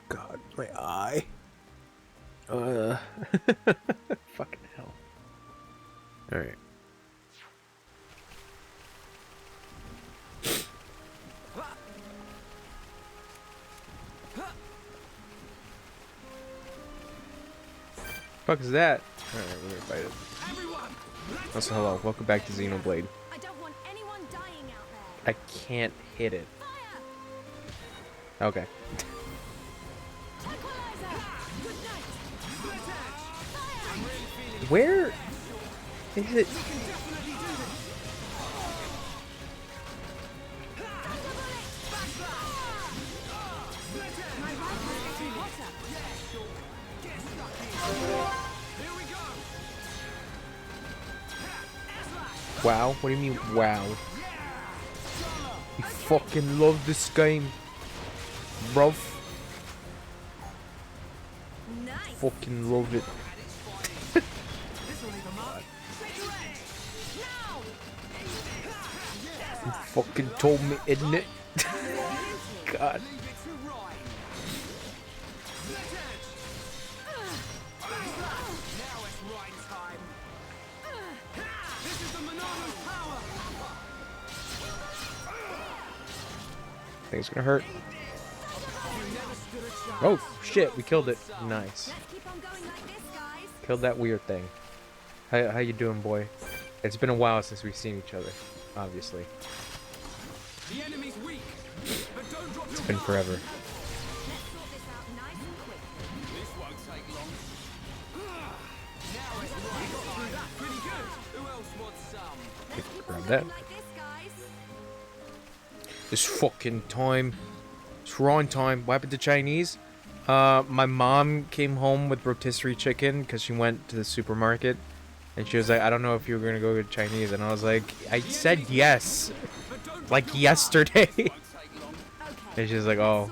God, my eye. Fucking hell. Alright. Fuck is that? Alright, we're gonna fight it. Also, hello. Welcome back to Xenoblade. I don't want anyone dying out there. I can't hit it. Okay. Where is it? Wow, what do you mean, wow? You fucking love this game, bruv. Nice. Fucking love it. You fucking told me, isn't it? God. I think it's gonna hurt. Oh shit, we killed it. Nice. Killed that weird thing. How you doing, boy? It's been a while since we've seen each other, obviously. It's been forever. Grab that. This fucking time. It's wrong time. What happened to Chinese? My mom came home with rotisserie chicken because she went to the supermarket. And she was like, I don't know if you were going to go get Chinese. And I was like, I said yes. Like yesterday. And she's like, oh.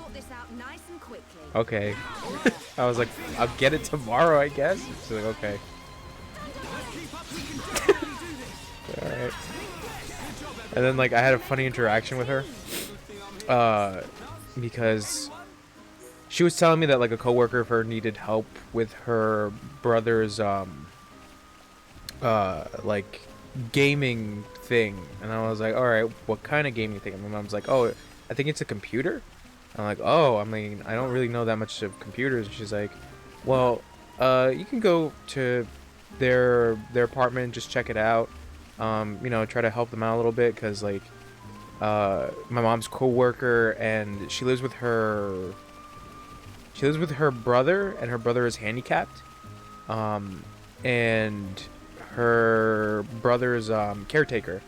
Okay. I was like, I'll get it tomorrow, I guess. She's like, okay. Alright. And then, like, I had a funny interaction with her. Because she was telling me that, like, a coworker of her needed help with her brother's, like, gaming thing. And I was like, alright, what kind of gaming thing? And my mom's like, oh, I think it's a computer. I'm like, oh, I mean, I don't really know that much of computers. And she's like, well, you can go to their apartment and just check it out. You know, try to help them out a little bit, because, like, my mom's co-worker, and she lives with her brother, and her brother is handicapped, and her brother's caretaker,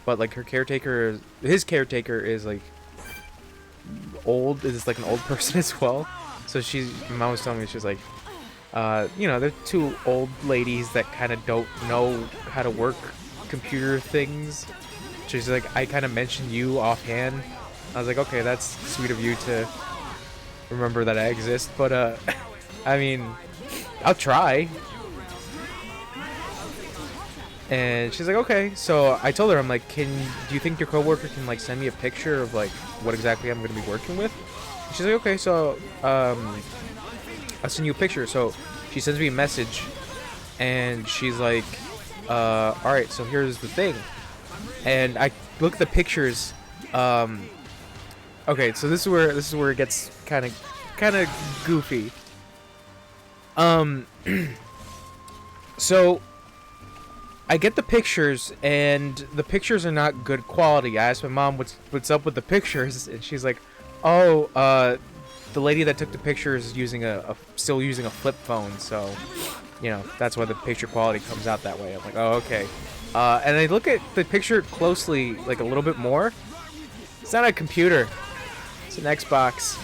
but, like, his caretaker is, like, old, is like an old person as well. So my mom was telling me, she's like, you know, they're two old ladies that kind of don't know how to work computer things. She's like, I kind of mentioned you offhand. I was like, okay, that's sweet of you to remember that I exist, but I mean, I'll try. And she's like, okay. So I told her, I'm like, do you think your coworker can, like, send me a picture of, like, what exactly I'm going to be working with? And she's like, okay, so I'll send you a picture. So she sends me a message, and she's like, all right, so here's the thing. And I look at the pictures. Okay, so this is where it gets kind of goofy. So I get the pictures, and the pictures are not good quality. I asked my mom what's up with the pictures, and she's like, oh, the lady that took the pictures is still using a flip phone, so, you know, that's why the picture quality comes out that way. I'm like, oh, okay. And I look at the picture closely, like, a little bit more. It's not a computer. It's an Xbox.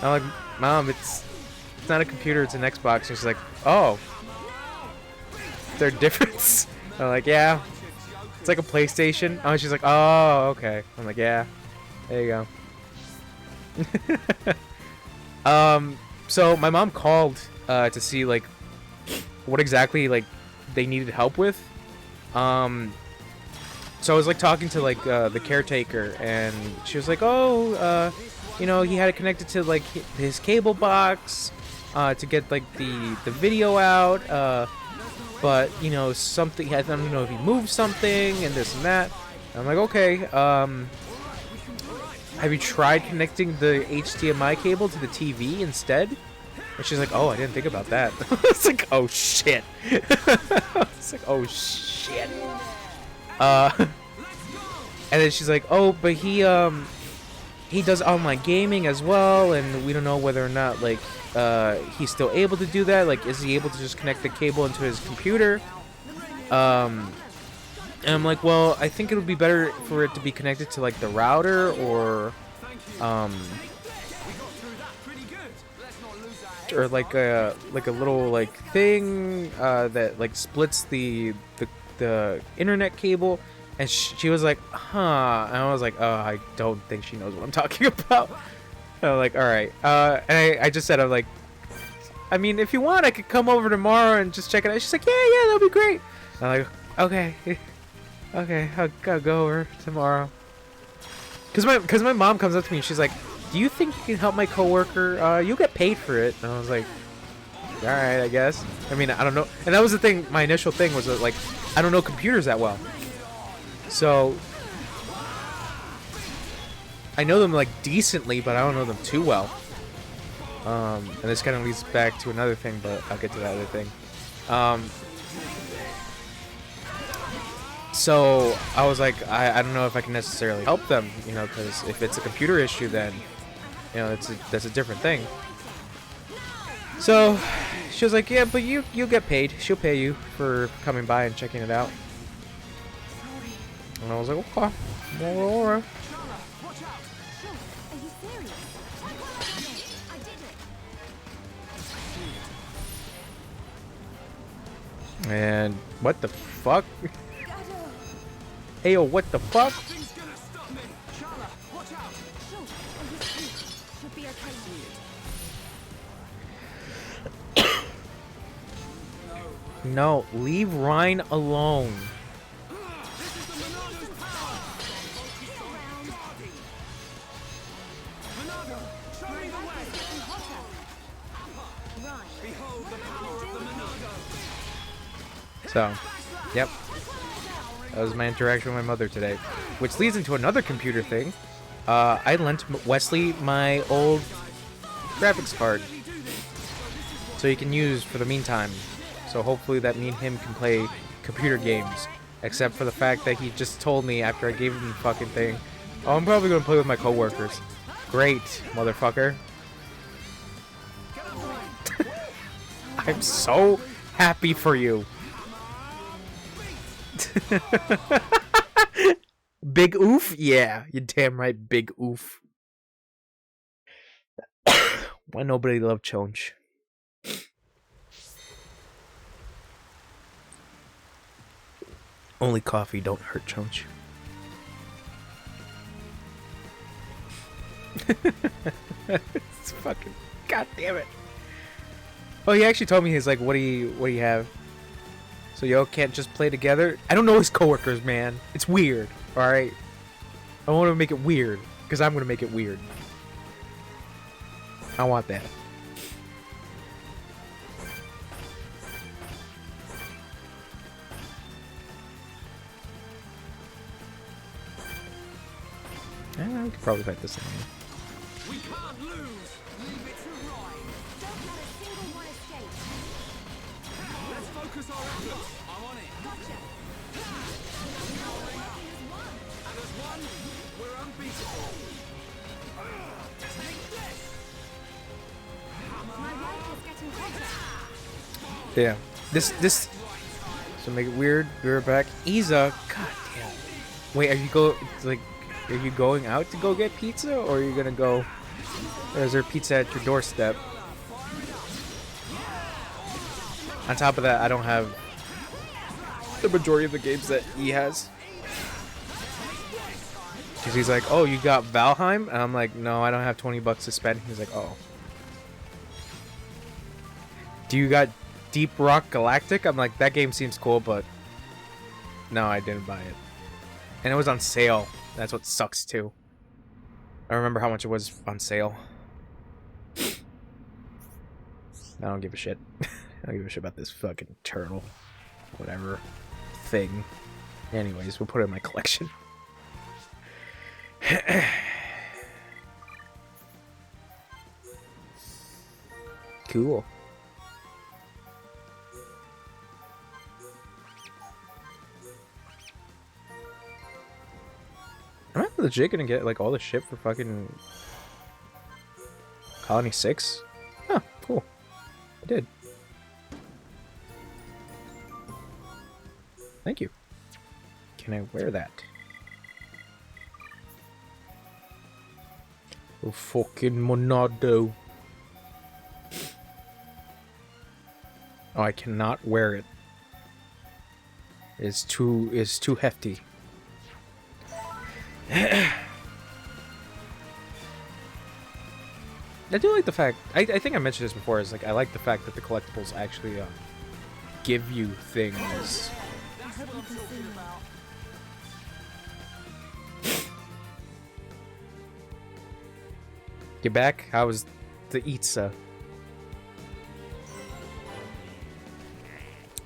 I'm like, Mom, it's not a computer, it's an Xbox. And she's like, oh. Is there a difference? I'm like, yeah. It's like a PlayStation. Oh, she's like, oh, okay. I'm like, yeah. There you go. So my mom called to see, like, what exactly, like, they needed help with. So I was like talking to like the caretaker, and she was like, "Oh, you know, he had it connected to like his cable box to get like the video out, but you know something. I don't know if he moved something and this and that." And I'm like, "Okay, have you tried connecting the HDMI cable to the TV instead?" And she's like, "Oh, I didn't think about that." It's like, "Oh shit." It's like, "Oh shit." And then she's like, "Oh, but he does online gaming as well, and we don't know whether or not like he's still able to do that. Like, is he able to just connect the cable into his computer?" And I'm like, "Well, I think it would be better for it to be connected to like the router or like a little like thing that like splits the internet cable." And she was like, "Huh," and I was like, "Oh, I don't think she knows what I'm talking about." And I'm like, "All right," and I just said, "I'm like, I mean, if you want, I could come over tomorrow and just check it out." She's like, "Yeah, that'll be great." And I'm like, "Okay, okay, I'll go over tomorrow." Cause my mom comes up to me and she's like, "Do you think you can help my coworker? You'll get paid for it." And I was like, "All right, I guess." I mean, I don't know. And that was the thing. My initial thing was that, like, I don't know computers that well. So I know them like decently, but I don't know them too well. And this kind of leads back to another thing, but I'll get to that other thing. So I was like, I don't know if I can necessarily help them, you know, because if it's a computer issue, then you know that's a different thing. So she was like, "Yeah, but you'll get paid. She'll pay you for coming by and checking it out." And I was like, "Okay, all right." Are you serious? I did it. And what the fuck? Hey, yo, what the fuck? Sure. Should be okay. No, leave Ryan alone. So, yep. That was my interaction with my mother today. Which leads into another computer thing. I lent Wesley my old graphics card. So he can use for the meantime. So hopefully that me and him can play computer games. Except for the fact that he just told me after I gave him the fucking thing, "Oh, I'm probably gonna play with my coworkers." Great, motherfucker. I'm so happy for you. Big oof? Yeah, you're damn right, big oof. Why nobody love Chonch? Only coffee don't hurt Chonch. It's fucking god damn it. Oh, he actually told me, he's like, what do you have? So y'all can't just play together? I don't know his coworkers, man. It's weird, alright? I want to make it weird, because I'm gonna make it weird. I want that. I could probably fight this thing. We can't lose. Leave it to Ryan. Don't let a single one escape. Let's focus our efforts. I'm on it. Gotcha. And as one, we're unbeatable. Take this. My rifle's getting hotter. Yeah. This. So make it weird. Be right back. Isa. God damn. Wait, are you going out to go get pizza, or are you gonna go? Or is there pizza at your doorstep? On top of that, I don't have the majority of the games that he has. Cause he's like, "Oh, you got Valheim?" And I'm like, "No, I don't have $20 to spend." He's like, "Oh." "Do you got Deep Rock Galactic?" I'm like, "That game seems cool, but no, I didn't buy it." And it was on sale. That's what sucks too. I remember how much it was on sale. I don't give a shit. I don't give a shit about this fucking turtle. Whatever. Thing. Anyways, we'll put it in my collection. Cool. Am I legit gonna get like all the shit for fucking Colony 6? Oh, cool. I did. Thank you. Can I wear that? Oh, fucking Monado. Oh, I cannot wear it. It's too hefty. I do like the fact, I think I mentioned this before, is like I like the fact that the collectibles actually give you things. I hope you can see me. Get back? How was the pizza?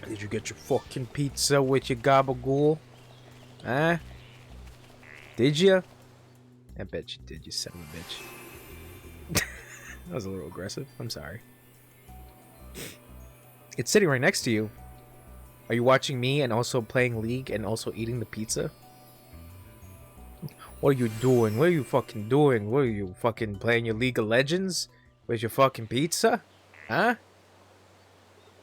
Did you get your fucking pizza with your gabagool? Huh? Did you? I bet you did, you son of a bitch. That was a little aggressive. I'm sorry. It's sitting right next to you. Are you watching me and also playing League and also eating the pizza? What are you doing? What are you fucking doing? What are you fucking playing your League of Legends with your fucking pizza? Huh?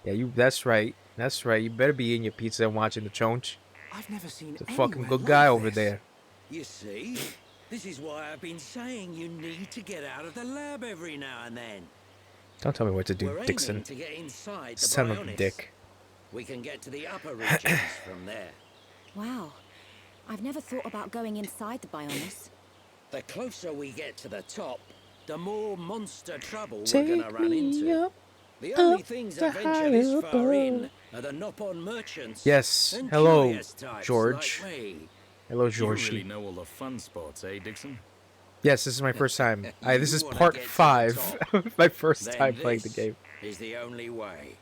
Yeah, that's right. That's right. You better be eating your pizza and watching the chonch. I've never seen It's a fucking anywhere good guy like over this. there. You see? This is why I've been saying you need to get out of the lab every now and then. Don't tell me what to do, We're Dixon. aiming to get inside the Son of a Bionis. dick. We can get to the upper regions from there. Wow. I've never thought about going inside the Bionis. The closer we get to the top, the more monster trouble Take we're gonna run me into. up, The only up things the that venture high this far in above. are the Nopon merchants. Yes. and Hello, curious types George. like me. Hello, You Georgie. really know all the fun spots, eh, Dixon? Yes, this is my first time. This is You wanna part get to the 5 top, of my first Then time playing the this game. is the only way.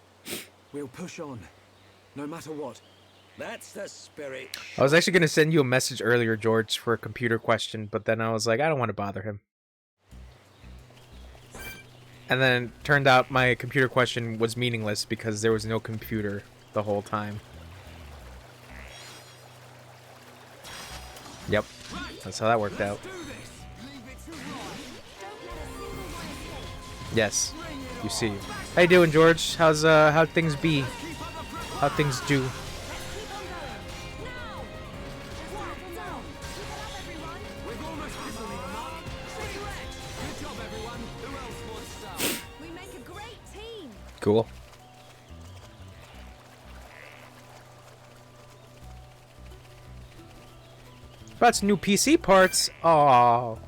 We'll push on, no matter what. That's the spirit. I was actually going to send you a message earlier, George, for a computer question, but then I was like, I don't want to bother him. And then it turned out my computer question was meaningless because there was no computer the whole time. Yep, that's how that worked out. Yes, you see. How you doing, George? How'd things be? How'd things do? We've almost hit the mark. Stay red. Good job, everyone. Who else wants some? We make a great team. Cool. That's new PC parts. Oh,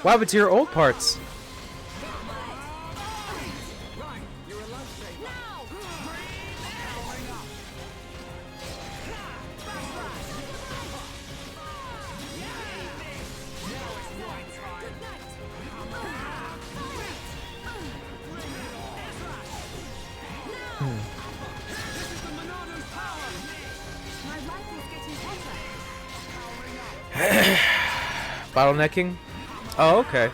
what happened to your old parts? Right, you're a lifesaver. Now. My rifle's getting hotter. Bottlenecking? Oh, okay.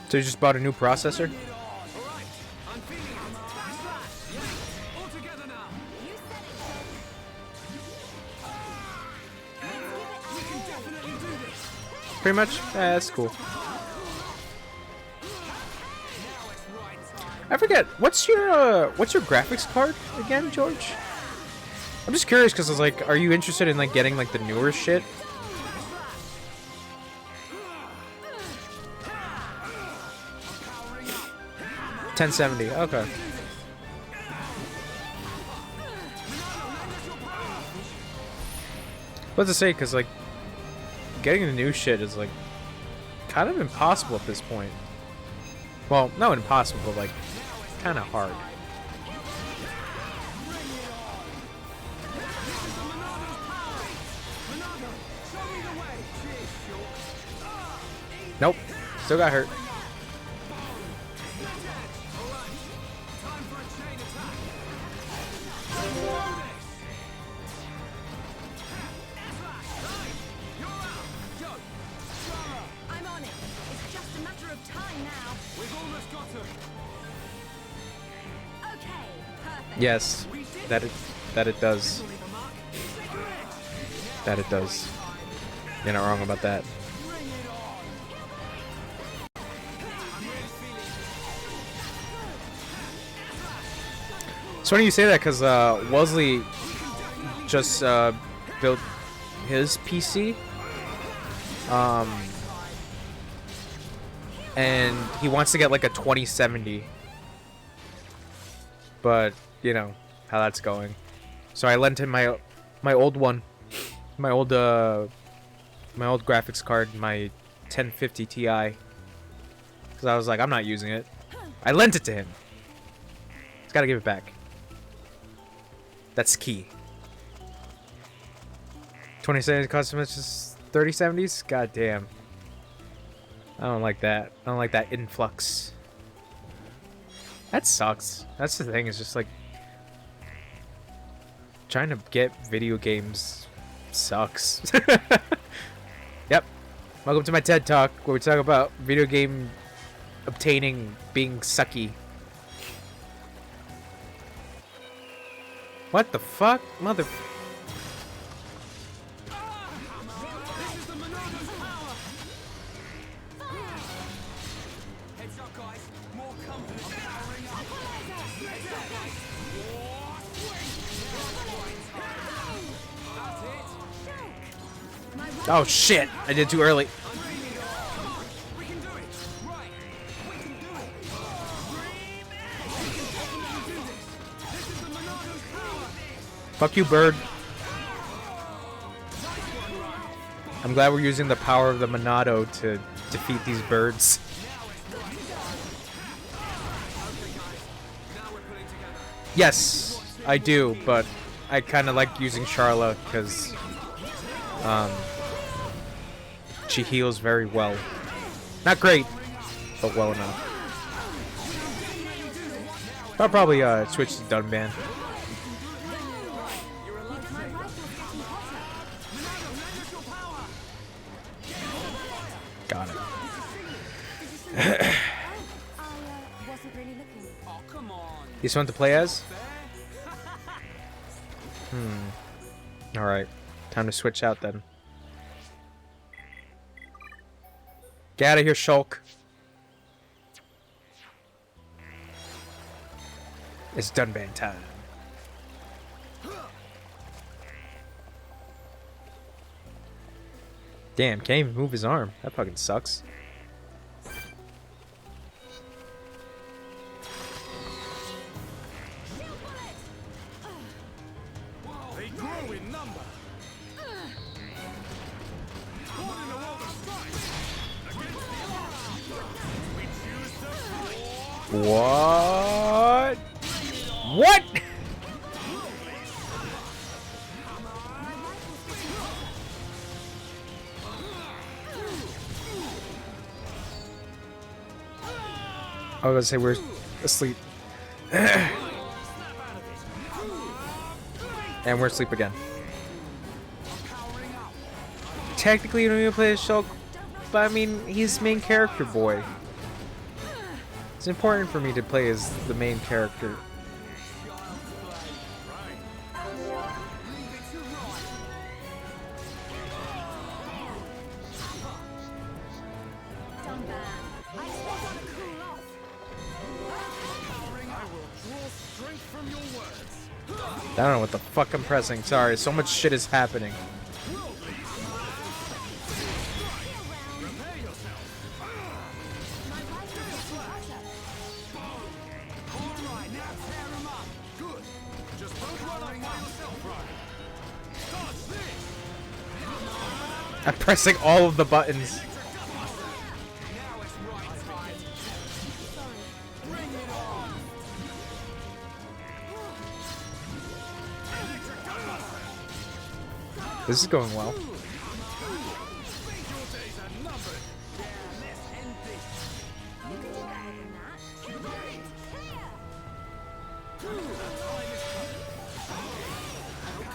So you just bought a new processor? Alright, I'm feeling it. Flash, flash. Yeah, all together now. You said it. We can definitely do this. Pretty much? Yeah, that's cool. I forget, what's your graphics card again, George? I'm just curious because I was like, are you interested in like getting like the newer shit? $1070, okay. What to say, because like getting the new shit is like kind of impossible at this point. Well, not impossible, but like kind of hard. Nope. Still got hurt. I'm on it. It's just a matter of time now. We've almost got him. Okay, perfect. Yes. That it does. That it does. You're not wrong about that. It's funny you say that because Wesley just built his PC, and he wants to get like a 2070, but you know how that's going. So I lent him my old one, my old graphics card, my 1050 Ti, because I was like, I'm not using it. I lent it to him. He's got to give it back. That's key. 2070 custom is just 3070s? God damn. I don't like that. I don't like that influx. That sucks. That's the thing, is just like trying to get video games sucks. Yep. Welcome to my TED Talk where we talk about video game obtaining being sucky. What the fuck? Mother... Heads up, guys. More comfort. Powering up. That's it. Oh shit! I did too early. We can do it. Right. We can do it. This is the Monado's power. Fuck you, bird. I'm glad we're using the power of the Monado to defeat these birds. Yes, I do, but I kind of like using Charla because she heals very well. Not great, but well enough. I'll probably switch to Dunban. Got it. Wasn't really looking. Oh, come on. You just want to play as? Alright. Time to switch out then. Get out of here, Shulk. It's Dunban time. Damn, can't even move his arm. That fucking sucks. They grow in number. One in a world of strife. Against the odds. We choose the What? What? I was gonna say we're asleep. And we're asleep again. Technically, you don't even play as Shulk, but I mean, he's main character boy. It's important for me to play as the main character. I don't know what the fuck I'm pressing. Sorry, so much shit is happening. I'm pressing all of the buttons. This is going well. Your days are numbered. Let's end this. You can do better than that. Hit it!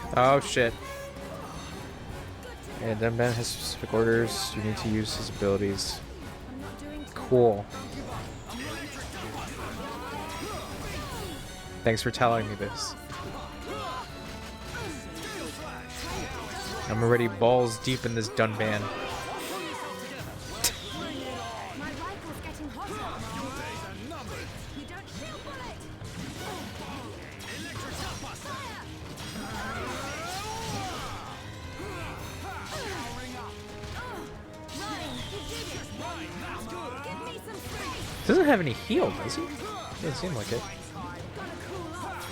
Clear! Oh shit. Yeah, Dunban has specific orders. You need to use his abilities. I'm not doing too Cool. Thanks for telling me this. I'm already balls deep in this Dunban. My rifle's getting hotter. You don't feel bullet. Ryan, you did it. Give me some space. Doesn't have any heal, does he? Doesn't seem like it. Gotta cool off.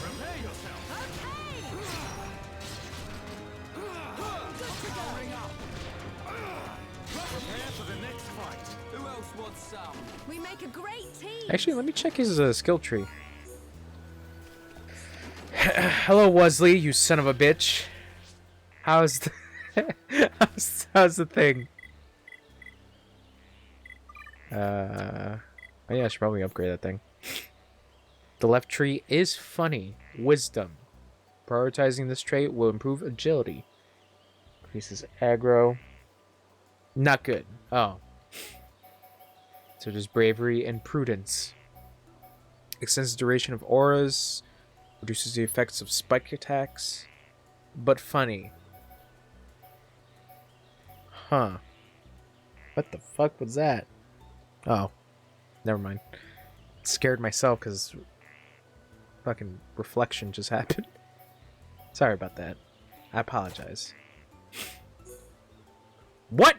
Prepare for the next fight. Who else wants some? We make a great team. Actually, let me check his skill tree. Hello, Wesley, you son of a bitch. How's the how's the thing? Oh yeah, I should probably upgrade that thing. The left tree is funny. Wisdom. Prioritizing this trait will improve agility. Increases aggro. Not good. Oh. So there's bravery and prudence. Extends the duration of auras. Reduces the effects of spike attacks. But funny. Huh. What the fuck was that? Oh. Never mind. Scared myself because fucking reflection just happened. Sorry about that. I apologize. What?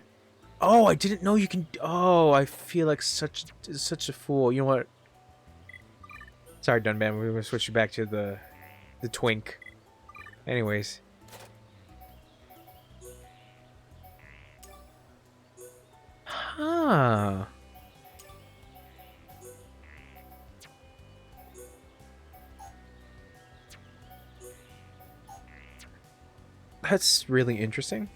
Oh, I didn't know you can. Oh, I feel like such a fool. You know what? Sorry, Dunban. We're gonna switch you back to the twink. Anyways. Huh. That's really interesting.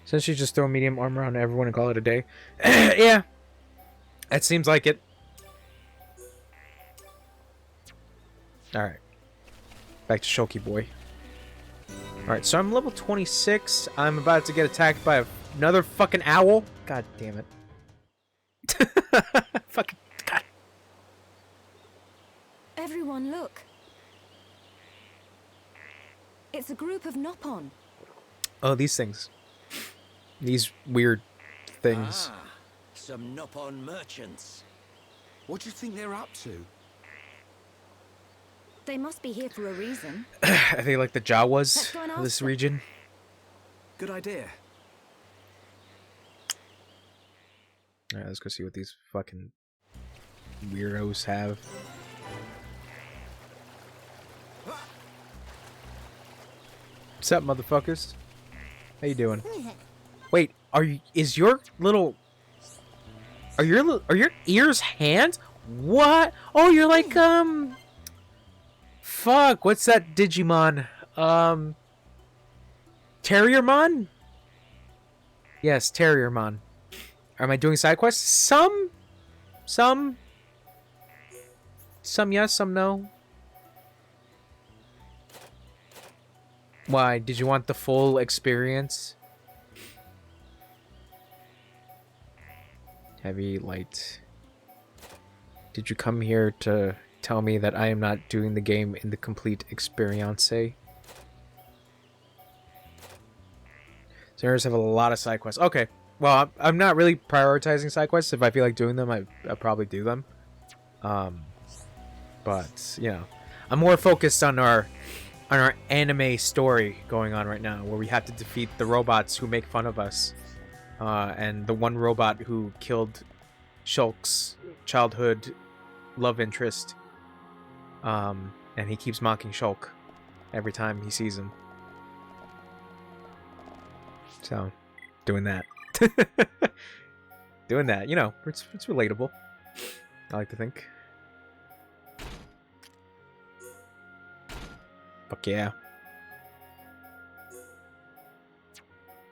Since you just throw medium armor on everyone and call it a day. Yeah. It seems like it. Alright. Back to Shulky Boy. Alright, so I'm level 26. I'm about to get attacked by another fucking owl. God damn it. Fucking God. Everyone, look. It's a group of Nopon. Oh, these things. These weird things. Ah, some Nopon merchants. What do you think they're up to? They must be here for a reason. I think like the Jawas Let's go and of ask this them. region. Good idea. Alright, let's go see what these fucking weirdos have. What's up, motherfuckers? How you doing? Wait, are your ears hands? What? Oh, you're like fuck, what's that Digimon? Terriermon? Yes, Terriermon. Am I doing side quests? Some yes, some no. Why? Did you want the full experience? Heavy, light. Did you come here to tell me that I am not doing the game in the complete experience? Sinners have a lot of side quests. Okay. Well, I'm not really prioritizing side quests. If I feel like doing them, I'll probably do them. But, you know, I'm more focused on our anime story going on right now, where we have to defeat the robots who make fun of us. And the one robot who killed Shulk's childhood love interest. And he keeps mocking Shulk. every time he sees him. So, doing that. Doing that, you know, it's relatable. I like to think. Fuck yeah.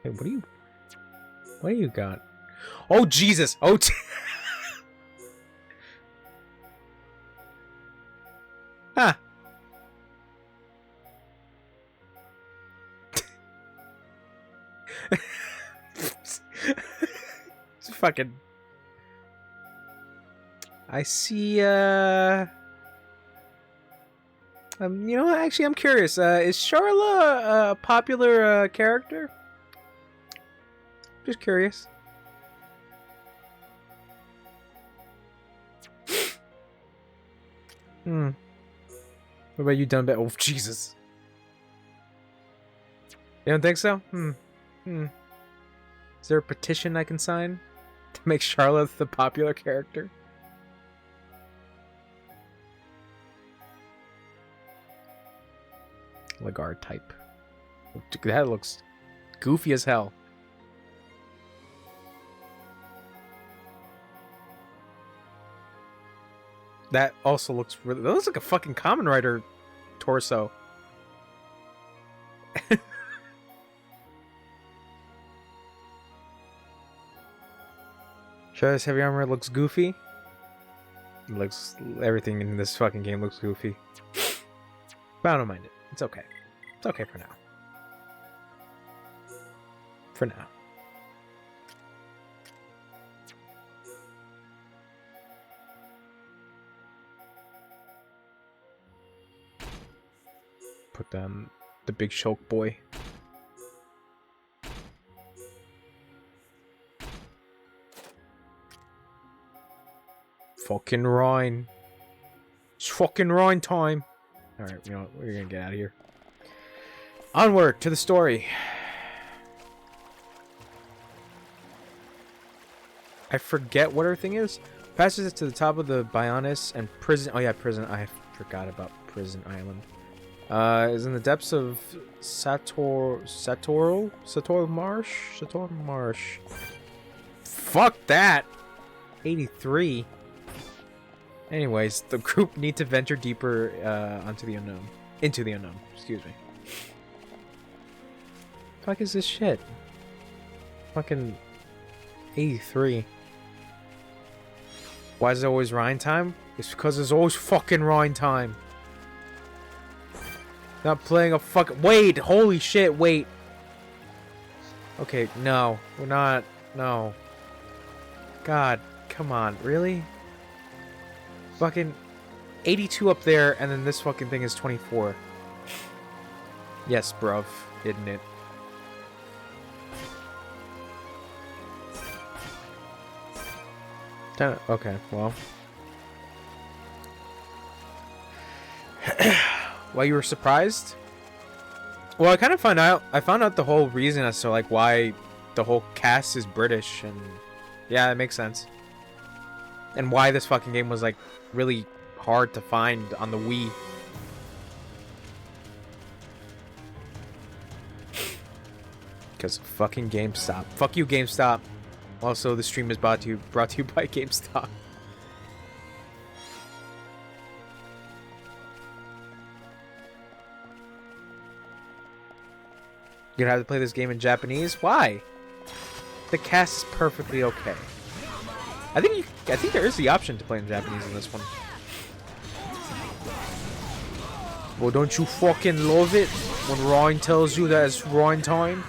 Hey, what do you got? Oh, Jesus! Oh, ah! It's fucking... I see, you know, actually, I'm curious. Is Charla a popular character? Just curious. What about you, Dunbat? Oh, Jesus. You don't think so? Is there a petition I can sign to make Charlotte the popular character? Lagarde type. That looks goofy as hell. That also looks really... That looks like a fucking Kamen Rider torso. Charlotte's heavy armor looks goofy. It looks... Everything in this fucking game looks goofy. But I don't mind it. It's okay. It's okay for now. For now. Put down the big Shulk boy. Fucking Rhine. It's fucking Rhine time. Alright, you know what? We're gonna get out of here. Onward to the story. I forget what her thing is. Passes it to the top of the Bionis and prison. Oh yeah, prison. I forgot about Prison Island. Is in the depths of Sator Marsh. Fuck that. 83. Anyways, the group need to venture deeper into the unknown. Excuse me. Fuck is this shit? Fucking 83. Why is it always Rhine time? It's because there's always fucking Rhine time. Not playing a fucking... Wait! Holy shit, wait! Okay, no. We're not... No. God, come on. Really? Fucking 82 up there, and then this fucking thing is 24. Yes, bruv. Isn't it? Okay, well. Why you were surprised? Well, I kind of found out the whole reason as to like why the whole cast is British, and yeah, that makes sense. And why this fucking game was like really hard to find on the Wii. Because fucking GameStop. Fuck you, GameStop. Also, the stream is brought to you by GameStop. You're gonna have to play this game in Japanese? Why? The cast is perfectly okay. I think there is the option to play in Japanese in this one. Well, don't you fucking love it when Ryan tells you that it's Ryan time?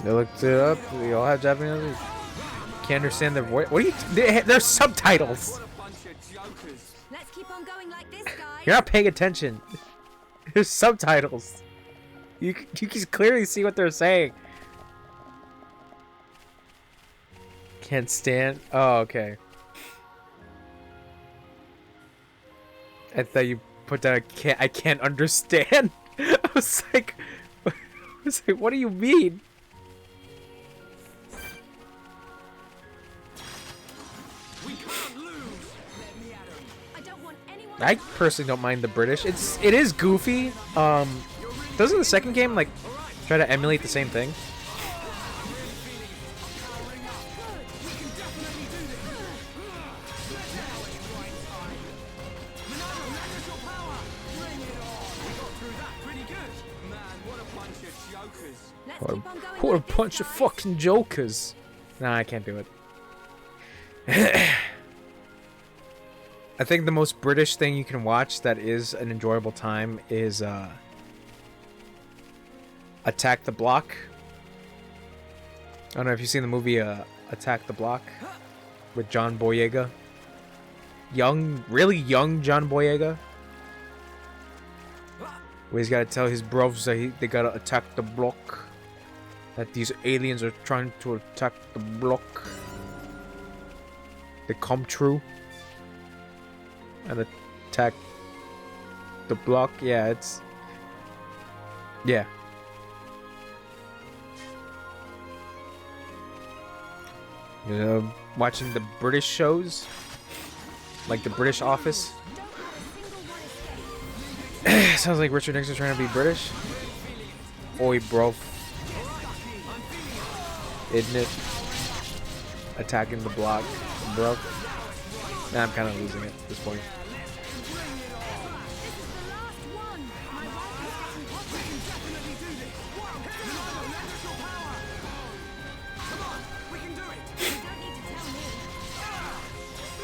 They looked it up. We all have Japanese. Can't understand their voice. What are you? There's subtitles. Let's keep on going like this, guys. You're not paying attention. There's subtitles. You can clearly see what they're saying. Can't stand. Oh, okay. I thought you put that. I can't understand. I was like, what do you mean? We can't lose. I don't want anyone. I personally don't mind the British. It is goofy. Doesn't the second game like try to emulate the same thing? Let's What a, keep on going what a like this, bunch of guys. fucking jokers. Nah, I can't do it. I think the most British thing you can watch that is an enjoyable time is Attack the Block. I don't know if you've seen the movie Attack the Block with John Boyega. Really young John Boyega. Where he's got to tell his bros that they got to attack the block. That these aliens are trying to attack the block. They come true. And attack the block. Yeah, it's... Yeah. You know, watching the British shows. Like the British Office. Sounds like Richard Nixon's trying to be British. Oi, bro. Isn't it? Attacking the block, bro. Nah, I'm kind of losing it at this point.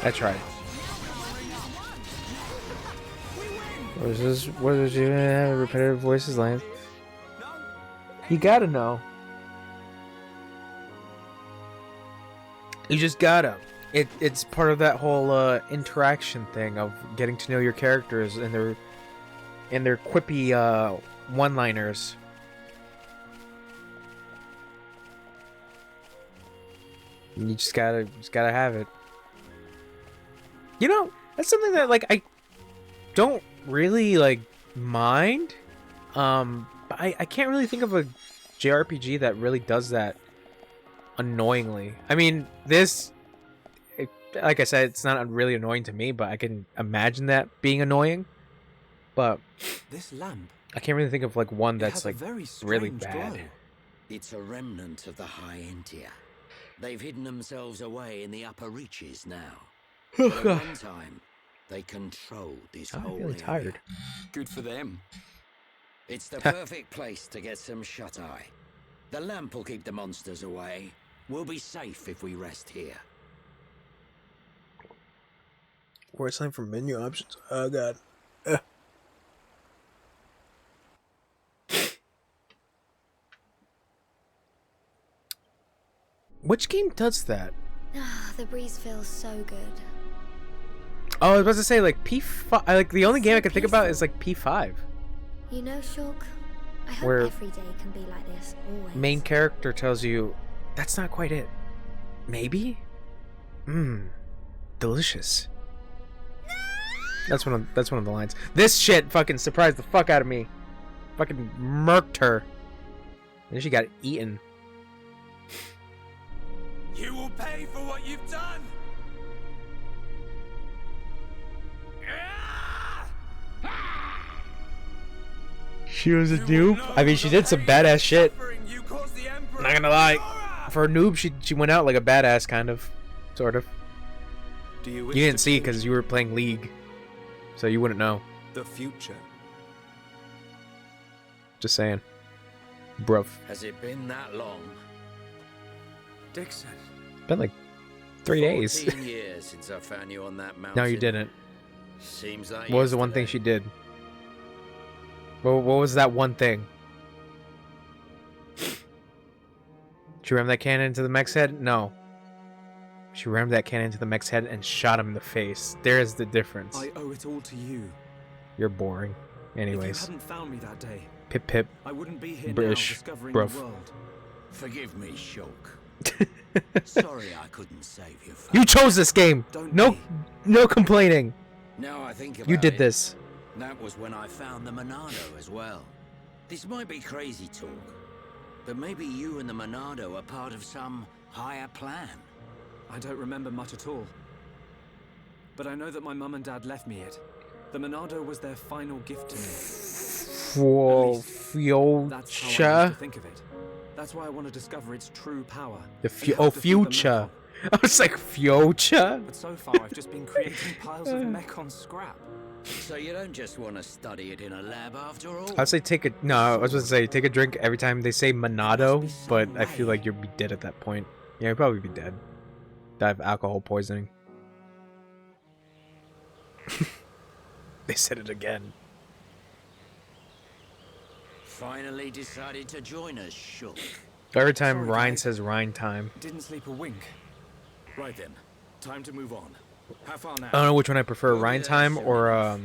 I tried. What is this? What is you have repetitive voices lines? You gotta know. You just gotta. It's part of that whole interaction thing of getting to know your characters and their quippy one-liners. And you just gotta have it. You know, that's something that like I don't really like mind. But I can't really think of a JRPG that really does that annoyingly. I mean, like I said, it's not really annoying to me, but I can imagine that being annoying. But This lamp. I can't really think of like one that's has a like very really strange bad. glow. It's a remnant of the High Entia. They've hidden themselves away in the upper reaches now. But at one time, they controlled this I'm whole really area. tired. Good for them. It's the perfect place to get some shut-eye. The lamp will keep the monsters away. We'll be safe if we rest here. Where's time for menu options? Oh god. Which game does that? Ah, the breeze feels so good. Oh, I was about to say like P5. Like the only game I can think about is like P5. You know, Shulk, I hope Where every day can be like this, always. Main character tells you that's not quite it. Maybe? Delicious. That's one of the lines. This shit fucking surprised the fuck out of me. Fucking murked her. And then she got eaten. You will pay for what you've done. She was a noob. I mean, she did some badass shit. You caused the Emperor Not gonna lie. For a noob, she went out like a badass, kind of. Sort of. Do you You wish didn't to see change because you were playing League. So you wouldn't know. the future? Just saying. Bruv. Has it been that long? Dixon. Been like 3 days. 14 years since I found you on that mountain. No, you didn't. Seems like What was the one thing she did? What was that one thing? She rammed that cannon into the mech's head? No. She rammed that cannon into the mech's head and shot him in the face. There's the difference. I owe it all to you. You're boring. If you Anyways. hadn't found me that day, Pip pip. I wouldn't be here British, now discovering bruv. the world. Forgive me, Shulk. Sorry I couldn't save you. You chose this game! Don't No be. no complaining. Now I think about You did it, this. that was when I found the Monado as well. This might be crazy talk, but maybe you and the Monado are part of some higher plan. I don't remember much at all. But I know that my mum and dad left me it. The Monado was their final gift to me. Whoa, That's how I used to future. think of it. That's why I want to discover its true power. The We have oh, to defeat the future. Mechon. I was like, future? But so far, I've just been creating piles of Mechon scrap. So you don't just want to study it in a lab after all? I'd say take a no. I was gonna say take a drink every time they say Monado, Must be but some I feel way. like you'd be dead at that point. Yeah, you'd probably be dead. Die of alcohol poisoning. They said it again. Finally decided to join us, Shook. Every time Sorry, Ryan guys. says Ryan time. Didn't sleep a wink. Right then. Time to move on. How far now? I don't know which one I prefer, Well, Ryan yeah, time sure or enough.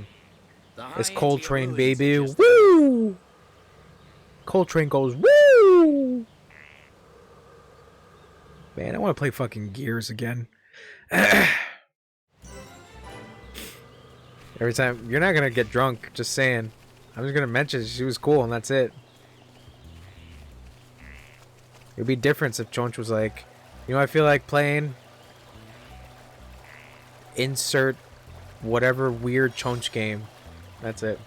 The it's high Coltrane, India ruins baby. are just Woo! Coltrane goes woo! Man, I want to play fucking Gears again. Every time, you're not gonna get drunk. Just saying. I'm just gonna mention she was cool and that's it. It'd be different if Chonch was like, you know, I feel like playing. Insert whatever weird Chonch game. That's it.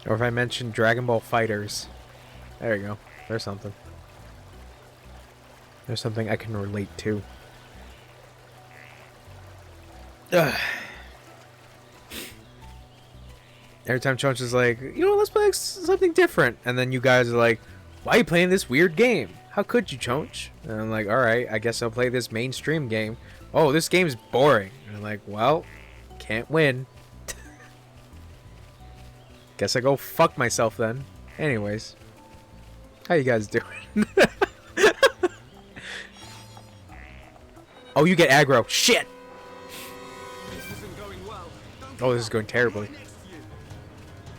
Or if I mentioned Dragon Ball Fighters. There you go. There's something. There's something I can relate to. Ugh. Every time Chonch is like, you know, let's play something different. And then you guys are like, why are you playing this weird game? How could you, Chonch? And I'm like, alright, I guess I'll play this mainstream game. Oh, this game's boring. And I'm like, well, can't win. Guess I go fuck myself then. Anyways. How you guys doing? Oh, you get aggro. Shit! This isn't going well. Don't Oh, this is going terribly. next to you.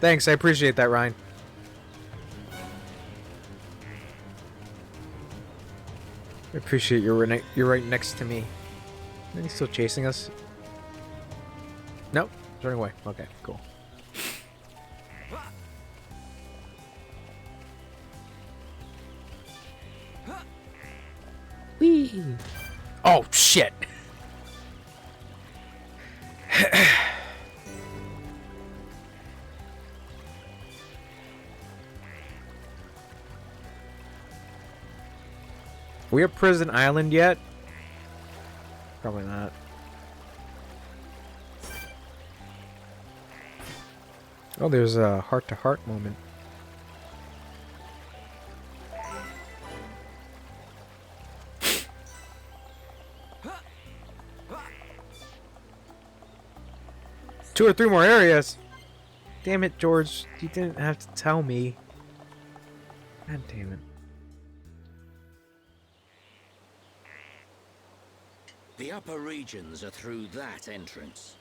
Thanks, I appreciate that, Ryan. I appreciate you're right next to me. Is he still chasing us? Nope, he's running away. Okay, cool. Whee! Oh shit! We at Prison Island yet? Probably not. Oh, there's a heart-to-heart moment. Two or three more areas. Damn it, George. You didn't have to tell me. God damn it. The upper regions are through that entrance.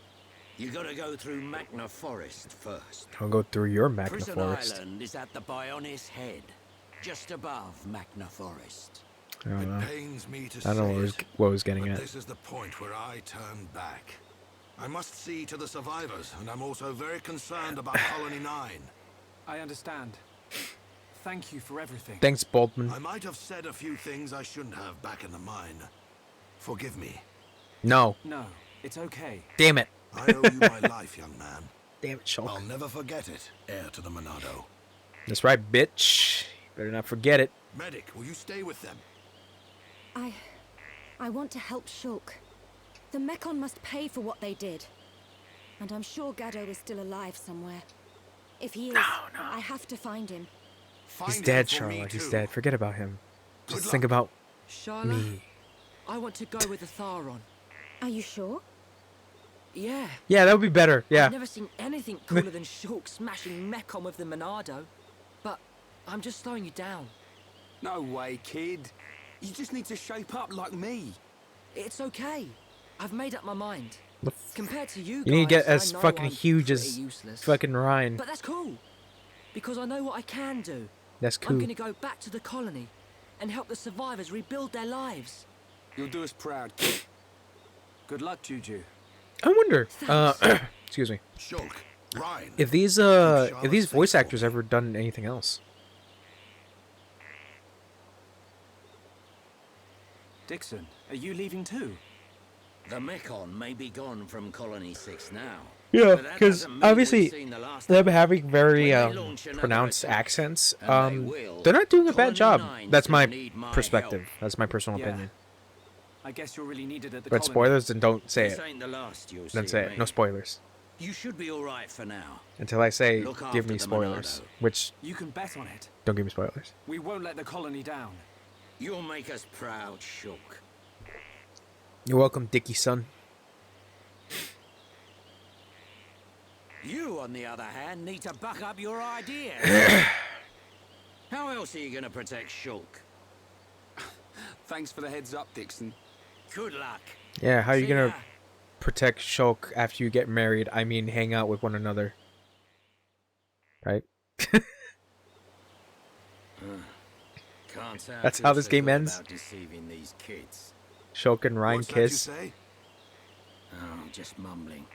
You gotta go through Magna Forest first. I'll go through your Magna Prison Forest. Island is at the Bionis head, just above Magna Forest. I don't know. It pains me to I don't know say what it, what I was getting but at. this is the point where I turn back. I must see to the survivors, and I'm also very concerned about Colony 9. I understand. Thank you for everything. Thanks, Boltman. I might have said a few things I shouldn't have back in the mine. Forgive me. No. No, it's okay. Damn it. I owe you my life, young man. Damn it, Shulk. I'll never forget it, heir to the Monado. That's right, bitch. Better not forget it. Medic, will you stay with them? I want to help Shulk. The Mechon must pay for what they did. And I'm sure Gaddo is still alive somewhere. If he is, I have to find him. Find He's him dead, for me Charlotte. He's too. dead. Forget about him. Good Just luck. think about Sharla, me. I want to go with the Tharon. Are you sure? Yeah. Yeah, that would be better. Yeah. I've never seen anything cooler than Shulk smashing Mechon with the Monado. But I'm just slowing you down. No way, kid. You just need to shape up like me. It's okay. I've made up my mind. The f- Compared to you You need to get guys, as I know fucking I'm huge pretty as useless. fucking Ryan. But that's cool. Because I know what I can do. That's I'm cool. going to go back to the colony and help the survivors rebuild their lives. You'll do us proud, kid. Good luck, Juju. I wonder. Excuse me. Shulk, Ryan. If these voice actors ever done anything else. Dixon, are you leaving too? The Mekon may be gone from Colony 6 now. Yeah, but that because doesn't mean obviously we've seen the last them of them. having very When they launch another pronounced attack, accents, and they will, they're not doing a bad Colony job. 9's That's gonna my need my perspective. help. That's my personal Yeah. opinion. I guess you're really needed at the But colony. spoilers, then don't say This it. ain't the last you'll Don't see say of it. me. No spoilers. You should be all right for now. Until I say, Look give after me the spoilers. Monado. Which, You can bet on it. don't give me spoilers. We won't let the colony down. You'll make us proud, Shulk. You're welcome, Dickie son. You, on the other hand, need to buck up your ideas. How else are you going to protect Shulk? Thanks for the heads up, Dixon. Good luck. Yeah, how are you See gonna ya. protect Shulk after you get married? I mean, hang out with one another. Right? Can't say That's I how feel this so game good ends? about deceiving these kids. Shulk and Ryan What's that you kiss. say? Oh, just mumbling.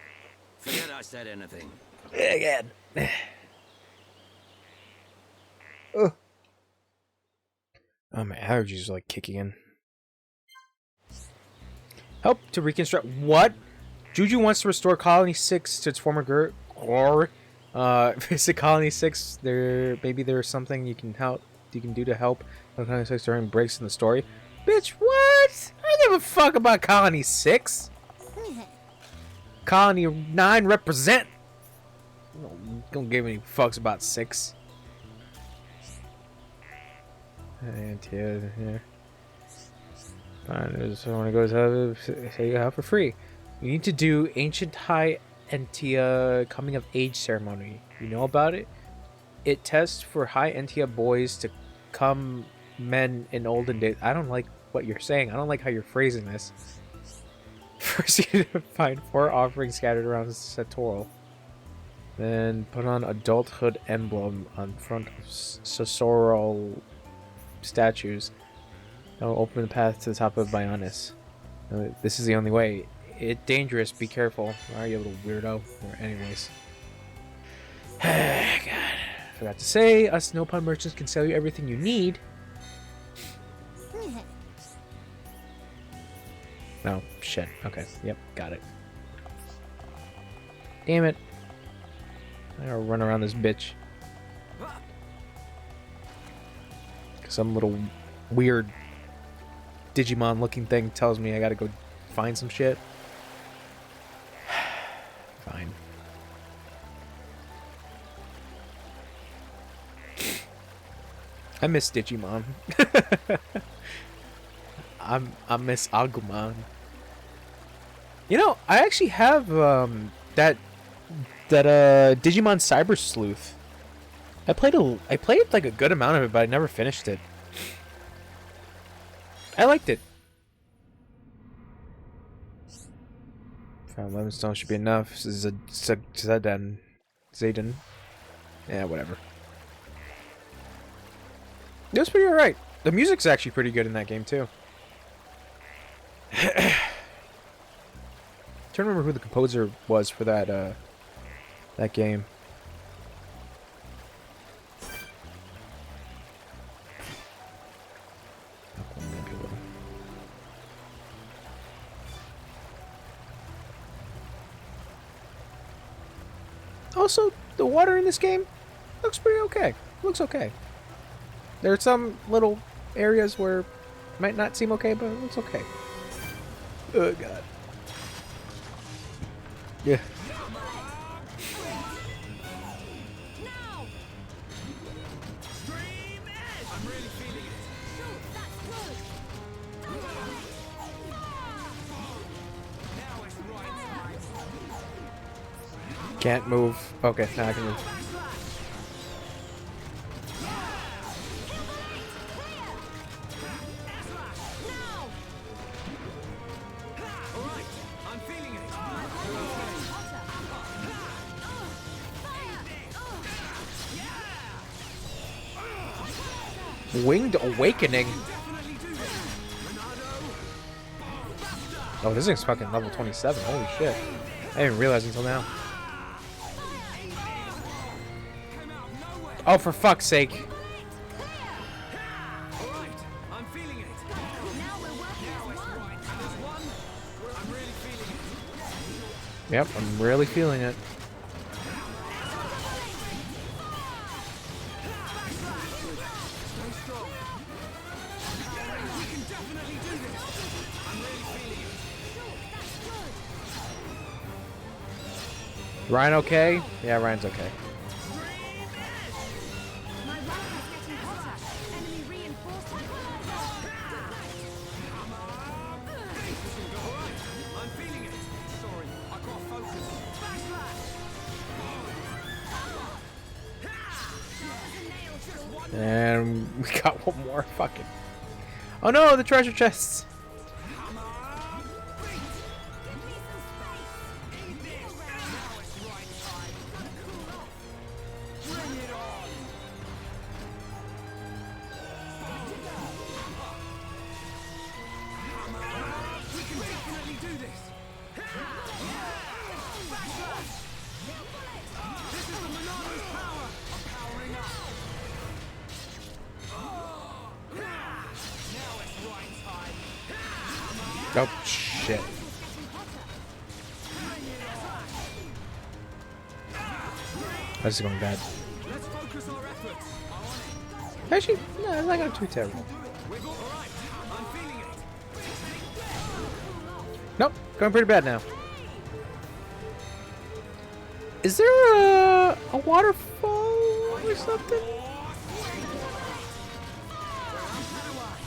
Forget I said anything. Again. Oh, my allergies are like kicking in. Help to reconstruct what? Juju wants to restore Colony 6 to its former glory. Visit Colony 6. Maybe there's something you can do to help Colony 6 during breaks in the story. Bitch, what? I don't give a fuck about Colony 6. Colony 9 represent. Don't give any fucks about 6. And here. Fine, so I want to go to say you have for free. You need to do ancient high Entia coming of age ceremony. You know about it? It tests for high Entia boys to come men in olden days. I don't like what you're saying. I don't like how you're phrasing this. First, you need to find 4 offerings scattered around Satoral. Then put on adulthood emblem on front of Sasorial statues. That will open the path to the top of Bionis. This is the only way. It's dangerous. Be careful. Alright, you little weirdo. Anyways. God. Forgot to say, us Snowpond merchants can sell you everything you need. No, shit. Okay, yep, got it. Damn it. I gotta run around this bitch. Some little weird Digimon looking thing tells me I gotta go find some shit. Fine. I miss Digimon. I miss Agumon. You know, I actually have that Digimon Cyber Sleuth. I played like a good amount of it, but I never finished it. I liked it. Found Lemon should be enough. Zayden. Yeah, whatever. It was pretty alright. The music's actually pretty good in that game too. Trying to remember who the composer was for that that game. Also, the water in this game looks pretty okay. Looks okay. There are some little areas where it might not seem okay, but it looks okay. Oh god. Yeah. Can't move. Okay, now I can move. Winged Awakening. Oh, this thing's fucking level 27. Holy shit. I didn't realize until now. Oh, for fuck's sake. Alright, I'm feeling it. Now we're working as one. There's one. I'm really feeling it. Yep, I'm really feeling it. Stay strong. We can definitely do this. I'm really feeling it. Ryan okay? Yeah, Ryan's okay. My rifle's getting hotter. Enemy reinforcements. Alright, I'm feeling it. Sorry, I got focus. And we got one more fucking. Oh no, the treasure chests. Oh shit. This is going bad. Let's focus our efforts. Actually, no, it's not going too terrible. We're all right. I'm feeling it. Nope, going pretty bad now. Is there a waterfall or something?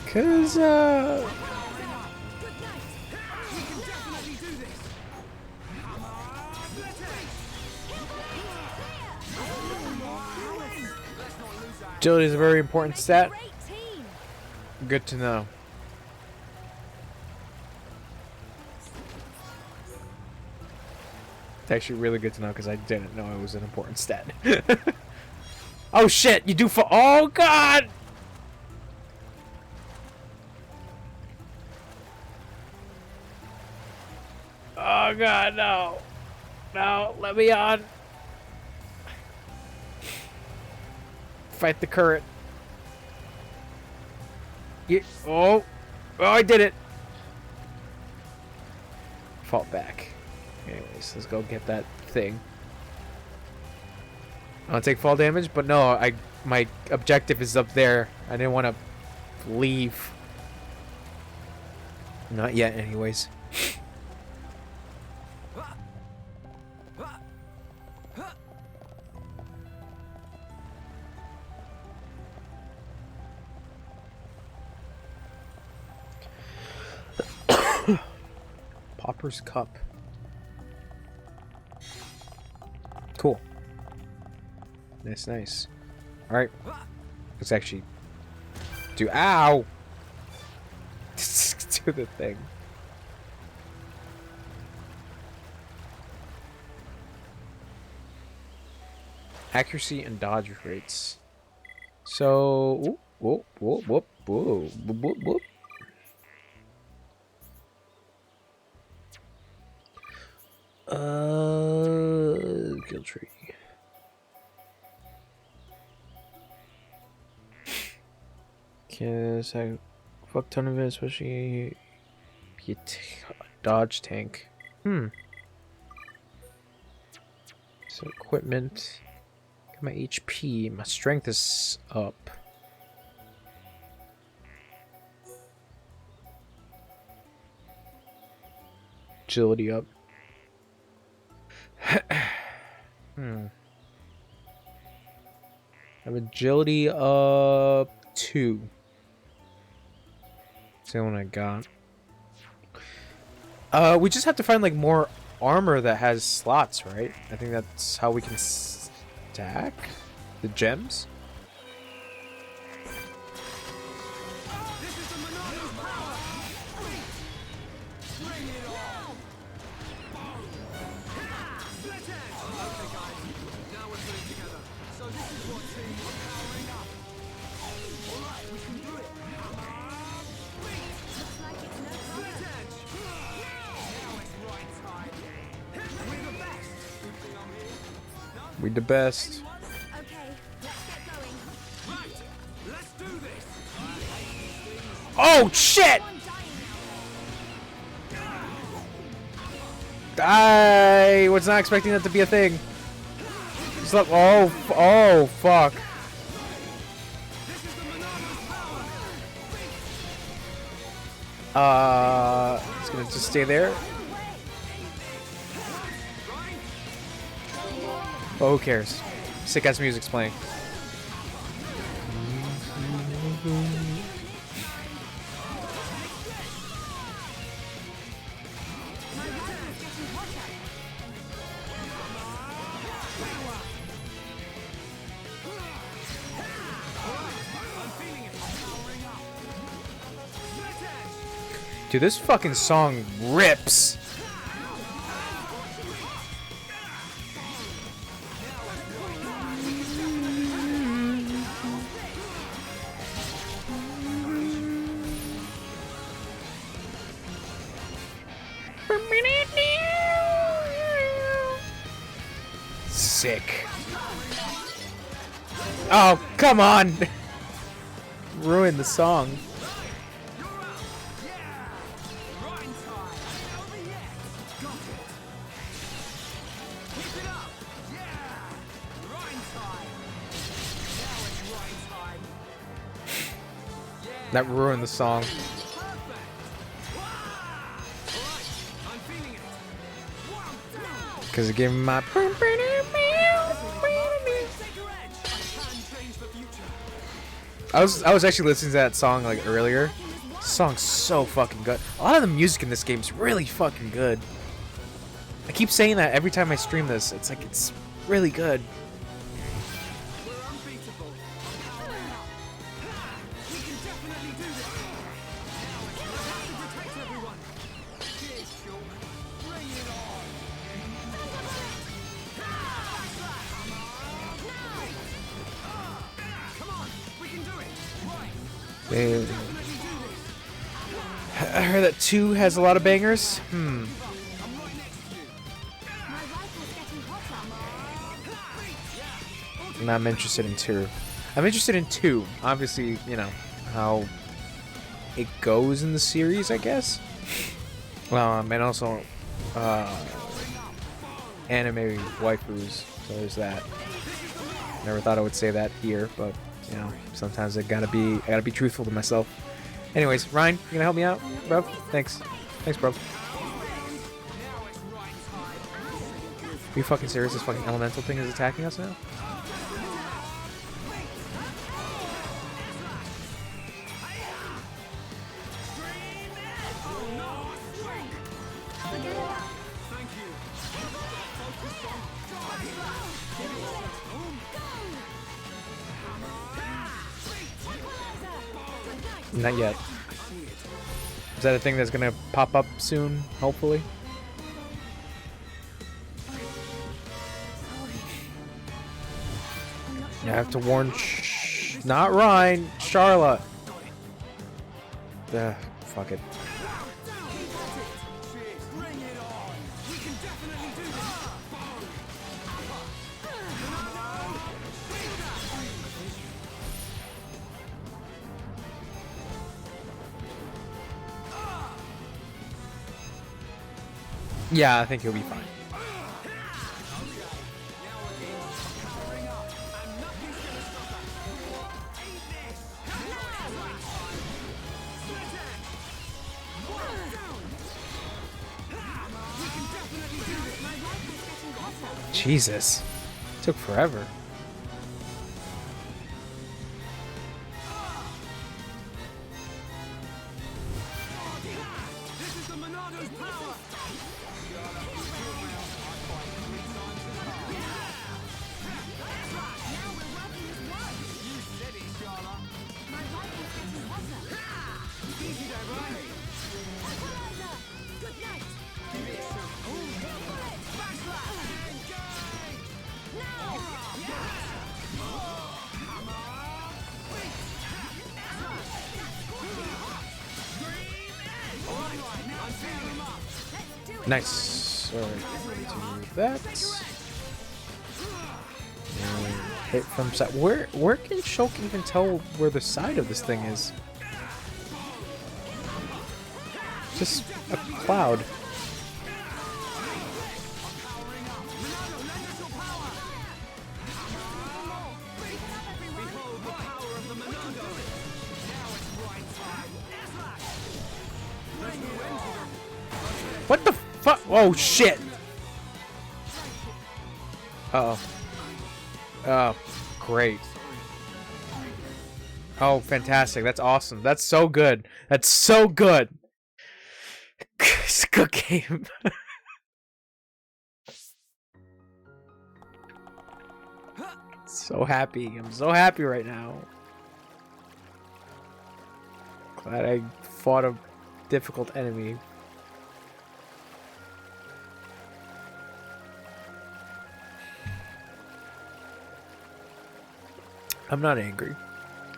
Cause agility is a very important stat. Great team. Good to know. It's actually really good to know because I didn't know it was an important stat. Oh shit, you do for oh god! Oh god, no. No, let me on. Fight the current. Oh, I did it. Fall back. Anyways, let's go get that thing. I'll take fall damage, but no, my objective is up there. I didn't want to leave. Not yet, anyways. Popper's Cup. Cool. Nice, nice. Alright. Let's actually do... Ow! Do the thing. Accuracy and dodge rates. So... Whoop, whoop, whoop, whoop, whoop, whoop, whoop. Kill tree. Yes, I fuck ton of it, especially be a dodge tank. So equipment. Got my HP. My strength is up. Agility up. I have agility up 2. That's the one I got. We just have to find like more armor that has slots, right? I think that's how we can stack the gems. We the best. Okay, let's get going. Right, let's do this. Oh shit! I was not expecting that to be a thing. It's like, oh fuck. It's gonna just stay there. Oh, who cares? Sick ass music's playing. Dude, this fucking song rips. Sick. Oh, come on. Ruin the song. That ruined the song. Because it gave me my. I was actually listening to that song like earlier. This song's so fucking good. A lot of the music in this game is really fucking good. I keep saying that every time I stream this. It's like it's really good. I heard that 2 has a lot of bangers. And I'm interested in 2. I'm interested in 2. Obviously, you know, how it goes in the series, I guess. And also, anime waifus. So there's that. Never thought I would say that here, but, you know, sometimes I gotta be truthful to myself. Anyways, Ryan, you gonna help me out, bro? Thanks. Thanks, bro. Are you fucking serious? This fucking elemental thing is attacking us now? Not yet. Is that a thing that's gonna pop up soon, hopefully? I have to warn not Ryan, Charlotte. Fuck it. Yeah, I think he'll be fine. Jesus. Took forever. Nice. Alright, do that. Hit from side. Where can Shulk even tell where the side of this thing is? Just a cloud. What the fuck? Oh shit! Uh oh. Oh, great. Oh, fantastic. That's awesome. That's so good. That's so good. It's a good game. So happy. I'm so happy right now. Glad I fought a difficult enemy. I'm not angry.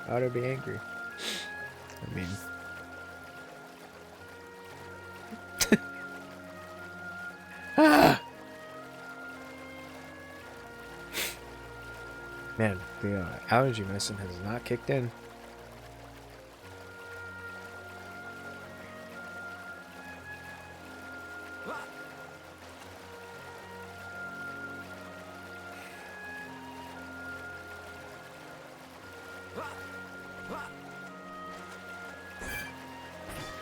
How would I be angry? I mean... ah! Man, the allergy medicine has not kicked in.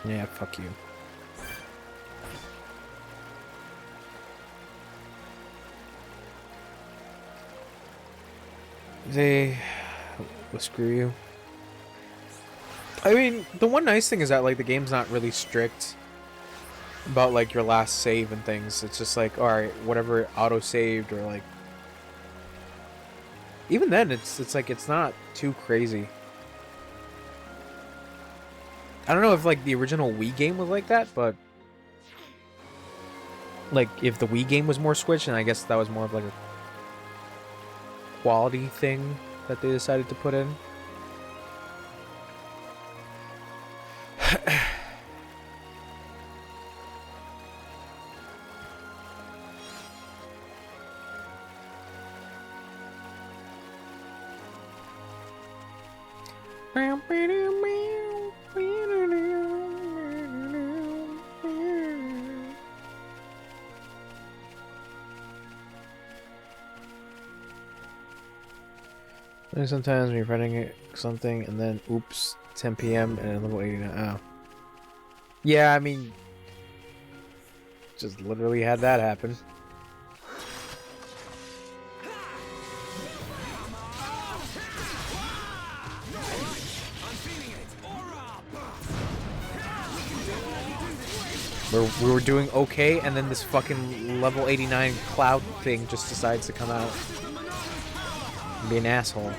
Yeah, fuck you. They will screw you. I mean, the one nice thing is that like the game's not really strict about like your last save and things. It's just like, all right, whatever auto saved or like. Even then, it's like it's not too crazy. I don't know if like the original Wii game was like that, but like if the Wii game was more switched, and I guess that was more of like a quality thing that they decided to put in. Sometimes when you're running something and then oops, 10 p.m. and level 89. Oh. Yeah, I mean, just literally had that happen. We were doing okay, and then this fucking level 89 cloud thing just decides to come out and be an asshole.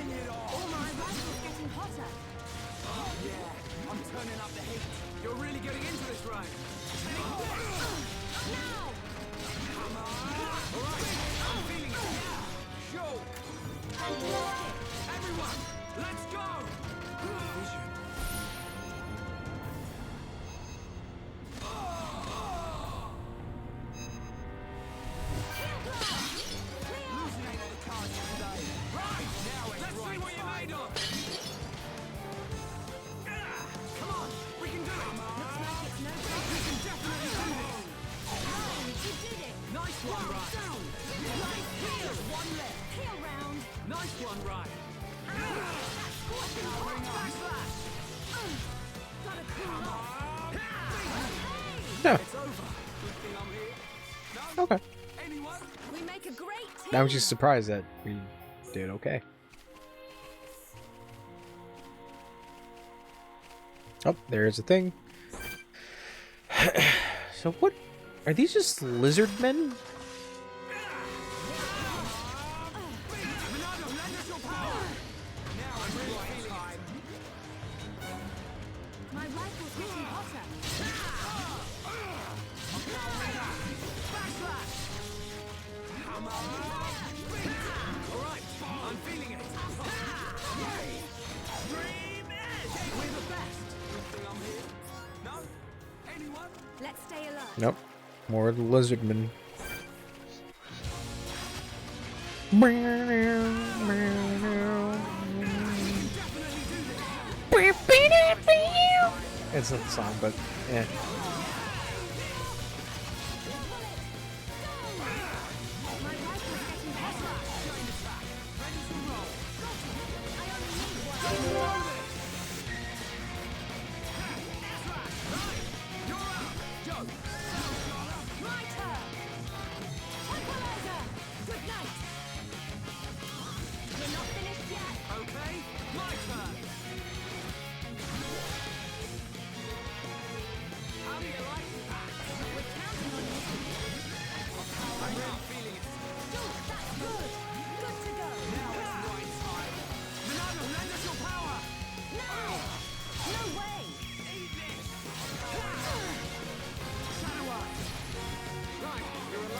Yeah. Okay. I was just surprised that we did okay. Oh, there's a thing. So what? Are these just lizard men? Nope. More of the lizardmen. It's not the song, but yeah.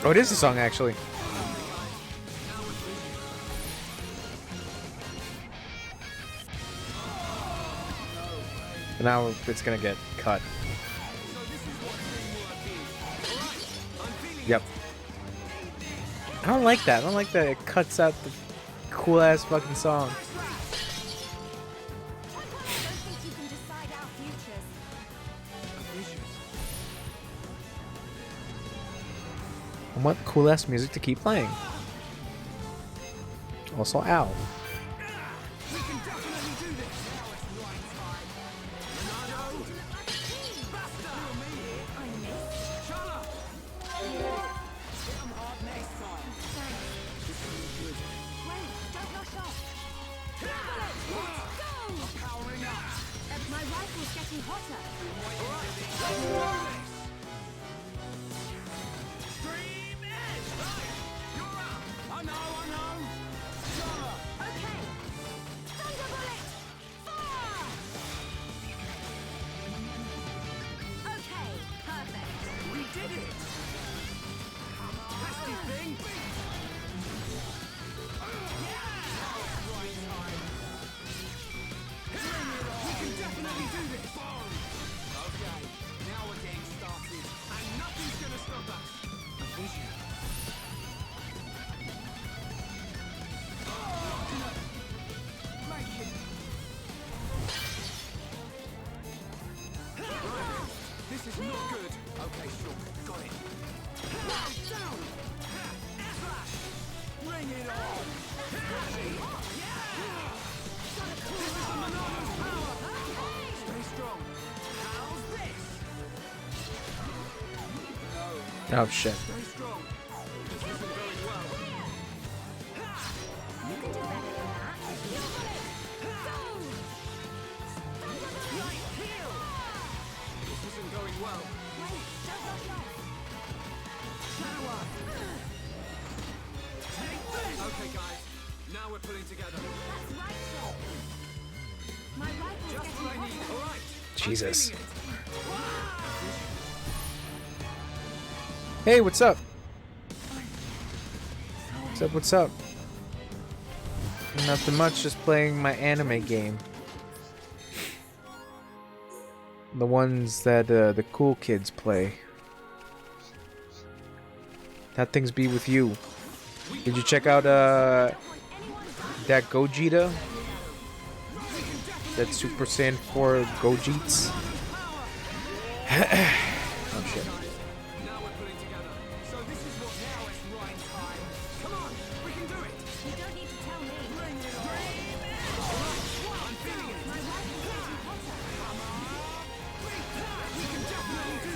Oh, it is a song, actually. Now it's gonna get cut. Yep. I don't like that. I don't like that it cuts out the cool ass fucking song. I want cool ass music to keep playing. Also, ow. Oh shit. Jesus. Hey, what's up? What's up, what's up? Nothing much, just playing my anime game. The ones that the cool kids play. How things be with you? Did you check out that Gogeta? That Super Saiyan 4 Gogets? Oh shit.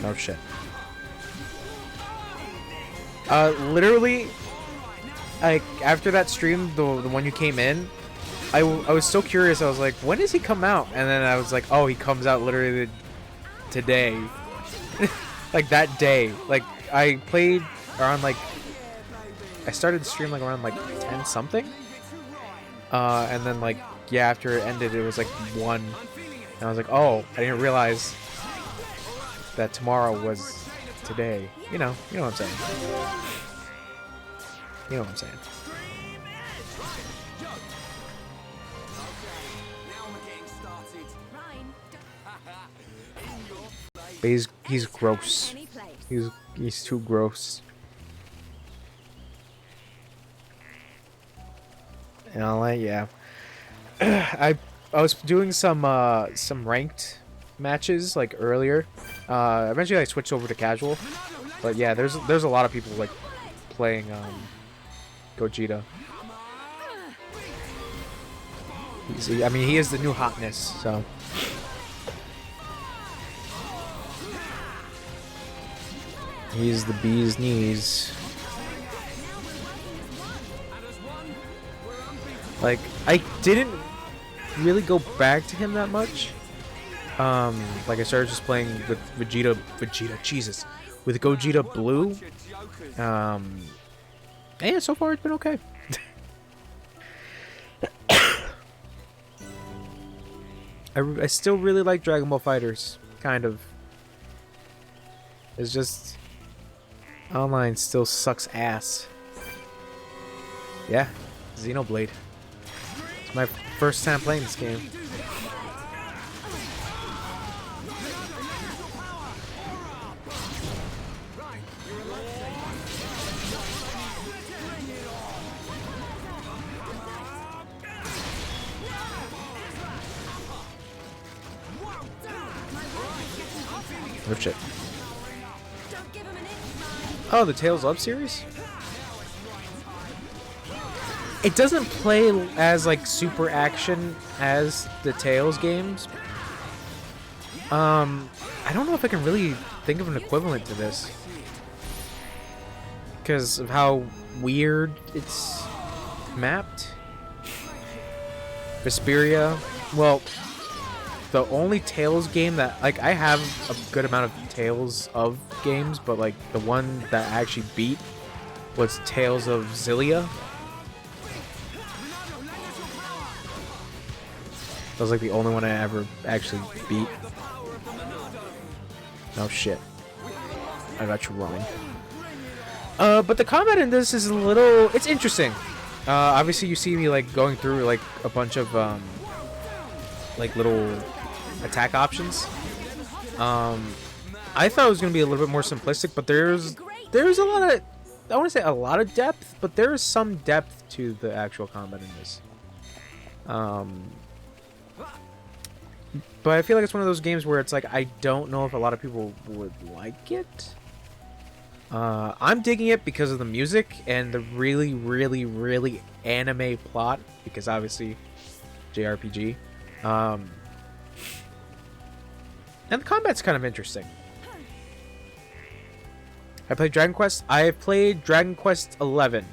Oh shit. Literally, like after that stream, the one you came in, I was so curious. I was like, when does he come out? And then I was like, oh, he comes out literally today. Like that day. Like I played around like I started the stream like around like 10 something. And then like yeah, after it ended, it was like 1. And I was like, oh, I didn't realize that tomorrow was today. You know what I'm saying. You know what I'm saying. But he's gross. He's too gross. And I'm like, yeah. I was doing some ranked matches like earlier. Eventually I switched over to casual. But yeah, there's a lot of people like playing Gogeta. I mean, he is the new hotness, so. He's the bee's knees. Like, I didn't really go back to him that much. Like I started just playing with Vegeta, Jesus, with Gogeta Blue. And yeah, so far it's been okay. I still really like Dragon Ball Fighters, kind of. It's just online still sucks ass. Yeah, Xenoblade. It's my first time playing this game. Oh shit. Oh, the Tales Up series? It doesn't play as like super action as the Tales games. I don't know if I can really think of an equivalent to this. Because of how weird it's mapped. Vesperia. Well, the only Tales game that, like, I have a good amount of Tales of games, but like the one that I actually beat was Tales of Xillia. That was like the only one I ever actually beat. Oh shit. I got you wrong. But the combat in this is a little, it's interesting. Obviously you see me like going through like a bunch of like little attack options. I thought it was gonna be a little bit more simplistic, but there's a lot of, I want to say a lot of depth, but there is some depth to the actual combat in this. But I feel like it's one of those games where it's like I don't know if a lot of people would like it. I'm digging it because of the music and the really, really, really anime plot, because obviously JRPG. And the combat's kind of interesting. I played Dragon Quest. I have played Dragon Quest 11.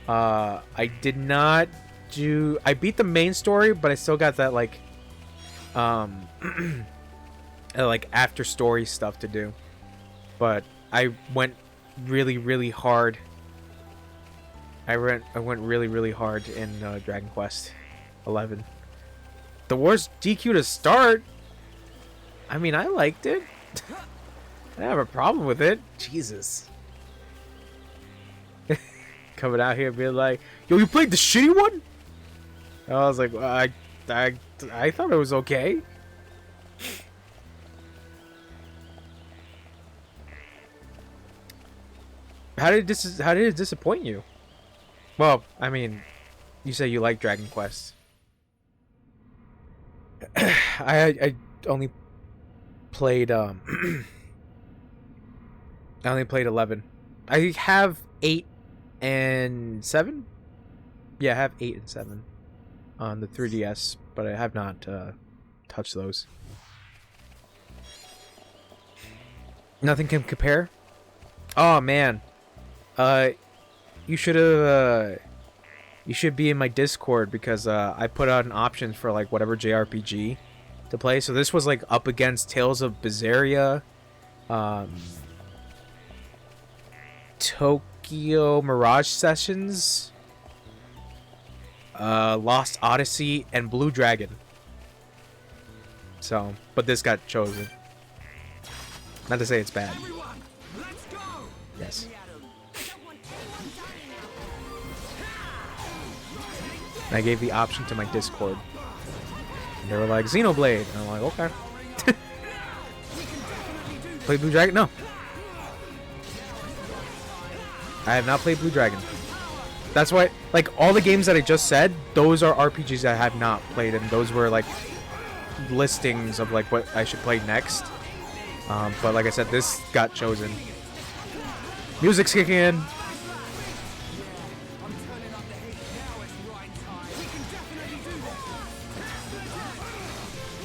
I did not do. I beat the main story, but I still got that like, like after story stuff to do. But I went really, really hard. I went really, really hard in Dragon Quest 11. The worst DQ to start. I mean, I liked it. I have a problem with it. Jesus. Coming out here being like, yo, you played the shitty one? I was like, well, I thought it was okay. How did it disappoint you? Well, I mean, you say you like Dragon Quest. I only played I only played 11. I have 8 and 7. Yeah, I have 8 and 7 on the 3DS, but I have not touched those. Nothing can compare. Oh man, you should have. You should be in my Discord because I put out an option for like whatever JRPG to play. So this was like up against Tales of Berseria, Tokyo Mirage Sessions, Lost Odyssey, and Blue Dragon. So, but this got chosen. Not to say it's bad. Yes. And I gave the option to my Discord. And they were like, Xenoblade. And I'm like, okay. Play Blue Dragon? No. I have not played Blue Dragon. That's why, like, all the games that I just said, those are RPGs I have not played, and those were, like, listings of, like, what I should play next. But like I said, this got chosen. Music's kicking in.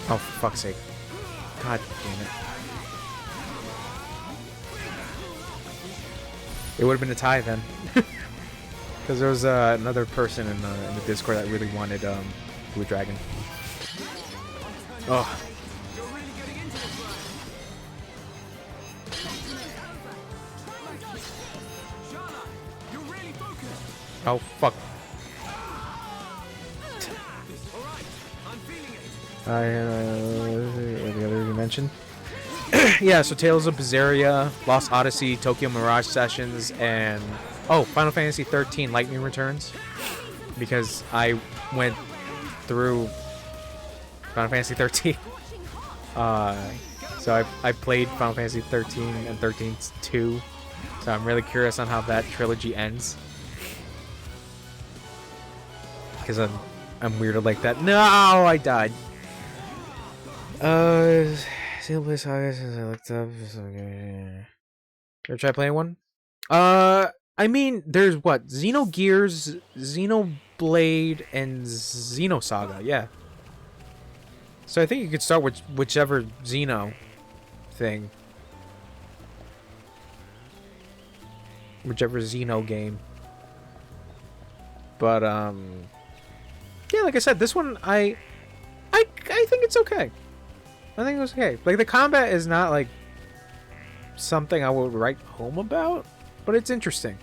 Oh, for fuck's sake. God damn it. It would have been a tie then. Because there was another person in the Discord that really wanted Blue Dragon. Oh. Oh, fuck. The other you mentioned? Yeah, so Tales of Berseria, Lost Odyssey, Tokyo Mirage Sessions, and... Oh, Final Fantasy 13 Lightning Returns. Because I went through Final Fantasy 13. So I played Final Fantasy 13 and 13-2. So I'm really curious on how that trilogy ends. Because I'm weird like that. No, I died. Xenoblade Saga since I looked up. Ever try playing one? I mean, there's what? Xenogears, Xenoblade, and Xenosaga, yeah. So I think you could start with whichever Xeno thing. Whichever Xeno game. But, yeah, like I said, this one, I think it's okay. I think it was okay. Like, the combat is not, like, something I would write home about, but it's interesting.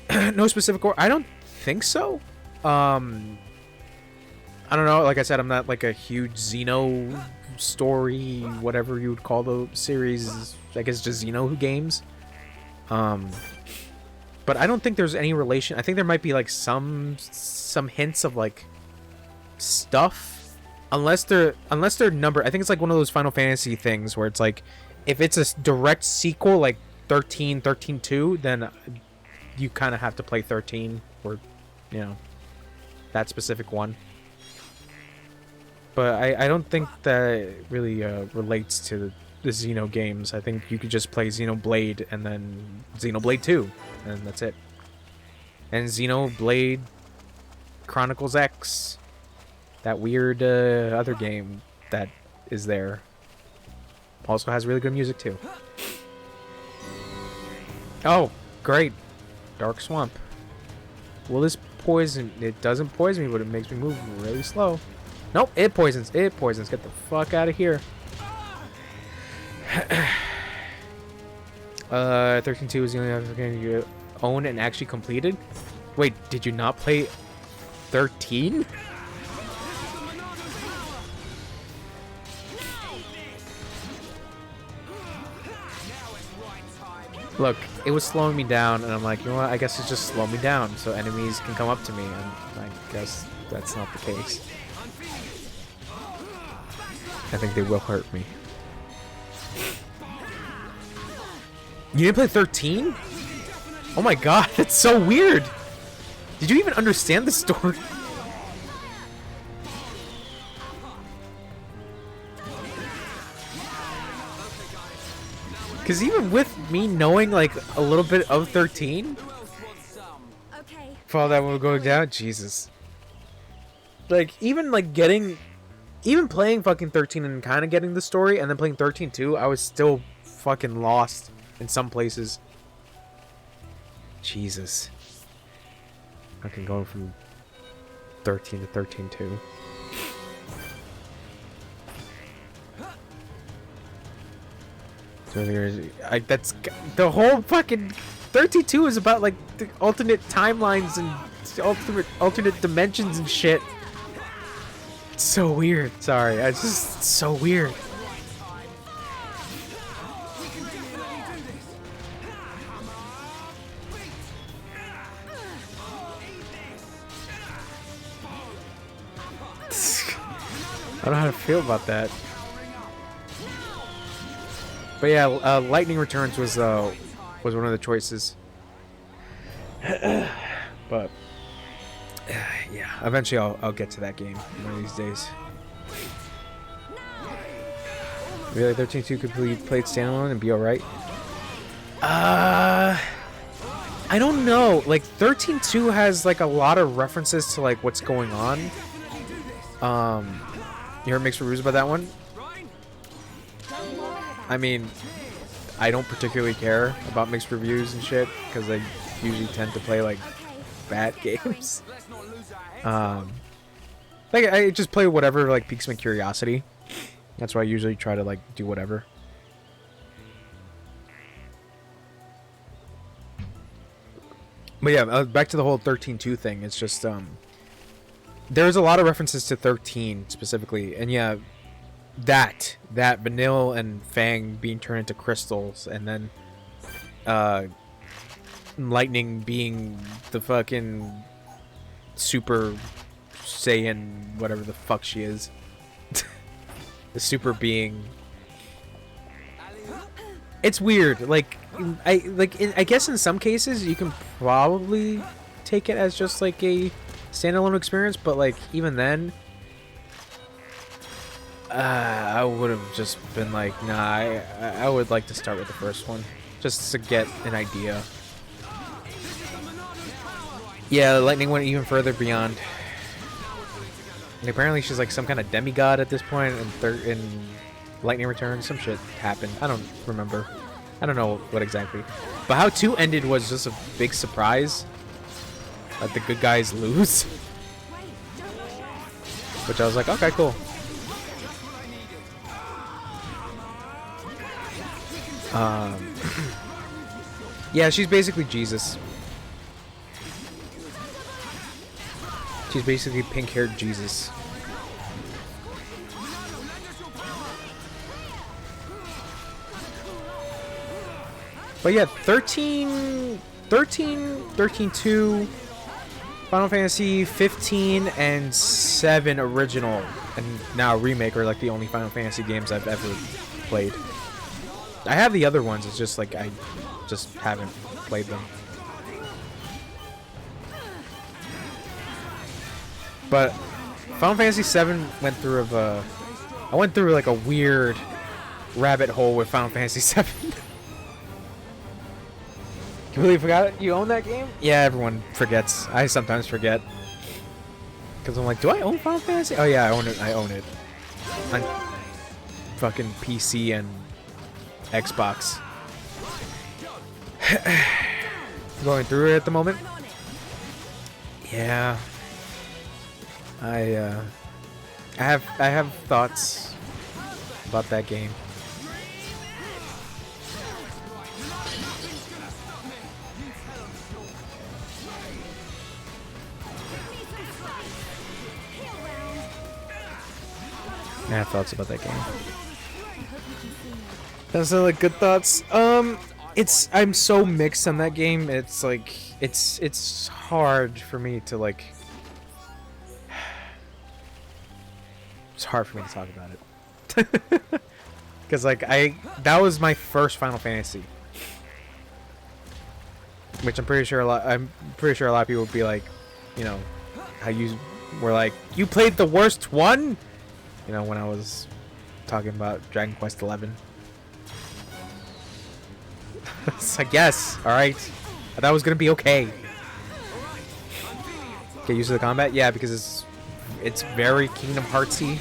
No specific order. I don't think so. I don't know. Like I said, I'm not, like, a huge Xeno story, whatever you would call the series. I guess just Xeno games. But I don't think there's any relation. I think there might be, like, some hints of, like, stuff. Unless they're numbered. I think it's like one of those Final Fantasy things where it's like, if it's a direct sequel, like 13-2, then you kind of have to play 13 or, you know, that specific one. But I don't think that it really relates to the Xeno games. I think you could just play Xenoblade and then Xenoblade 2, and that's it. And Xenoblade Chronicles X. That weird other game that is there. Also has really good music too. Oh, great. Dark Swamp. Will this poison? It doesn't poison me, but it makes me move really slow. Nope, it poisons. It poisons. Get the fuck out of here. 13-2 is the only other game you own and actually completed. Wait, did you not play 13? Look, it was slowing me down, and I'm like, you know what, I guess it's just slow me down so enemies can come up to me, and I guess that's not the case. I think they will hurt me. You didn't play 13? Oh my god, that's so weird! Did you even understand the story? Because even with me knowing, like, a little bit of 13, Okay. for all that will go down, Jesus. Like, even, like, getting, even playing fucking 13 and kind of getting the story, and then playing 13 too, I was still fucking lost in some places. Jesus. I can go from 13 to 13 too. So that's the whole fucking 32 is about like the alternate timelines and alternate dimensions and shit. It's so weird. Sorry, it's just so weird. I don't know how to feel about that. But yeah, Lightning Returns was one of the choices. But But yeah, eventually I'll get to that game one of these days. Really, 13.2 could be played standalone and be alright? I don't know. Like 13.2 has like a lot of references to like what's going on. You heard mixed reviews about that one? I mean, I don't particularly care about mixed reviews and shit because I usually tend to play like bad games. Like I just play whatever like piques my curiosity. That's why I usually try to like do whatever. But yeah, back to the whole 13.2 thing. It's just there's a lot of references to 13 specifically, and yeah, that Vanille and Fang being turned into crystals, and then Lightning being the fucking Super Saiyan, whatever the fuck she is, the super being. It's weird. Like I guess in some cases you can probably take it as just like a standalone experience, but like even then, I would have just been like, nah. I would like to start with the first one just to get an idea. Yeah, Lightning went even further beyond. And apparently she's like some kind of demigod at this point, and in Lightning Returns, some shit happened. I don't remember. I don't know what exactly. But how 2 ended was just a big surprise. That the good guys lose. Which I was like, okay, cool. Yeah, she's basically Jesus. She's basically pink-haired Jesus. But yeah, 13.2, Final Fantasy 15, and 7 original, and now remake are like the only Final Fantasy games I've ever played. I have the other ones, it's just like I just haven't played them. But Final Fantasy 7 went through I went through like a weird rabbit hole with Final Fantasy 7. You really forgot you own that game? Yeah, everyone forgets. I sometimes forget. Because I'm like, do I own Final Fantasy? Oh yeah, I own it. I own it. On fucking PC and Xbox. Going through it at the moment? Yeah. I have thoughts about that game. I have thoughts about that game. That's not like good thoughts. I'm so mixed on that game. It's like it's hard for me to like. It's hard for me to talk about it. Because like that was my first Final Fantasy, which I'm pretty sure a lot of people would be like, you know, how you were like, you played the worst one, you know, when I was talking about Dragon Quest 11. It's like, yes, all right, I thought it was gonna be okay. Get used to the combat, yeah, because it's very Kingdom Heartsy.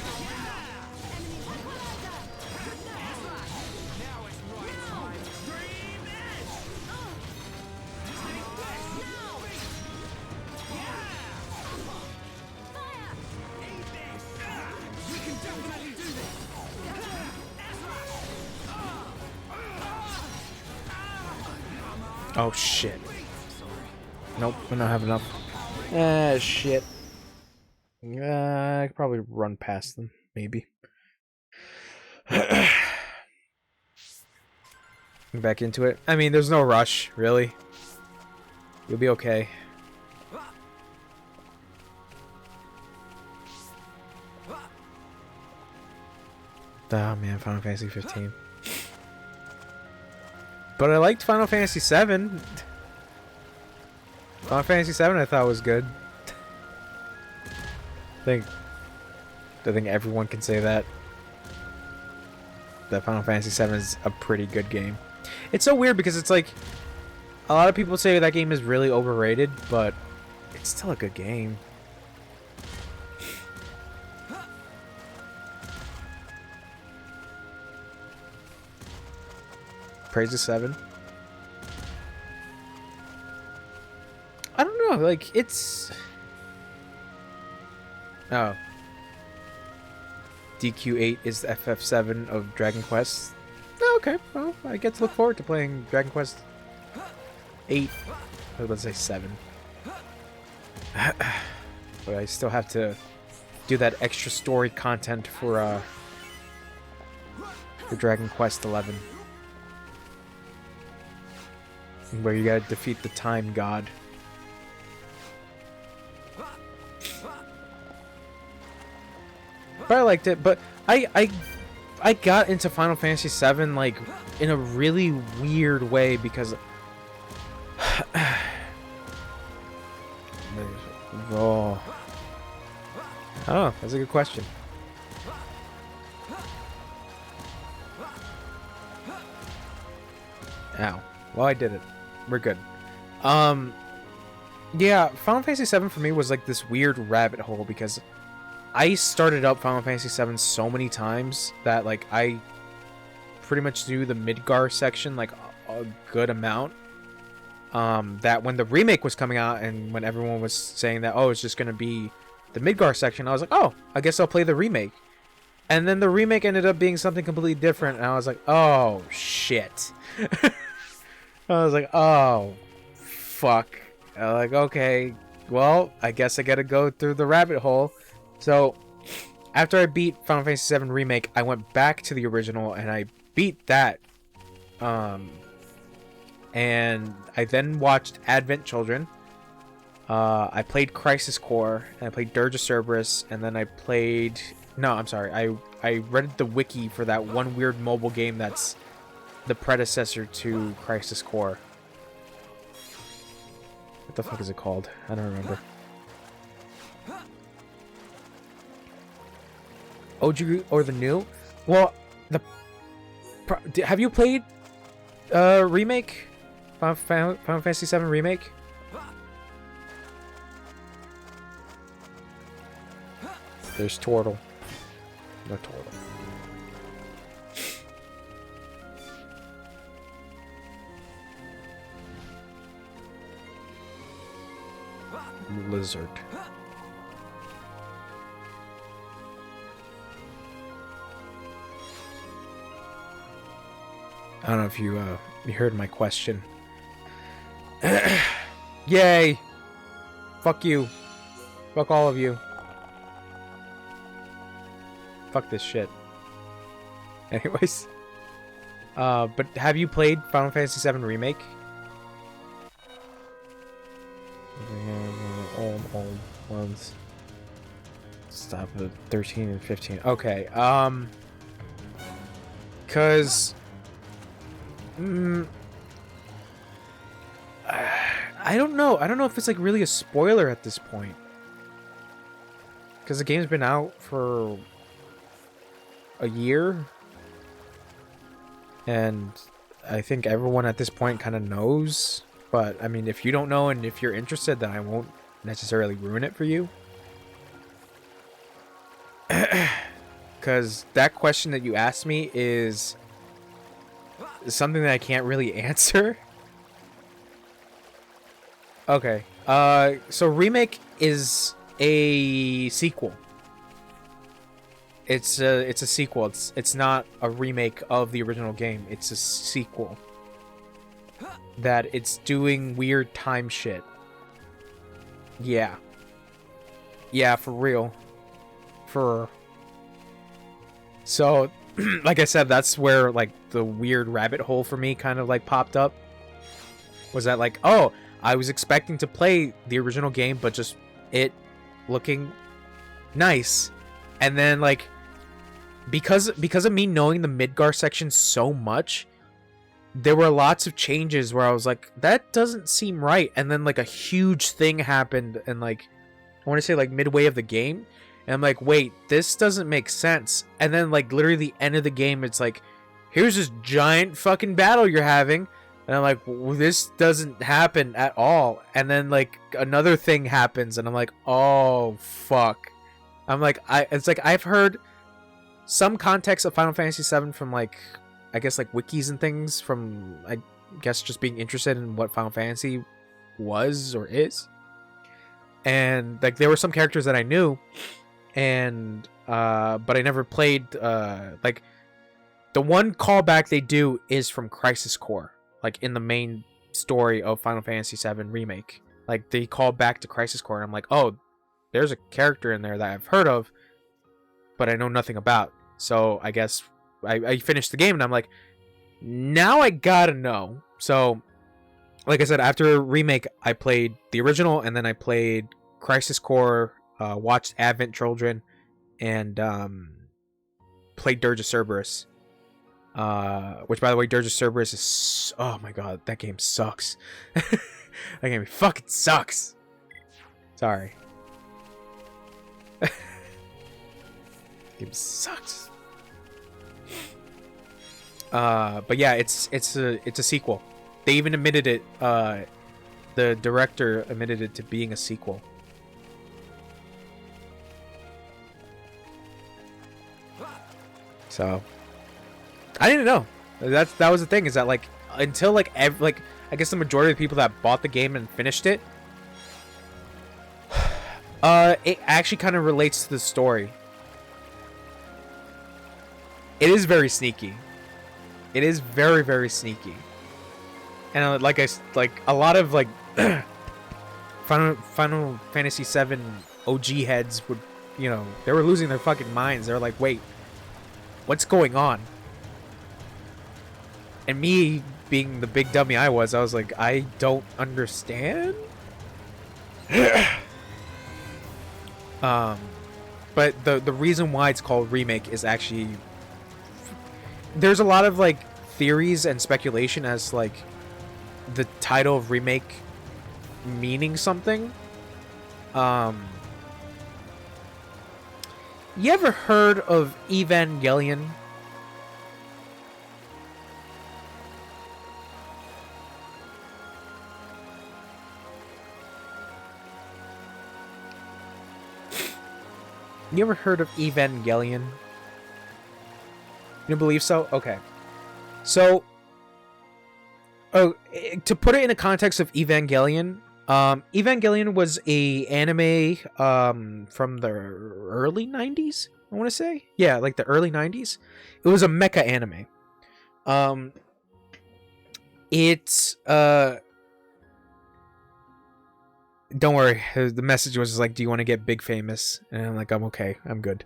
Oh shit. Nope, we don't have enough. Ah, shit. I could probably run past them, maybe. Back into it. I mean, there's no rush, really. You'll be okay. Oh man, Final Fantasy 15. But I liked Final Fantasy 7. Final Fantasy 7 I thought was good. I think everyone can say that. That Final Fantasy 7 is a pretty good game. It's so weird because it's like a lot of people say that game is really overrated, but it's still a good game. Praise the 7. I don't know, like it's oh. DQ8 is the FF7 of Dragon Quest. Oh, okay, well, I get to look forward to playing Dragon Quest 8. Or let's say 7. But I still have to do that extra story content for Dragon Quest 11. Where you gotta defeat the Time God. But I liked it, but I got into Final Fantasy VII like in a really weird way because oh, that's a good question. Ow. Well, I did it. We're good. Yeah, Final Fantasy VII for me was like this weird rabbit hole because I started up Final Fantasy VII so many times that like I pretty much do the Midgar section like a good amount. That when the remake was coming out and when everyone was saying that, oh, it's just gonna be the Midgar section, I was like, oh, I guess I'll play the remake. And then the remake ended up being something completely different, and I was like, oh shit. I was like, oh fuck. Like, okay, well, I guess I gotta go through the rabbit hole. So, after I beat Final Fantasy VII Remake, I went back to the original and I beat that. And I then watched Advent Children. I played Crisis Core, and I played Dirge of Cerberus, and then I played... No, I'm sorry. I read the wiki for that one weird mobile game that's the predecessor to Crisis Core. What the fuck is it called? I don't remember. OG or the new? Well, have you played Remake? Final Fantasy VII Remake? There's Tortle. No Tortle. Lizard. I don't know if you heard my question. Yay! Fuck you. Fuck all of you. Fuck this shit. Anyways. But have you played Final Fantasy VII Remake? Old ones. Stop at 13 and 15. Okay, cause I don't know. I don't know if it's like really a spoiler at this point. Cause the game's been out for a year. And I think everyone at this point kind of knows. But, I mean, if you don't know and if you're interested, then I won't necessarily ruin it for you. Because that question that you asked me is something that I can't really answer. Okay. So Remake is a sequel. It's a sequel. It's not a remake of the original game. It's a sequel. That it's doing weird time shit. Yeah. Yeah, for real. So, like I said, that's where like the weird rabbit hole for me kind of like popped up. Was that like, oh, I was expecting to play the original game, but just it looking nice. And then like because of me knowing the Midgar section so much, there were lots of changes where I was like, that doesn't seem right. And then like a huge thing happened, and like I want to say like midway of the game, and I'm like, wait, this doesn't make sense. And then like literally the end of the game, it's like, here's this giant fucking battle you're having, and I'm like, well, this doesn't happen at all. And then like another thing happens, and I'm like, oh fuck. I'm like, it's like I've heard some context of Final Fantasy VII from like, I guess like wikis and things, from I guess just being interested in what Final Fantasy was or is. And like there were some characters that I knew, and but I never played. Like the one callback they do is from Crisis Core, like in the main story of Final Fantasy VII Remake. Like they call back to Crisis Core, and I'm like, oh, there's a character in there that I've heard of, but I know nothing about. So I guess I finished the game, and I'm like, now I gotta know. So like I said, after Remake, I played the original, and then I played Crisis Core, watched Advent Children, and played Dirge of Cerberus. Which, by the way, Dirge of Cerberus is... oh my god, that game sucks. That game fucking sucks. Sorry. Game sucks. But yeah, it's a sequel. They even admitted it. The director admitted it to being a sequel. So I didn't know. That was the thing, is that like until like I guess the majority of the people that bought the game and finished it, it actually kind of relates to the story. It is very sneaky. It is very, very sneaky. And like a lot of like Final Fantasy VII OG heads would, you know, they were losing their fucking minds. They were like, wait, what's going on? And me being the big dummy I was like, I don't understand. But the reason why it's called Remake is actually, there's a lot of like theories and speculation as like the title of Remake meaning something. You ever heard of Evangelion? You ever heard of Evangelion? You believe so? Okay. So, to put it in the context of Evangelion, Evangelion was a anime from the early 90s, I want to say. Yeah, like the early 90s. It was a mecha anime. It's don't worry, the message was like, do you want to get big famous? And I'm like, I'm okay, I'm good.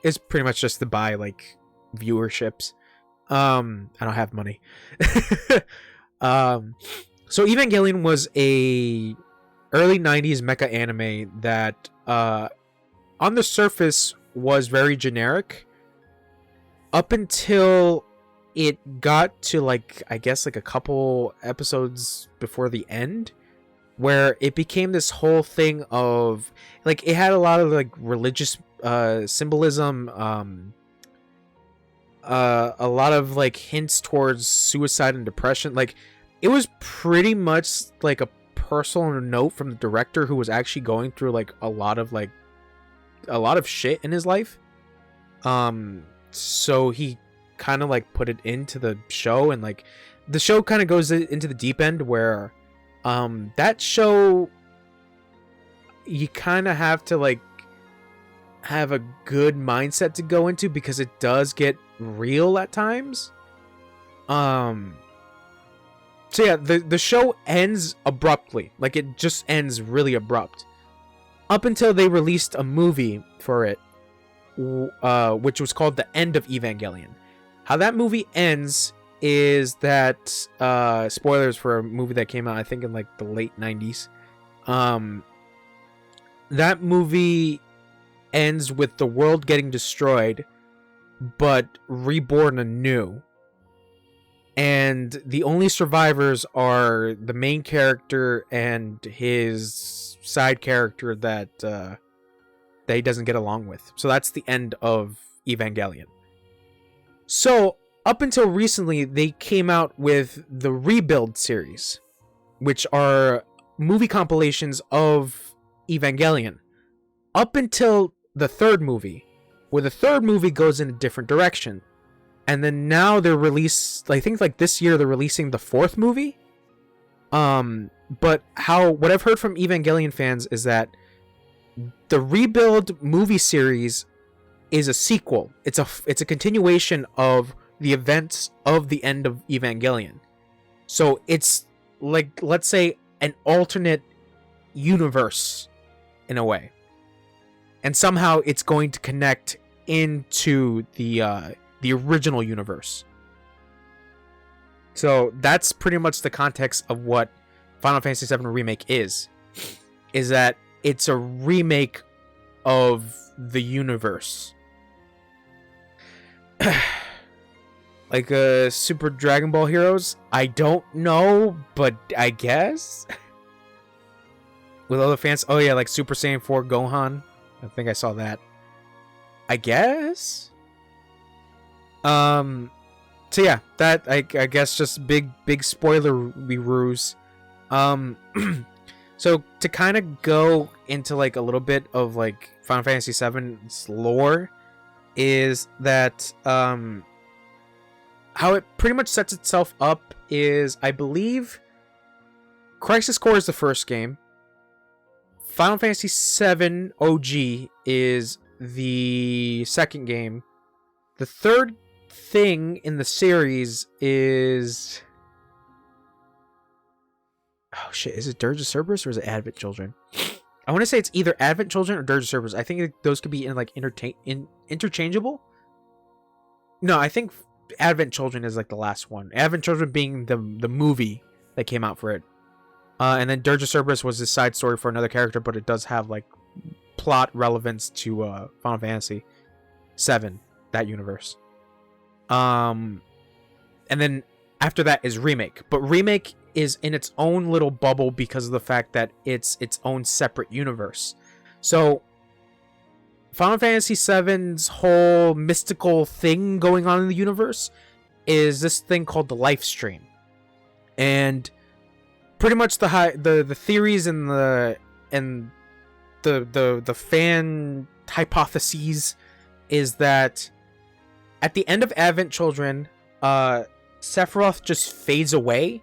It's pretty much just to buy like viewerships. I don't have money. So Evangelion was a early 90s mecha anime that on the surface was very generic up until it got to like, I guess like a couple episodes before the end, where it became this whole thing of like, it had a lot of like religious symbolism, a lot of like hints towards suicide and depression. Like, it was pretty much like a personal note from the director, who was actually going through like a lot of shit in his life. So he kind of like put it into the show, and like the show kind of goes into the deep end where that show, you kind of have to like have a good mindset to go into, because it does get real at times. So yeah, the show ends abruptly. Like, it just ends really abrupt. Up until they released a movie for it, which was called The End of Evangelion. How that movie ends is that, spoilers for a movie that came out, I think, in like the late 90s. That movie ends with the world getting destroyed, but reborn anew. and the only survivors are the main character and his side character that he doesn't get along with. So that's the end of Evangelion. So up until recently, they came out with the Rebuild series, which are movie compilations of Evangelion, up until the third movie, where the third movie goes in a different direction. And then now they're I think like this year they're releasing the fourth movie. But what I've heard from Evangelion fans is that the Rebuild movie series is a sequel. It's a continuation of the events of the end of Evangelion. So it's like, let's say, an alternate universe in a way. And somehow it's going to connect into the original universe. So that's pretty much the context of what Final Fantasy VII Remake is that it's a remake of the universe. Like Super Dragon Ball Heroes? I don't know, but I guess. With other fans, oh yeah, like Super Saiyan 4 Gohan. I think I saw that. I guess. So yeah, that I guess just big spoiler ruse. So to kind of go into like a little bit of like Final Fantasy VII's lore, is that how it pretty much sets itself up is, I believe, Crisis Core is the first game. Final Fantasy VII OG is the second game. The third thing in the series is... Oh shit, is it Dirge of Cerberus or is it Advent Children? I want to say it's either Advent Children or Dirge of Cerberus. I think those could be in like interchangeable. No, I think Advent Children is like the last one. Advent Children being the movie that came out for it. And then Dirge of Cerberus was a side story for another character, but it does have like plot relevance to Final Fantasy VII, that universe. And then after that is Remake. But Remake is in its own little bubble because of the fact that it's its own separate universe. So Final Fantasy VII's whole mystical thing going on in the universe is this thing called the life stream. And pretty much the theories and the fan hypotheses is that at the end of Advent Children, Sephiroth just fades away.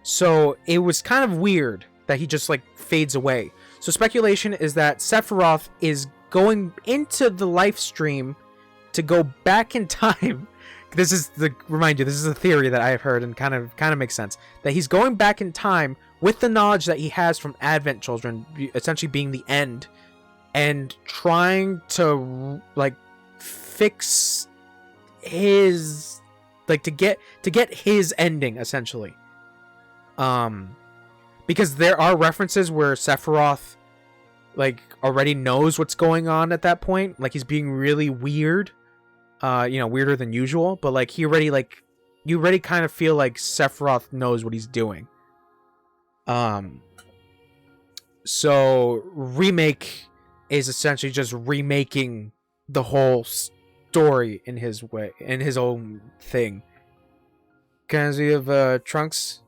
So it was kind of weird that he just like fades away. So speculation is that Sephiroth is going into the life stream to go back in time. This is a theory that I have heard and kind of makes sense, that he's going back in time with the knowledge that he has from Advent Children, essentially being the end, and trying to like fix his, like to get his ending essentially. Because there are references where Sephiroth like already knows what's going on at that point, like he's being really weird, weirder than usual, but like you already kind of feel like Sephiroth knows what he's doing. So Remake is essentially just remaking the whole story in his way, in his own thing. Kind of Trunks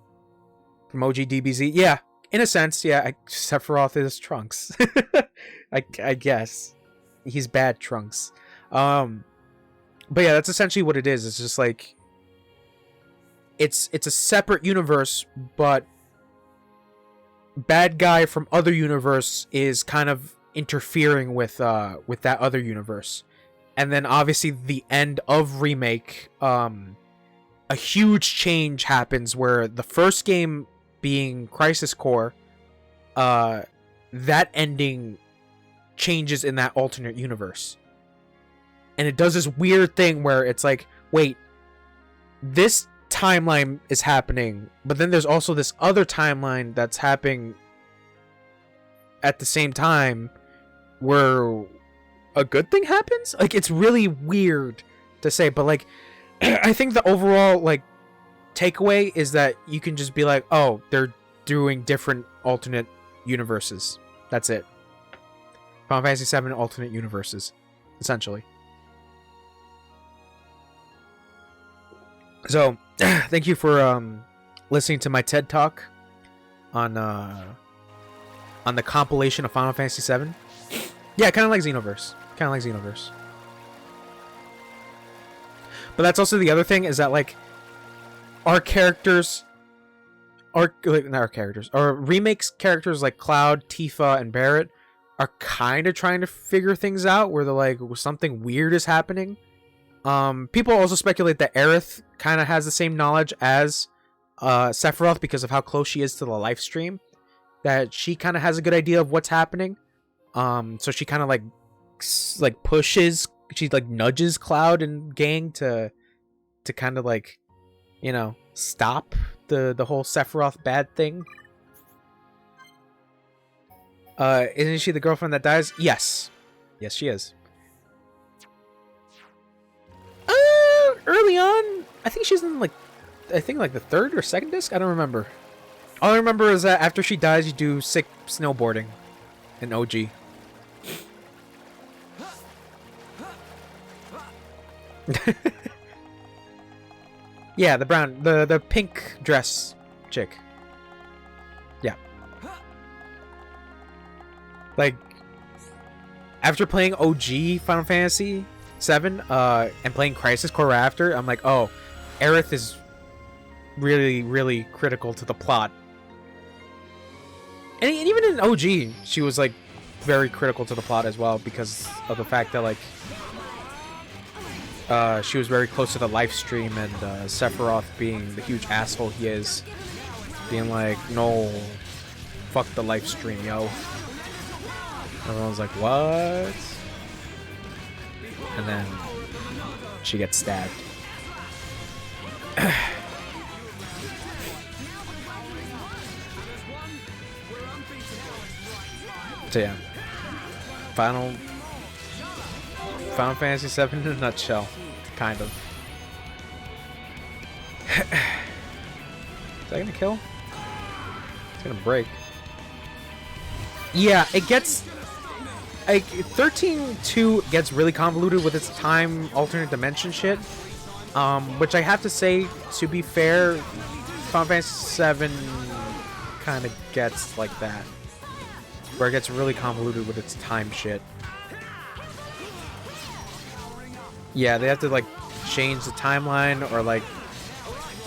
from OG DBZ. Yeah, in a sense, yeah. Sephiroth is Trunks. I guess he's bad Trunks. But yeah, that's essentially what it is. It's just like it's a separate universe, but bad guy from other universe is kind of interfering with that other universe. And then obviously the end of Remake, a huge change happens where the first game being Crisis Core, that ending changes in that alternate universe. And it does this weird thing where it's like, wait, this timeline is happening, but then there's also this other timeline that's happening at the same time where a good thing happens? Like, it's really weird to say, but like, I think the overall like takeaway is that you can just be like, oh, they're doing different alternate universes. That's it. Final Fantasy VII alternate universes, essentially. So, thank you for listening to my TED Talk on the compilation of Final Fantasy VII. Yeah, kind of like Xenoverse. Kind of like Xenoverse. But that's also the other thing, is that like our characters, not our characters, our remakes characters like Cloud, Tifa, and Barrett are kind of trying to figure things out where they're like, something weird is happening. People also speculate that Aerith kind of has the same knowledge as Sephiroth because of how close she is to the live stream. That she kind of has a good idea of what's happening. So she kind of like pushes, she like nudges Cloud and gang to kind of like, you know, stop the whole Sephiroth bad thing. Isn't she the girlfriend that dies? Yes. Yes, she is. Early on, I think she's in like the third or second disc. I don't remember. All I remember is that after she dies, you do sick snowboarding in OG. Yeah, the pink dress chick. Yeah. Like, after playing OG Final Fantasy VII, and playing Crisis Core after, I'm like, oh, Aerith is really, really critical to the plot. And even in OG, she was like very critical to the plot as well because of the fact that like she was very close to the live stream, and Sephiroth, being the huge asshole he is, being like, no, fuck the live stream, yo. Everyone's like, what? And then she gets stabbed. So yeah, Final Fantasy VII in a nutshell, kind of. Is that gonna kill? It's gonna break. Yeah, it gets like 13-2 gets really convoluted with its time alternate dimension shit. Which I have to say, to be fair, Final Fantasy VII kind of gets like that, where it gets really convoluted with its time shit. Yeah, they have to like change the timeline or like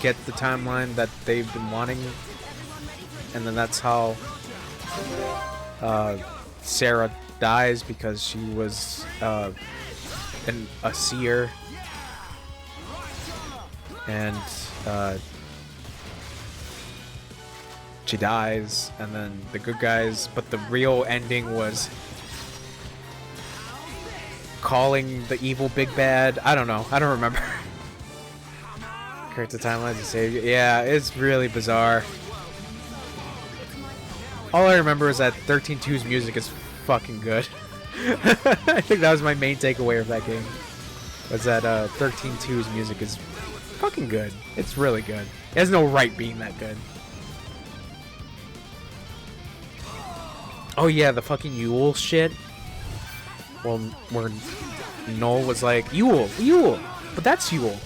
get the timeline that they've been wanting, and then that's how Sarah dies, because she was a seer, and she dies, and then the good guys, but the real ending was calling the evil big bad. I don't know. I don't remember. Correct the timeline to save you. Yeah, it's really bizarre. All I remember is that 13-2's music is fucking good. I think that was my main takeaway of that game. Was that 13-2's music is fucking good. It's really good. It has no right being that good. Oh yeah, the fucking Yule shit. Well, where Noel was like, Yule, but that's Yule,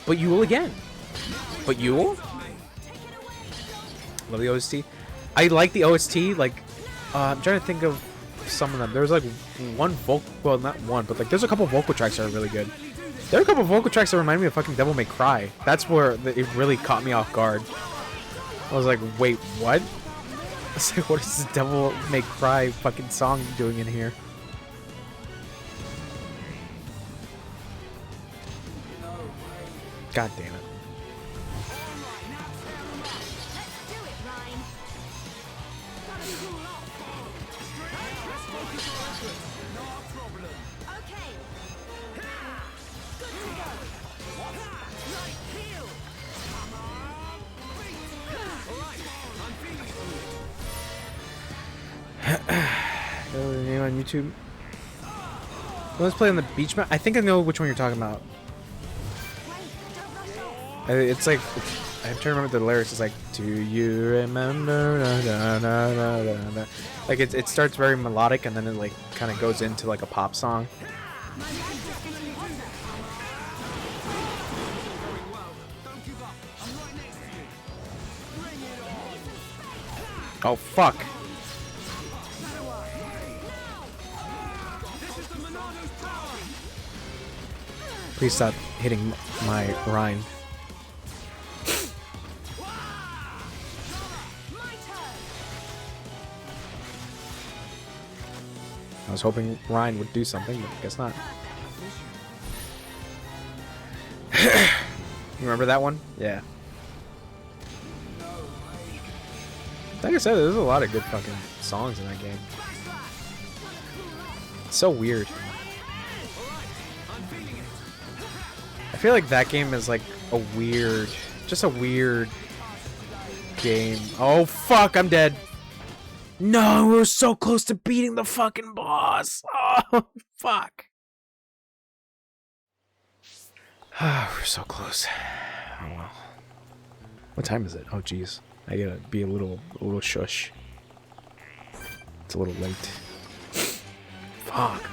but Yule again, but Yule. Love the OST. I like the OST. Like, I'm trying to think of some of them. There's like one vocal, well, not one, but like there's a couple vocal tracks that are really good. There are a couple vocal tracks that remind me of fucking Devil May Cry. That's where it really caught me off guard. I was like, wait, what? I was like, what is this Devil May Cry fucking song doing in here? God damn it. Name on YouTube. Let's play on the beach map. I think I know which one you're talking about. It's like I'm trying to remember the lyrics. It's like, do you remember? Da, da, da, da, da, da. Like it starts very melodic and then it like kind of goes into like a pop song. Oh fuck! Please stop hitting my Rhine. I was hoping Ryan would do something, but I guess not. You remember that one? Yeah. Like I said, there's a lot of good fucking songs in that game. It's so weird. I feel like that game is like a weird, just a weird game. Oh fuck, I'm dead. No, we were so close to beating the fucking boss. Oh, fuck. We're so close. Oh well. What time is it? Oh jeez. I gotta be a little shush. It's a little late. Fuck.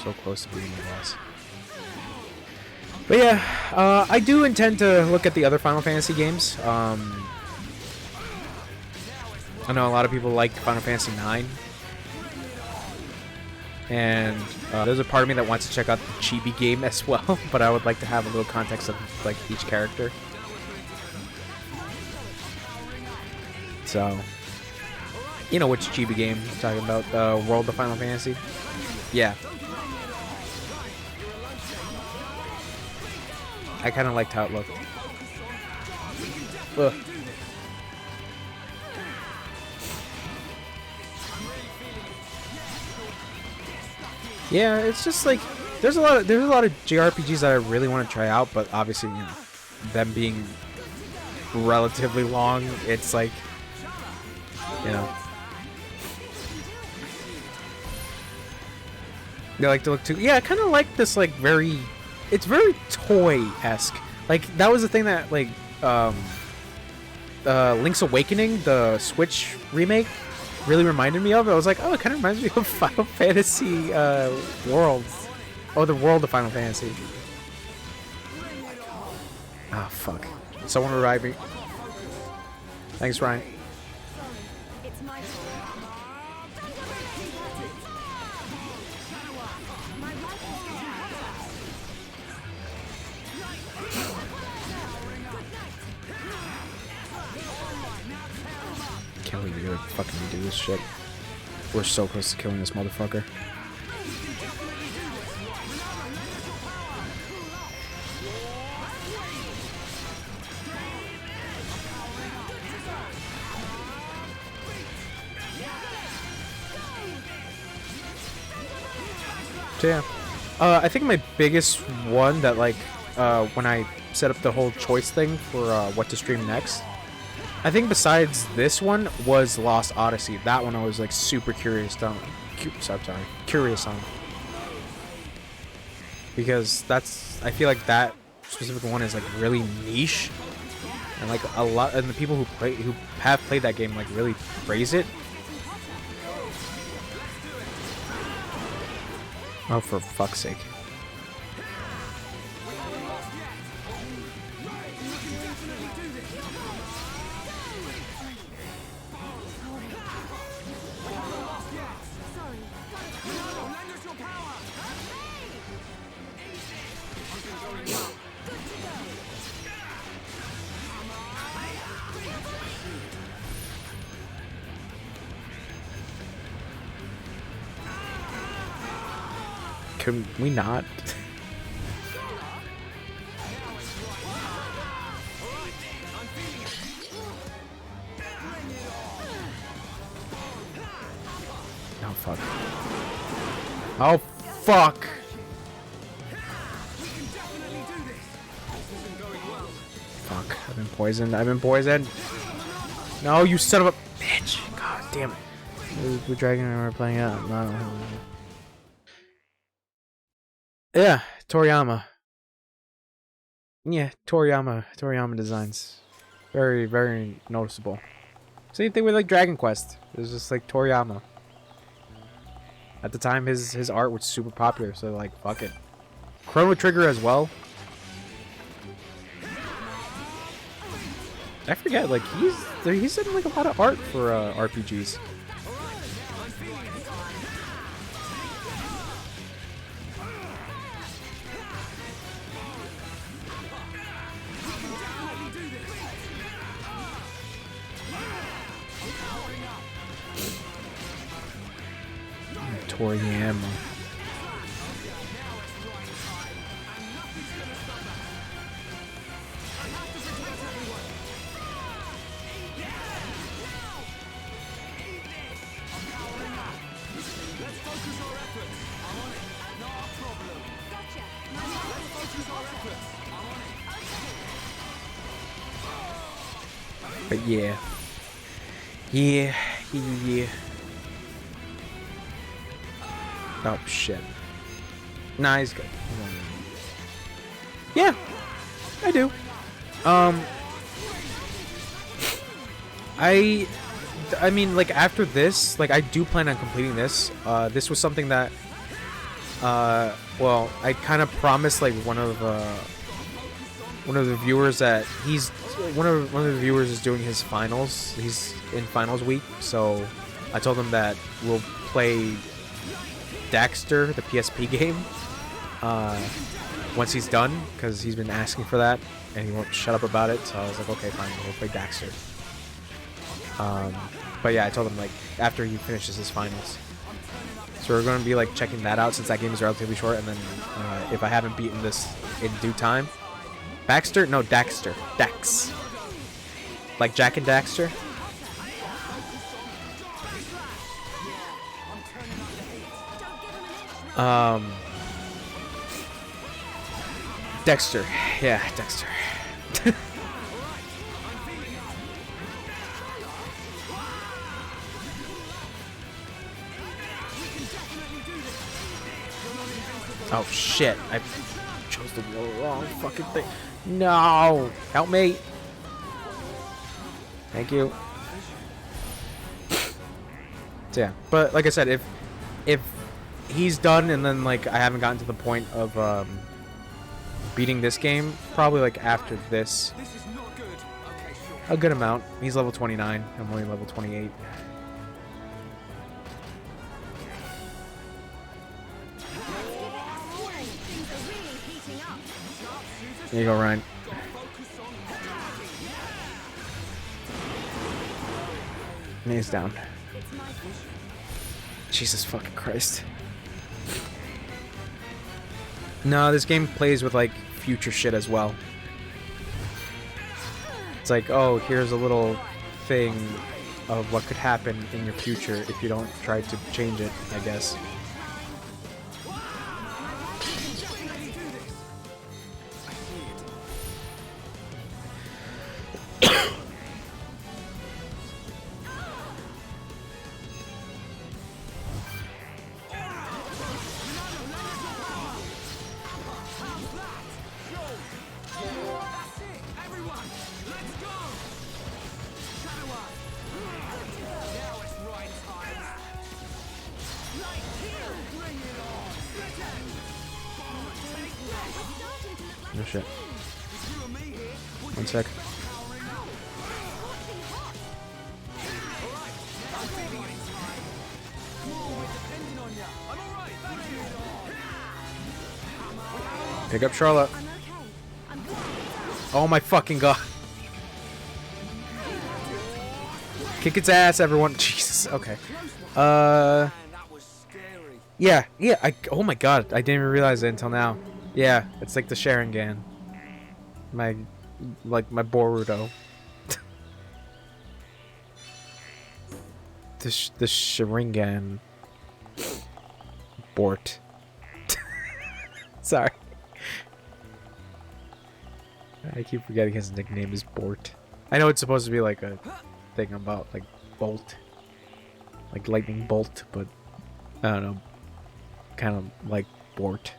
So close to beating the boss. But yeah, I do intend to look at the other Final Fantasy games. I know a lot of people like Final Fantasy IX. And there's a part of me that wants to check out the Chibi game as well, but I would like to have a little context of like each character. So, you know which Chibi game I'm talking about, World of Final Fantasy? Yeah. I kind of liked how it looked. Ugh. Yeah, it's just like there's a lot of JRPGs that I really want to try out, but obviously, you know, them being relatively long, it's like, you know, they like to look too. Yeah, I kind of like this, like it's very toy-esque. Like that was the thing that like Link's Awakening, the Switch remake, really reminded me of. I was like, oh, it kind of reminds me of Final Fantasy Worlds. Oh, the world of Final Fantasy. Ah, fuck. Someone revive me. Thanks, Ryan. Can't wait to really fucking do this shit. We're so close to killing this motherfucker. So yeah, I think my biggest one that like when I set up the whole choice thing for what to stream next, I think besides this one was Lost Odyssey. That one I was like super curious on. Curious on. Because I feel like that specific one is like really niche, and like a lot, and the people who have played that game like really praise it. Oh, for fuck's sake. Can we not? Oh, fuck. Oh, fuck! Fuck, I've been poisoned. I've been poisoned. No, you son of a bitch! God damn it. The dragon and I were playing out. No. Yeah, Toriyama. Yeah, Toriyama designs. Very, very noticeable. Same thing with like Dragon Quest. It was just like Toriyama. At the time, his art was super popular, so like, fuck it. Chrono Trigger as well. I forget, like he's done like a lot of art for RPGs. Toriyama. But yeah. Yeah. Oh shit. Nah, he's good. Yeah, I do. I mean, like after this, like I do plan on completing this. This was something that, well, I kind of promised like one of the viewers that one of the viewers is doing his finals. He's in finals week, so I told him that we'll play Daxter, the PSP game, once he's done, because he's been asking for that and he won't shut up about it. So I was like, okay, fine, we'll play Daxter. But yeah, I told him like after he finishes his finals. So we're going to be like checking that out since that game is relatively short, and then if I haven't beaten this in due time, Baxter? No, Daxter. Dax. Like Jack and Daxter? Dexter. Yeah, Dexter. Oh shit, I chose the wrong fucking thing. No! Help me! Thank you. So yeah, but like I said, if he's done and then like I haven't gotten to the point of beating this game, probably like after this, a good amount. He's level 29, I'm only level 28. There you go, Ryan. And he's down. Jesus fucking Christ. No, this game plays with like future shit as well. It's like, oh, here's a little thing of what could happen in your future if you don't try to change it, I guess. No shit. One sec. Pick up Charlotte. Oh my fucking god. Kick its ass, everyone. Jesus. Okay. Yeah. Oh my god. I didn't even realize it until now. Yeah, it's like the Sharingan. My Boruto. the Sharingan. Bort. Sorry. I keep forgetting his nickname is Bort. I know it's supposed to be like a thing about like Bolt. Like lightning bolt, but I don't know. Kind of like Bort.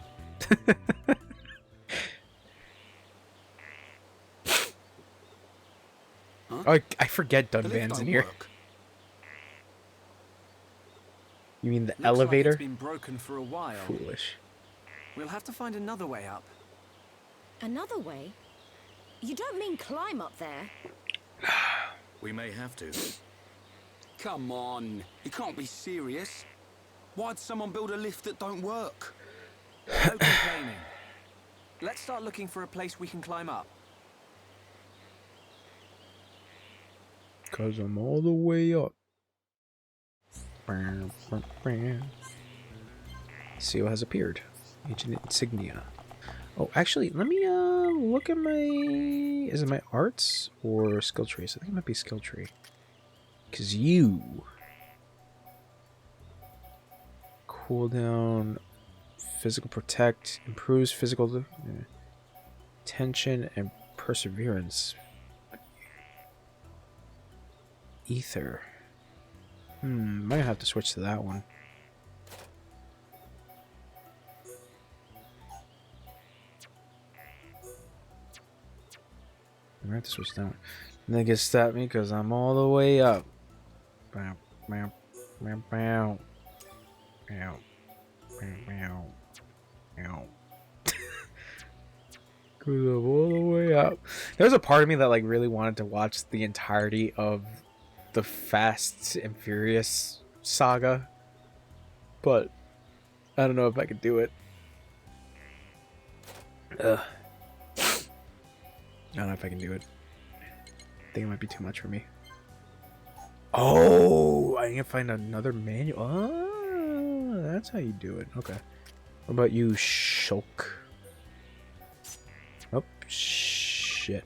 Huh? Oh, I forget The lift Dunvan's in don't here. work. You mean the Looks elevator? like it's been broken for a while. Foolish. We'll have to find another way up. Another way? You don't mean climb up there? We may have to. Come on, you can't be serious. Why'd someone build a lift that don't work? No complaining. Let's start looking for a place we can climb up. Cause I'm all the way up. Seal has appeared. Agent insignia. Oh, actually, let me look at my. Is it my arts or skill trees? I think it might be skill tree. Cause you cooldown, physical protect, improves physical tension and perseverance. Ether. Might have to switch to that one. I might have to switch to that one. Niggas stop me because I'm all the way up. Bow, bow, bow, bow. Bow, bow, bow. Bow. Cause I'm all the way up. There's a part of me that like really wanted to watch the entirety of the Fast and Furious saga, but I don't know if I could do it. Ugh. I don't know if I can do it. I think it might be too much for me. Oh, I need to find another manual. Oh, that's how you do it. Okay. What about you, Shulk? Oh, shit.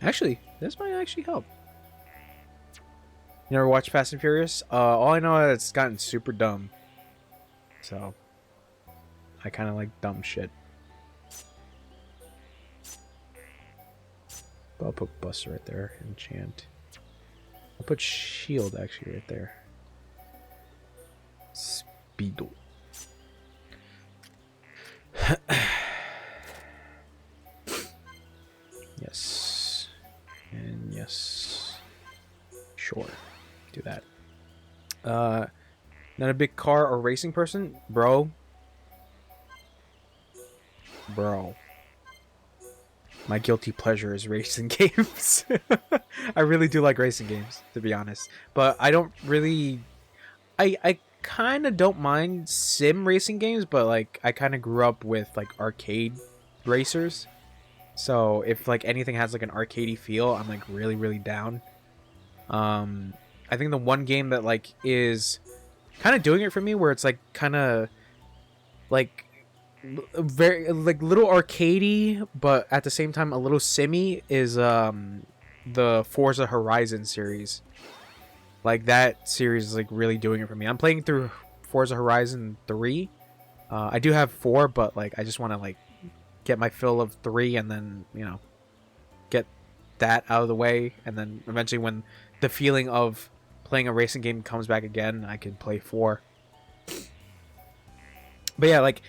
Actually, this might actually help. You never watched Fast and Furious? All I know is it's gotten super dumb. So, I kind of like dumb shit. I'll put Buster right there. Enchant. I'll put Shield actually right there. Speedo. Yes. And yes. Sure. Do that. Not a big car or racing person? Bro. My guilty pleasure is racing games. I really do like racing games, to be honest. But I don't really... I kind of don't mind sim racing games, but like I kind of grew up with like arcade racers. So if like anything has like an arcadey feel, I'm like really down. I think the one game that like is kind of doing it for me, where it's like kind of like very like little arcadey, but at the same time a little simmy, is the Forza Horizon series. Like that series is like really doing it for me. I'm playing through Forza Horizon 3. I do have 4, but like I just want to like get my fill of 3 and then, you know, get that out of the way, and then eventually when the feeling of playing a racing game comes back again, I can play 4. But yeah, like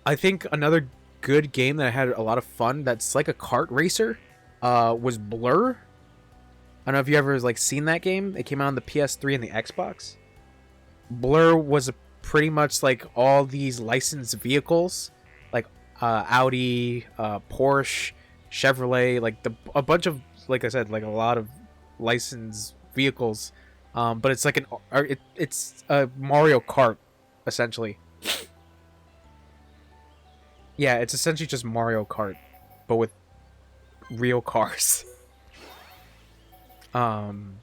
I think another good game that I had a lot of fun that's like a kart racer was Blur. I don't know if you ever like seen that game. It came out on the PS3 and the Xbox. Blur was pretty much like all these licensed vehicles, like Audi, Porsche, Chevrolet, like a bunch of, like I said, like a lot of licensed vehicles. But it's like it's a Mario Kart essentially. Yeah, it's essentially just Mario Kart, but with real cars. And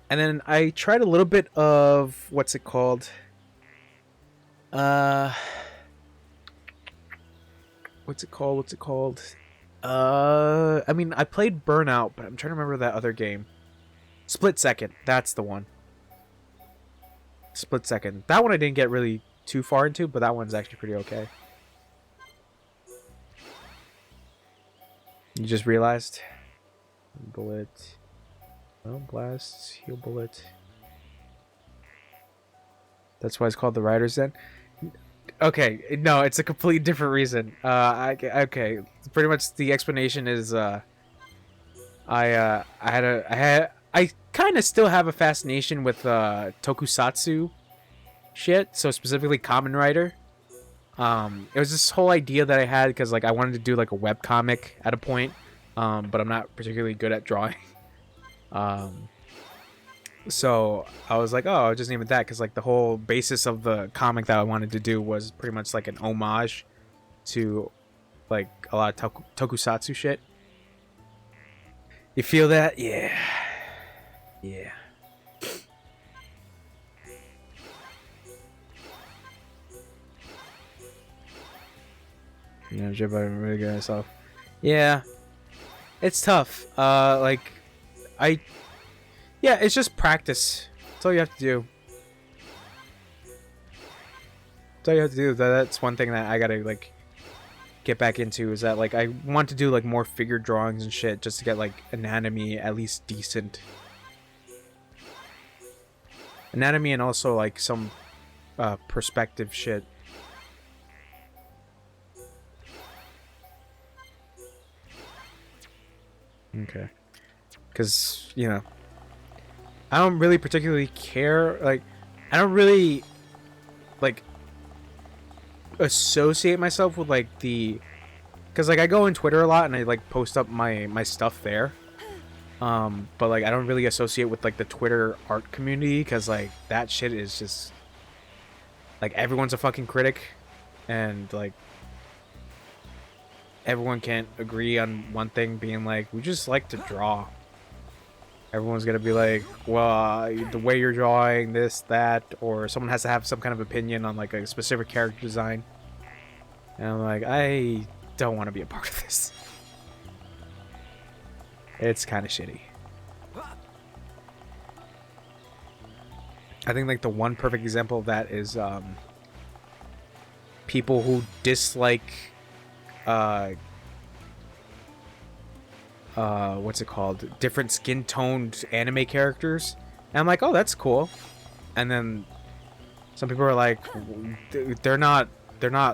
then I tried a little bit of what's it called? What's it called? I mean, I played Burnout, but I'm trying to remember that other game. Split Second, that's the one. Split Second. That one I didn't get really too far into, but that one's actually pretty okay. You just realized? Bullet. Oh, blast. Heal bullet. That's why it's called the Rider's Den? Okay, no, it's a completely different reason. Okay, pretty much the explanation is, I kind of still have a fascination with tokusatsu shit. So specifically Kamen Rider. It was this whole idea that I had because like I wanted to do like a web comic at a point, but I'm not particularly good at drawing. So I was like, oh, I'll just name it that because like the whole basis of the comic that I wanted to do was pretty much like an homage to like a lot of tokusatsu shit. You feel that? Yeah. Yeah. You know, Jib, I'm really good at myself. Yeah. It's tough. Yeah, it's just practice. That's all you have to do. That's all you have to do. That's one thing that I gotta, like, get back into is that, like, I want to do, like, more figure drawings and shit just to get, like, anatomy at least decent. Anatomy and also, like, some perspective shit. Okay. Because, you know, I don't really particularly care. Like, I don't really, like, associate myself with, like, the... Because, like, I go on Twitter a lot and I, like, post up my stuff there. But, like, I don't really associate with, like, the Twitter art community because, like, that shit is just... Like, everyone's a fucking critic. And, like... Everyone can't agree on one thing being like, we just like to draw. Everyone's gonna be like, well, the way you're drawing, this, that, or someone has to have some kind of opinion on like a specific character design. And I'm like, I don't want to be a part of this. It's kind of shitty. I think like the one perfect example of that is people who dislike what's it called? Different skin-toned anime characters. And I'm like, oh, that's cool. And then some people are like, they're not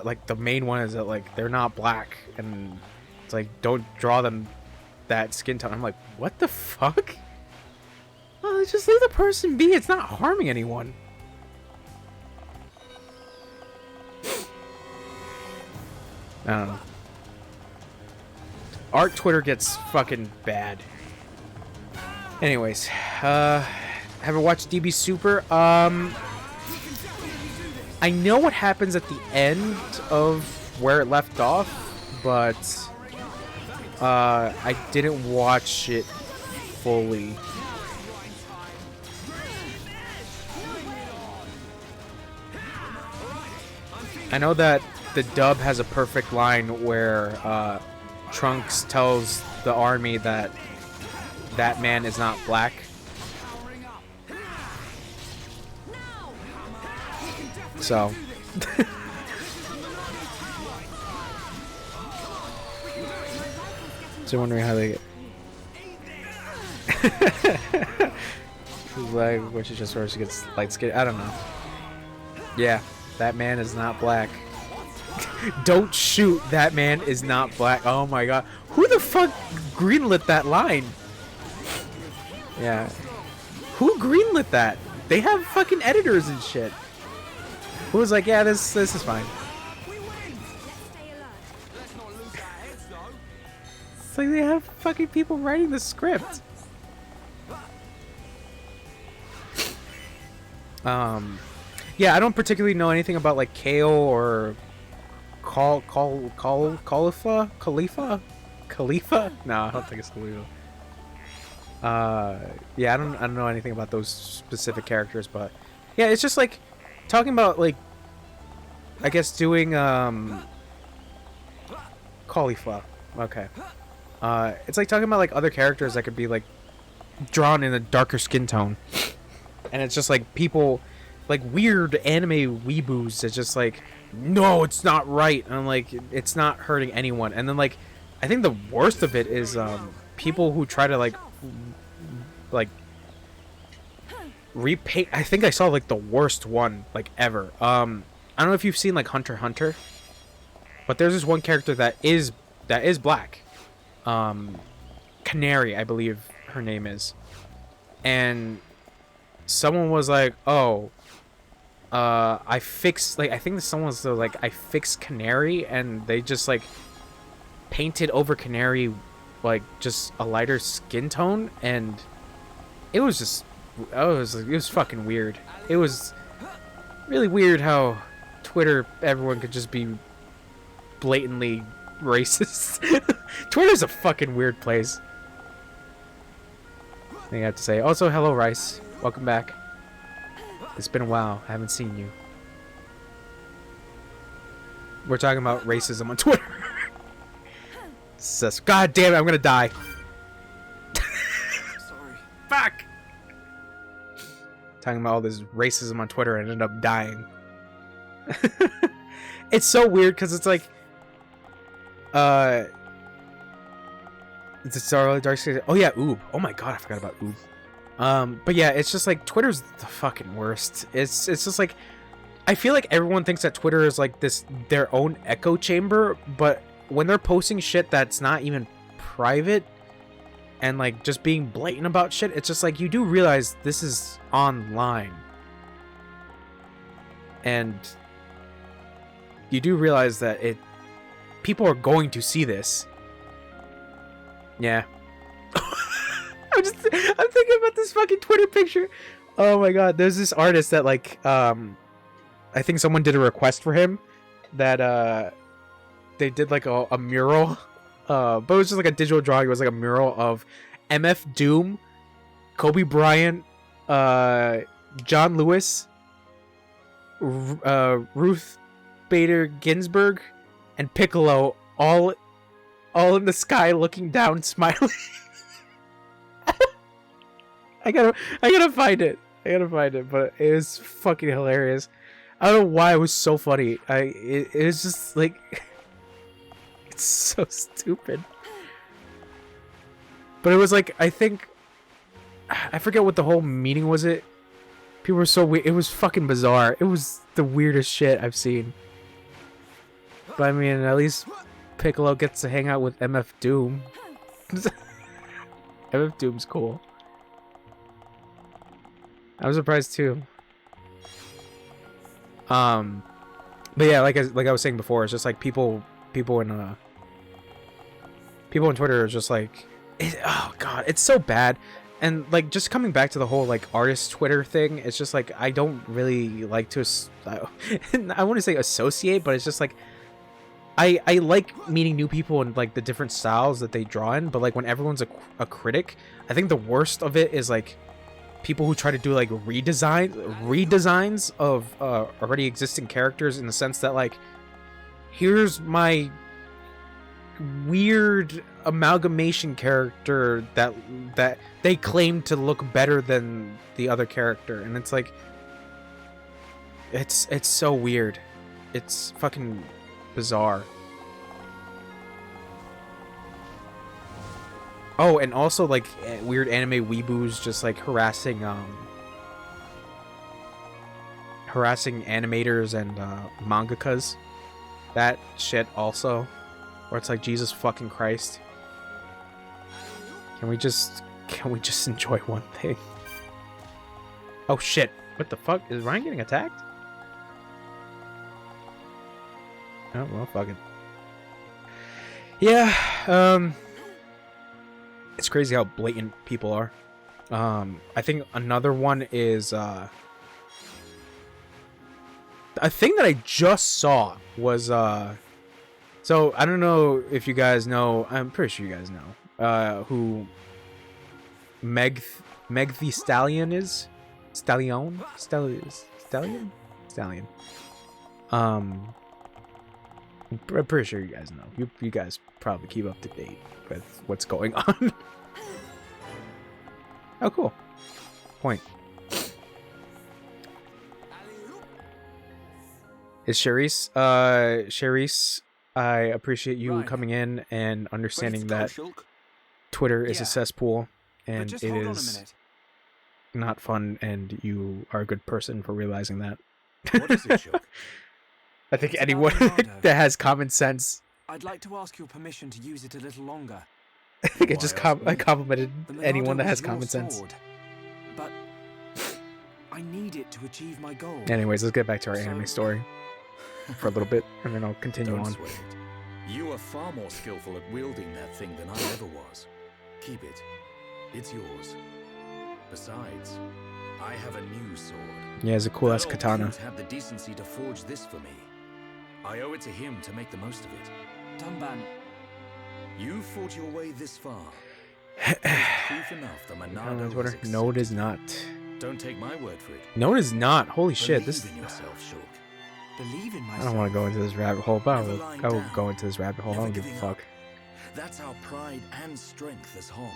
like the main one is that like they're not black, and it's like don't draw them that skin tone. I'm like, what the fuck? Oh, just leave the person be. It's not harming anyone. I don't know. Art Twitter gets fucking bad. Anyways, haven't watched DB Super. I know what happens at the end of where it left off, but I didn't watch it fully. I know that the dub has a perfect line where Trunks tells the army that that man is not black. So so wondering how they get like when she just first gets light skin. I don't know. Yeah, that man is not black. Don't shoot, that man is not black. Oh my god. Who the fuck greenlit that line? Yeah. Who greenlit that? They have fucking editors and shit. Who was like, yeah, this is fine. It's like they have fucking people writing the script. Yeah, I don't particularly know anything about like Kale or Khalifa? No, I don't think it's Khalifa. Yeah, I don't know anything about those specific characters, but yeah, it's just like talking about like I guess doing Khalifa. Okay. It's like talking about like other characters that could be like drawn in a darker skin tone. And it's just like people like weird anime weeboos that's just like, no, it's not right. And I'm like, it's not hurting anyone. And then like I think the worst of it is people who try to like repaint. I think I saw like the worst one like ever. I don't know if you've seen like Hunter x Hunter, but there's this one character that is black. Can't Canary, I believe her name is. And someone was like, "Oh, I fixed, like, I think someone was like, I fixed Canary," and they just like painted over Canary like just a lighter skin tone, and it was just, it was fucking weird. It was really weird how Twitter, everyone could just be blatantly racist. Twitter's a fucking weird place. I think I have to say. Also, hello, Rice. Welcome back. It's been a while. I haven't seen you. We're talking about racism on Twitter. Sus. God damn it, I'm gonna die. Sorry. Fuck! Talking about all this racism on Twitter and ended up dying. It's so weird because it's like, it's a Star Dark Side. Oh yeah, Oob. Oh my god, I forgot about Oob. But yeah, it's just like Twitter's the fucking worst. It's just like, I feel like everyone thinks that Twitter is like this their own echo chamber, but when they're posting shit that's not even private and like just being blatant about shit, it's just like you do realize this is online. And you do realize that people are going to see this. Yeah. I'm thinking about this fucking Twitter picture. Oh my god, there's this artist that like I think someone did a request for him that they did like a mural, but it was just like a digital drawing. It was like a mural of MF Doom, Kobe Bryant, John Lewis, Ruth Bader Ginsburg, and Piccolo all in the sky looking down smiling. I gotta find it. But it was fucking hilarious. I don't know why it was so funny. It was just like it's so stupid. But it was like, I forget what the whole meaning was. People were so weird. It was fucking bizarre. It was the weirdest shit I've seen. But I mean, at least Piccolo gets to hang out with MF Doom. MF Doom's cool. I was surprised too. But yeah, like I was saying before, it's just like people on Twitter are just like, oh god, it's so bad. And like, just coming back to the whole like artist Twitter thing, it's just like, I don't really like to I want to say associate, but it's just like, I like meeting new people and like the different styles that they draw in, but like when everyone's a critic, I think the worst of it is like people who try to do like redesigns of already existing characters, in the sense that like, here's my weird amalgamation character that they claim to look better than the other character, and it's like, it's so weird. It's fucking bizarre. Oh, and also like weird anime weeboos just like harassing animators and mangakas. That shit also, where it's like, Jesus fucking Christ. Can we just enjoy one thing? Oh shit. What the fuck? Is Ryan getting attacked? Oh, well, fuck it. Yeah, it's crazy how blatant people are. I think another one is, a thing that I just saw was, so I don't know if you guys know, I'm pretty sure you guys know, who Meg the Stallion is? Stallion? I'm pretty sure you guys know. You guys probably keep up to date with what's going on. Oh, cool. Point. Is Charisse? Charisse, I appreciate you Right. coming in and understanding Ready to go, that Shulk? Twitter is Yeah. a cesspool, But and just it hold on a is minute. not fun, and you are a good person for realizing that. What is it, Shulk? I think It's about anyone Leonardo. that has common sense. I'd like to ask your permission to use it a little longer. I think I Why just ask me? I complimented The Monado anyone that is has your common sense. sword, but I need it to achieve my goal. Anyways, let's get back to our anime So- story for a little bit, and then I'll continue Don't on. sweat it. You are far more skillful at wielding that thing than I ever was. Keep it. It's yours. Besides, I have a new sword. Yeah, it's a cool ass That old katana. coot had the decency to forge this for me. I owe it to him to make the most of it. Dunban, You fought your way this far. Proof enough the Comment on Monado Twitter. has No, it accepted is you. not. Don't take my word for it. No, it is not. Holy shit! Believe This. in yourself, Shulk. believe in myself. I don't want to go into this rabbit hole, but Never I lying will down. go into this rabbit hole. I Never don't give a giving fuck. up. That's our pride and strength as Homs.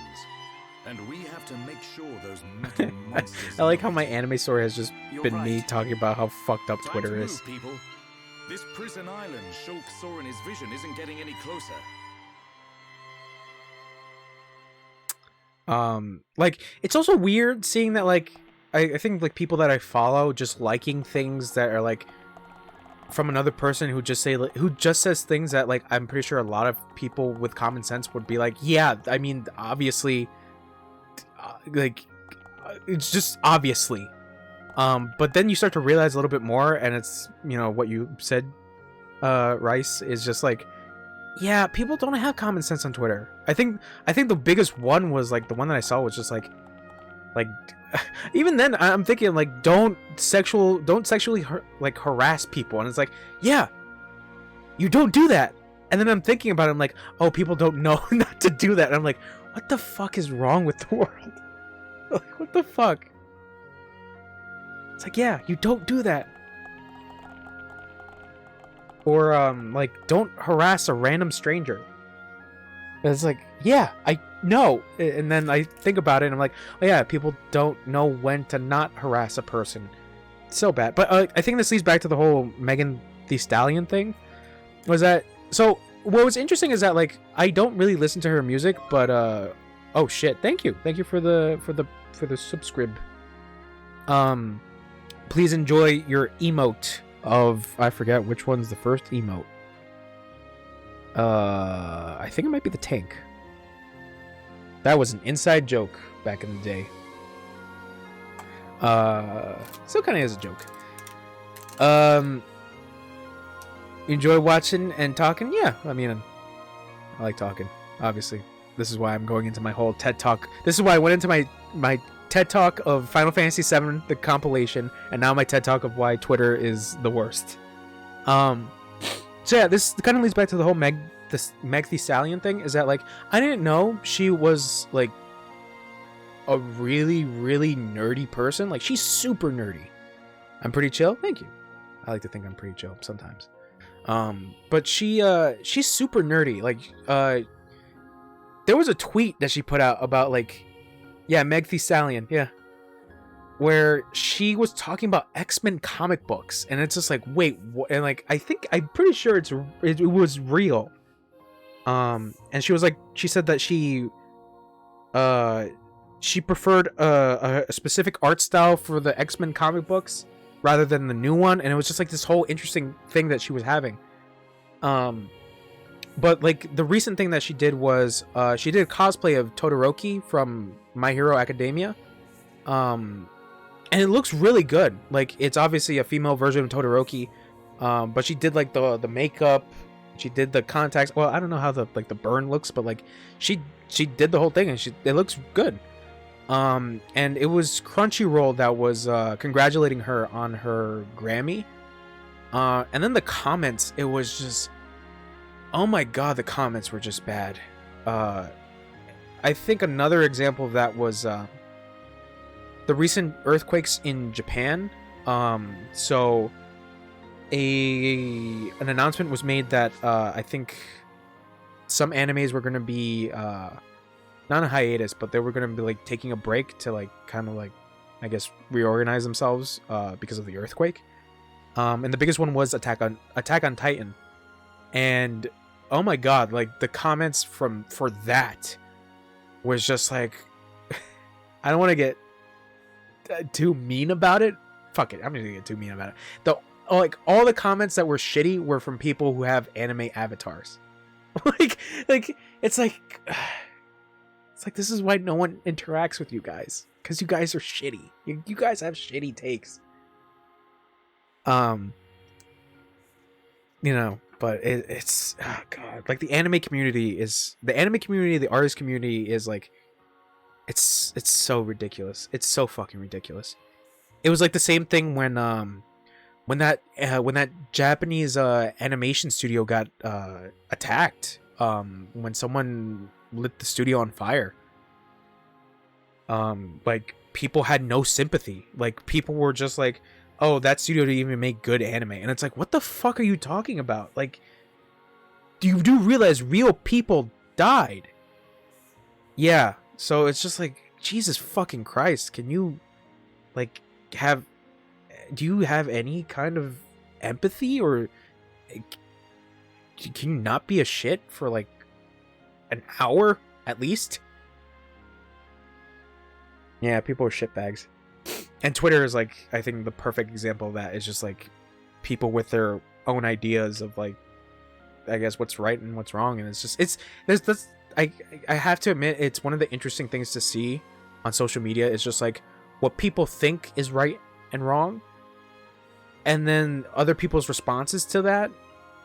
And we have to make sure those metal monsters I like how know my it. anime story has just You're been me right. talking about how fucked up Time Twitter to move, is. people. This prison island Shulk saw in his vision isn't getting any closer. Like it's also weird seeing that like I think like people that I follow just liking things that are like from another person who just say who just says things that like I'm pretty sure a lot of people with common sense would be like, yeah, I mean obviously it's just obviously. But then you start to realize a little bit more, and it's, you know, what you said, Rice, is just like, yeah, people don't have common sense on Twitter. I think the biggest one was like the one that I saw was just like even then I'm thinking like don't sexually harass people, and it's like, yeah, you don't do that. And then I'm thinking about it, I'm like, oh, people don't know not to do that. And I'm like, what the fuck is wrong with the world? Like, what the fuck? It's like, yeah, you don't do that. Or like, don't harass a random stranger. And it's like, yeah, I know. And then I think about it and I'm like, oh yeah, people don't know when to not harass a person. It's so bad. But I think this leads back to the whole Megan Thee Stallion thing. Was that, so what was interesting is that like I don't really listen to her music, but oh shit, thank you for the subscribe. Please enjoy your emote of, I forget which one's the first emote. I think it might be the tank. That was an inside joke back in the day. Still kind of is a joke. Enjoy watching and talking? Yeah, I mean, I like talking, obviously. This is why I'm going into my whole TED Talk. This is why I went into my TED Talk of Final Fantasy VII, the compilation, and now my TED Talk of why Twitter is the worst. So yeah, this kind of leads back to the whole Meg Thee Stallion thing, is that like, I didn't know she was like a really, really nerdy person. Like, she's super nerdy. I'm pretty chill? Thank you. I like to think I'm pretty chill sometimes. But she's super nerdy. Like, there was a tweet that she put out about like, yeah, Meg Thee Stallion, yeah, where she was talking about X-Men comic books, and it's just like, wait, what? And like, I'm pretty sure it was real. And she was like, she said that she preferred a specific art style for the X-Men comic books rather than the new one, and it was just like this whole interesting thing that she was having. But like the recent thing that she did was she did a cosplay of Todoroki from My Hero Academia, and it looks really good. Like, it's obviously a female version of Todoroki, but she did like the makeup, she did the contacts. Well, I don't know how the burn looks, but like she did the whole thing, and it looks good. And it was Crunchyroll that was congratulating her on her Grammy, and then the comments, it was just, oh my god, the comments were just bad. I think another example of that was the recent earthquakes in Japan. So an announcement was made that I think some animes were going to be not a hiatus, but they were going to be like taking a break to like kind of like, I guess, reorganize themselves because of the earthquake. And the biggest one was Attack on Titan. And oh my god, like the comments for that was just like, I don't want to get too mean about it. Fuck it, I'm just gonna get too mean about it. All the comments that were shitty were from people who have anime avatars. like it's like, It's like, this is why no one interacts with you guys, because you guys are shitty. You guys have shitty takes. You know, but it's oh god, like the anime community, the artist community is like, it's so ridiculous. It's so fucking ridiculous. It was like the same thing when that Japanese animation studio got attacked, when someone lit the studio on fire. Like, people had no sympathy. Like, people were just like, oh, that studio didn't even make good anime. And it's like, what the fuck are you talking about? Like, you do realize real people died. Yeah, so it's just like, Jesus fucking Christ, can you, like, do you have any kind of empathy, or can you not be a shit for like an hour at least? Yeah, people are shitbags. And Twitter is like, I think the perfect example of that. Is just like people with their own ideas of like, I guess, what's right and what's wrong. And it's just, I have to admit, it's one of the interesting things to see on social media is just like what people think is right and wrong, and then other people's responses to that.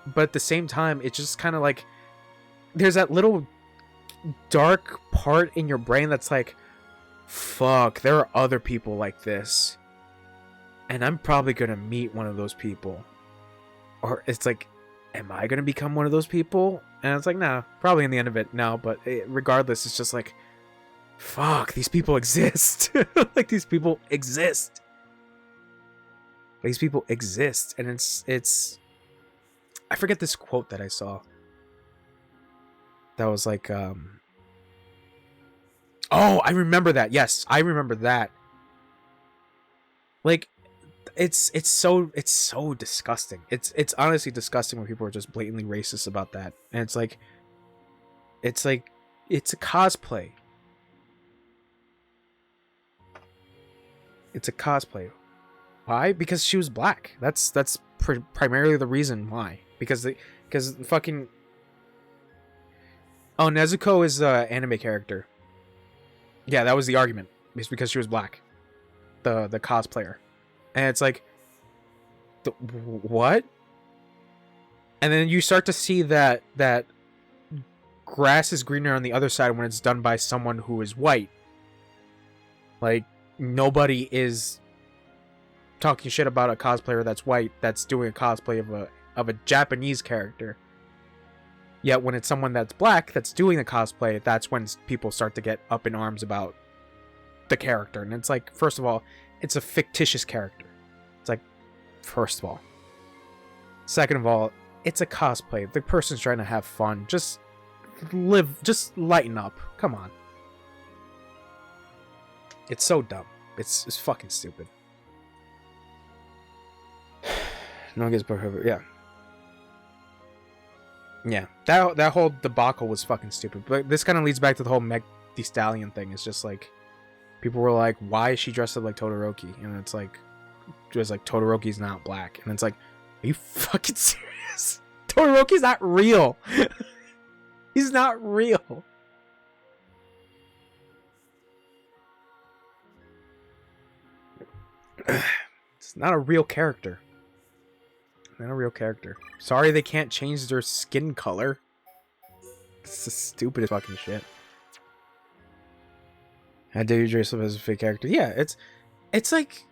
But at the same time, it's just kind of like, there's that little dark part in your brain that's like, fuck, there are other people like this, and I'm probably gonna meet one of those people. Or it's like, am I gonna become one of those people? And it's like, nah, probably in the end of it, no. But regardless, it's just like, fuck, these people exist. Like, these people exist. These people exist. And it's I forget this quote that I saw that was like, oh, I remember that. Yes, I remember that. Like, it's so disgusting. It's honestly disgusting when people are just blatantly racist about that. And it's like it's a cosplay. It's a cosplay. Why? Because she was black. That's primarily the reason why. Because fucking, oh, Nezuko is the anime character. Yeah, that was the argument. It's because she was black. The cosplayer. And it's like, what? And then you start to see that grass is greener on the other side when it's done by someone who is white. Like, nobody is talking shit about a cosplayer that's white that's doing a cosplay of a Japanese character. Yet when it's someone that's black that's doing the cosplay, that's when people start to get up in arms about the character. And it's like, first of all, it's a fictitious character. It's like, first of all. Second of all, it's a cosplay. The person's trying to have fun. Just lighten up. Come on. It's so dumb. It's fucking stupid. No one gets book over. Yeah. Yeah. That whole debacle was fucking stupid. But this kind of leads back to the whole Meg Thee Stallion thing. It's just like, people were like, why is she dressed up like Todoroki? And it's like, just like, Todoroki's not black. And it's like, are you fucking serious? Todoroki's not real. He's not real. It's not a real character. Not a real character. Sorry they can't change their skin color. It's the stupidest fucking shit. I dare you dress up as a fake character. Yeah, it's like,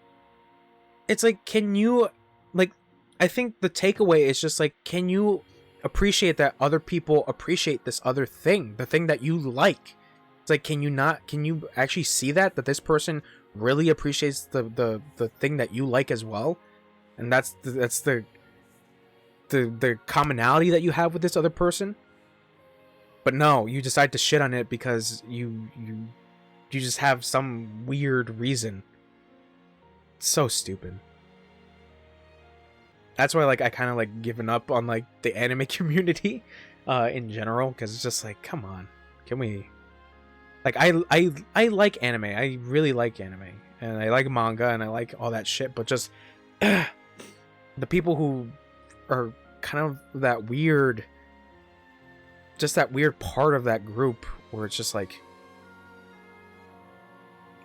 can you, like, I think the takeaway is just like, can you appreciate that other people appreciate this other thing, the thing that you like? It's like, can you actually see that this person really appreciates the thing that you like as well? And that's the commonality that you have with this other person. But no, you decide to shit on it because you just have some weird reason. It's so stupid. That's why, like, I kind of like given up on like the anime community in general, because it's just like, come on, can we, like, I like anime. I really like anime, and I like manga, and I like all that shit, but just the people who are kind of that weird, just that weird part of that group where it's just like,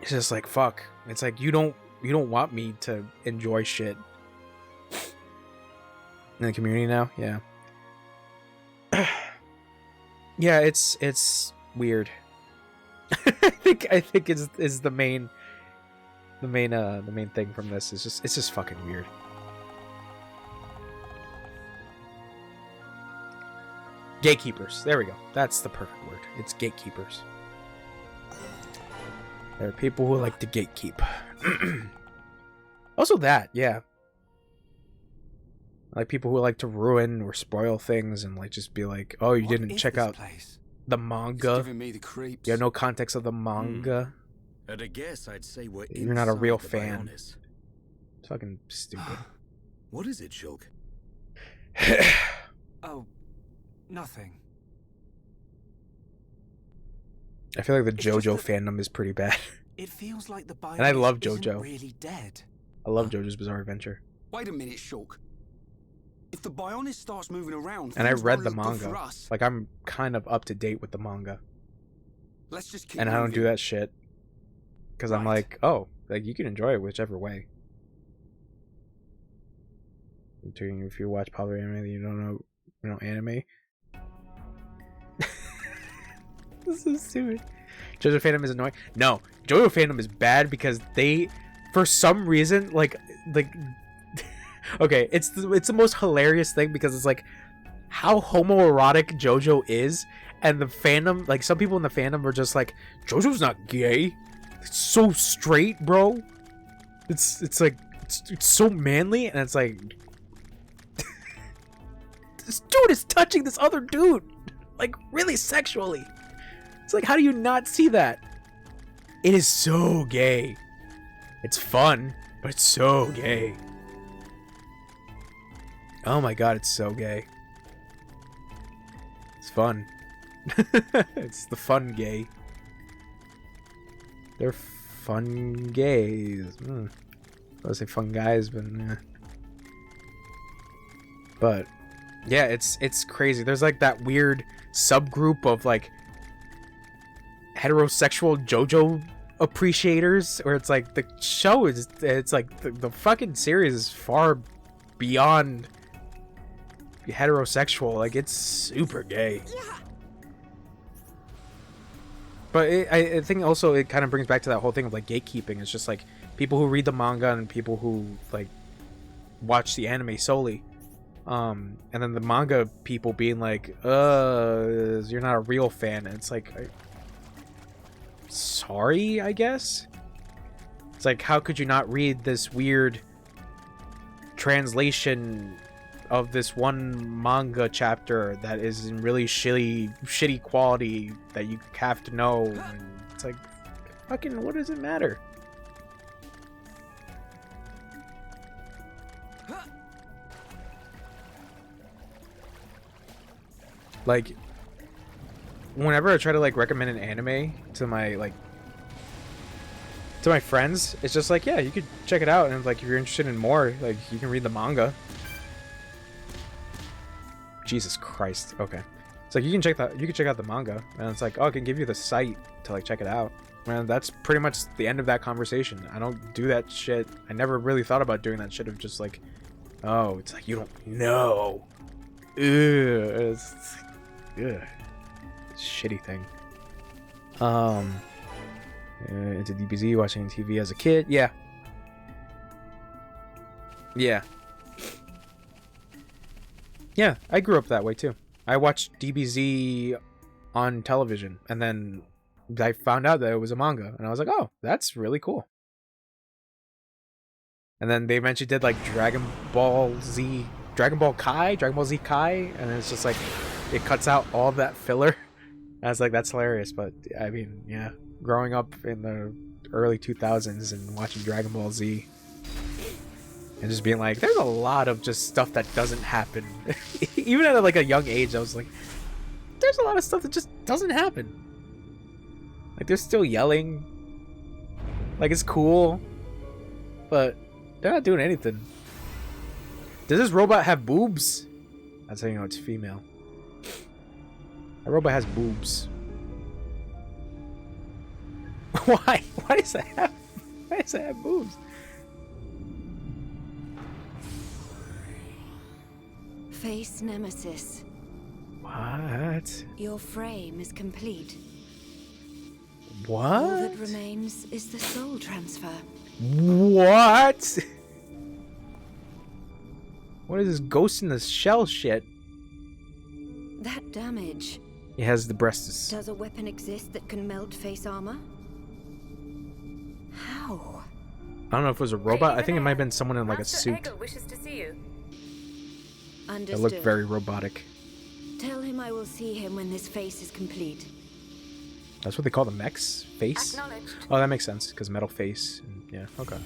It's just like, fuck. It's like you don't want me to enjoy shit in the community now. Yeah. Yeah, it's weird. I think is the main thing from this. It's just fucking weird. Gatekeepers. There we go. That's the perfect word. It's gatekeepers. There are people who like to gatekeep. Also that, yeah. Like people who like to ruin or spoil things and like just be like, oh, you didn't check out the manga. Giving me the creeps. You have no context of the manga. At a guess, I'd say we're You're not a real inside the fan. Bionis. It's fucking stupid. What is it, Shulk? Oh, nothing. I feel like the It's just JoJo that- fandom is pretty bad. It feels like the Bionis And I love isn't JoJo. really dead. I love JoJo's Bizarre Adventure. Wait a minute, Shulk. If the Bionis starts moving around, And I things read won't the look good for manga. us. Like I'm kind of up to date with the manga. Let's just keep And I don't do moving. that shit. Because I'm Right. like, oh, like you can enjoy it whichever way. If you watch popular anime, you don't know anime. This is stupid. JoJo fandom is annoying. No, JoJo fandom is bad because they, for some reason, like, okay, it's the most hilarious thing because it's like how homoerotic JoJo is, and the fandom, like some people in the fandom are just like, JoJo's not gay. It's so straight, bro. It's like it's so manly, and it's like this dude is touching this other dude, like really sexually. It's like, how do you not see that? It is so gay. It's fun, but it's so gay. Oh my god, it's so gay. It's fun. It's the fun gay. They're fun gays. I was say fun guys, but but yeah, it's crazy. There's like that weird subgroup of like heterosexual JoJo appreciators, where it's like the show is, it's like the fucking series is far beyond heterosexual. Like it's super gay. But I think also it kind of brings back to that whole thing of like gatekeeping. It's just like people who read the manga and people who like watch the anime solely, and then the manga people being like, you're not a real fan. And it's like, sorry, I guess. It's like, how could you not read this weird translation of this one manga chapter that is in really shitty quality that you have to know? And it's like, fucking, what does it matter? Like, whenever I try to like recommend an anime to my friends, it's just like, yeah, you could check it out, and like if you're interested in more, like you can read the manga. Jesus Christ. Okay. It's like you can check out the manga, and it's like, oh, I can give you the site to like check it out. And that's pretty much the end of that conversation. I don't do that shit. I never really thought about doing that shit of just like, oh, it's like you don't know. It's shitty thing. Into DBZ, watching TV as a kid. Yeah. Yeah, I grew up that way too. I watched DBZ on television, and then I found out that it was a manga, and I was like, oh, that's really cool. And then they eventually did like Dragon Ball Z Kai, and it's just like it cuts out all that filler. I was like, that's hilarious. But I mean, yeah, growing up in the early 2000s and watching Dragon Ball Z and just being like, there's a lot of just stuff that doesn't happen. Even at like a young age, I was like, there's a lot of stuff that just doesn't happen. Like they're still yelling, like it's cool, but they're not doing anything. Does this robot have boobs? That's how you know it's female. A robot has boobs. Why? Why does that have? Why does that have moves? Face Nemesis. What? Your frame is complete. What? All that remains is the soul transfer. What? What is this ghost in the shell shit? That damage. It has the breasts. Does a weapon exist that can melt face armor? How? I don't know if it was a robot. I think it might have been someone in like a suit. Egger wishes to see you. It Understood. looked very robotic. Tell him I will see him when this face is complete. That's what they call the mechs? Face? Acknowledged. Oh, that makes sense, because metal face. Yeah, okay. I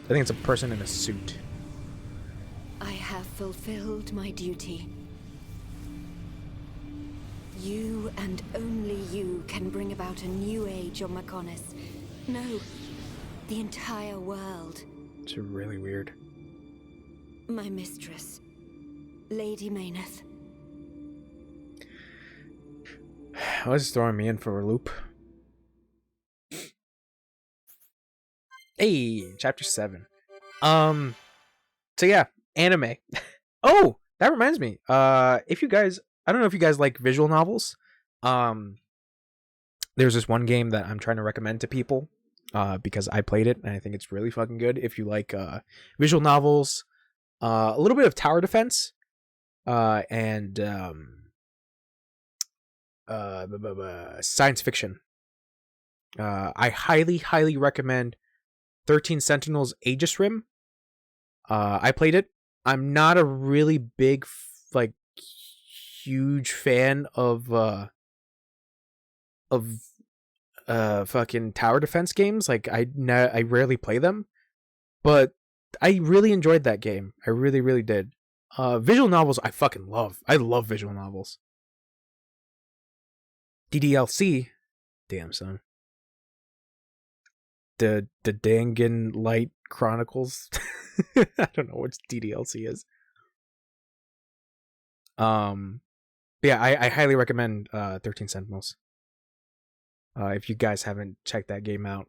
think it's a person in a suit. I have fulfilled my duty. You and only you can bring about a new age on Mechonis. No, the entire world. It's really weird. My mistress, Lady Mayneth. I was throwing me in for a loop. Hey, chapter 7. So yeah, anime. Oh, that reminds me. If you guys, I don't know if you guys like visual novels. There's this one game that I'm trying to recommend to people, because I played it and I think it's really fucking good. If you like visual novels, a little bit of tower defense, and science fiction. I highly recommend 13 Sentinels Aegis Rim. I played it. I'm not a really big, like, huge fan of fucking tower defense games. Like, I rarely play them, but I really enjoyed that game. I really did. Visual novels I fucking love. I love visual novels. DDLC, damn son. The Dangan Light Chronicles. I don't know what DDLC is. Yeah, I highly recommend 13 Sentinels. If you guys haven't checked that game out.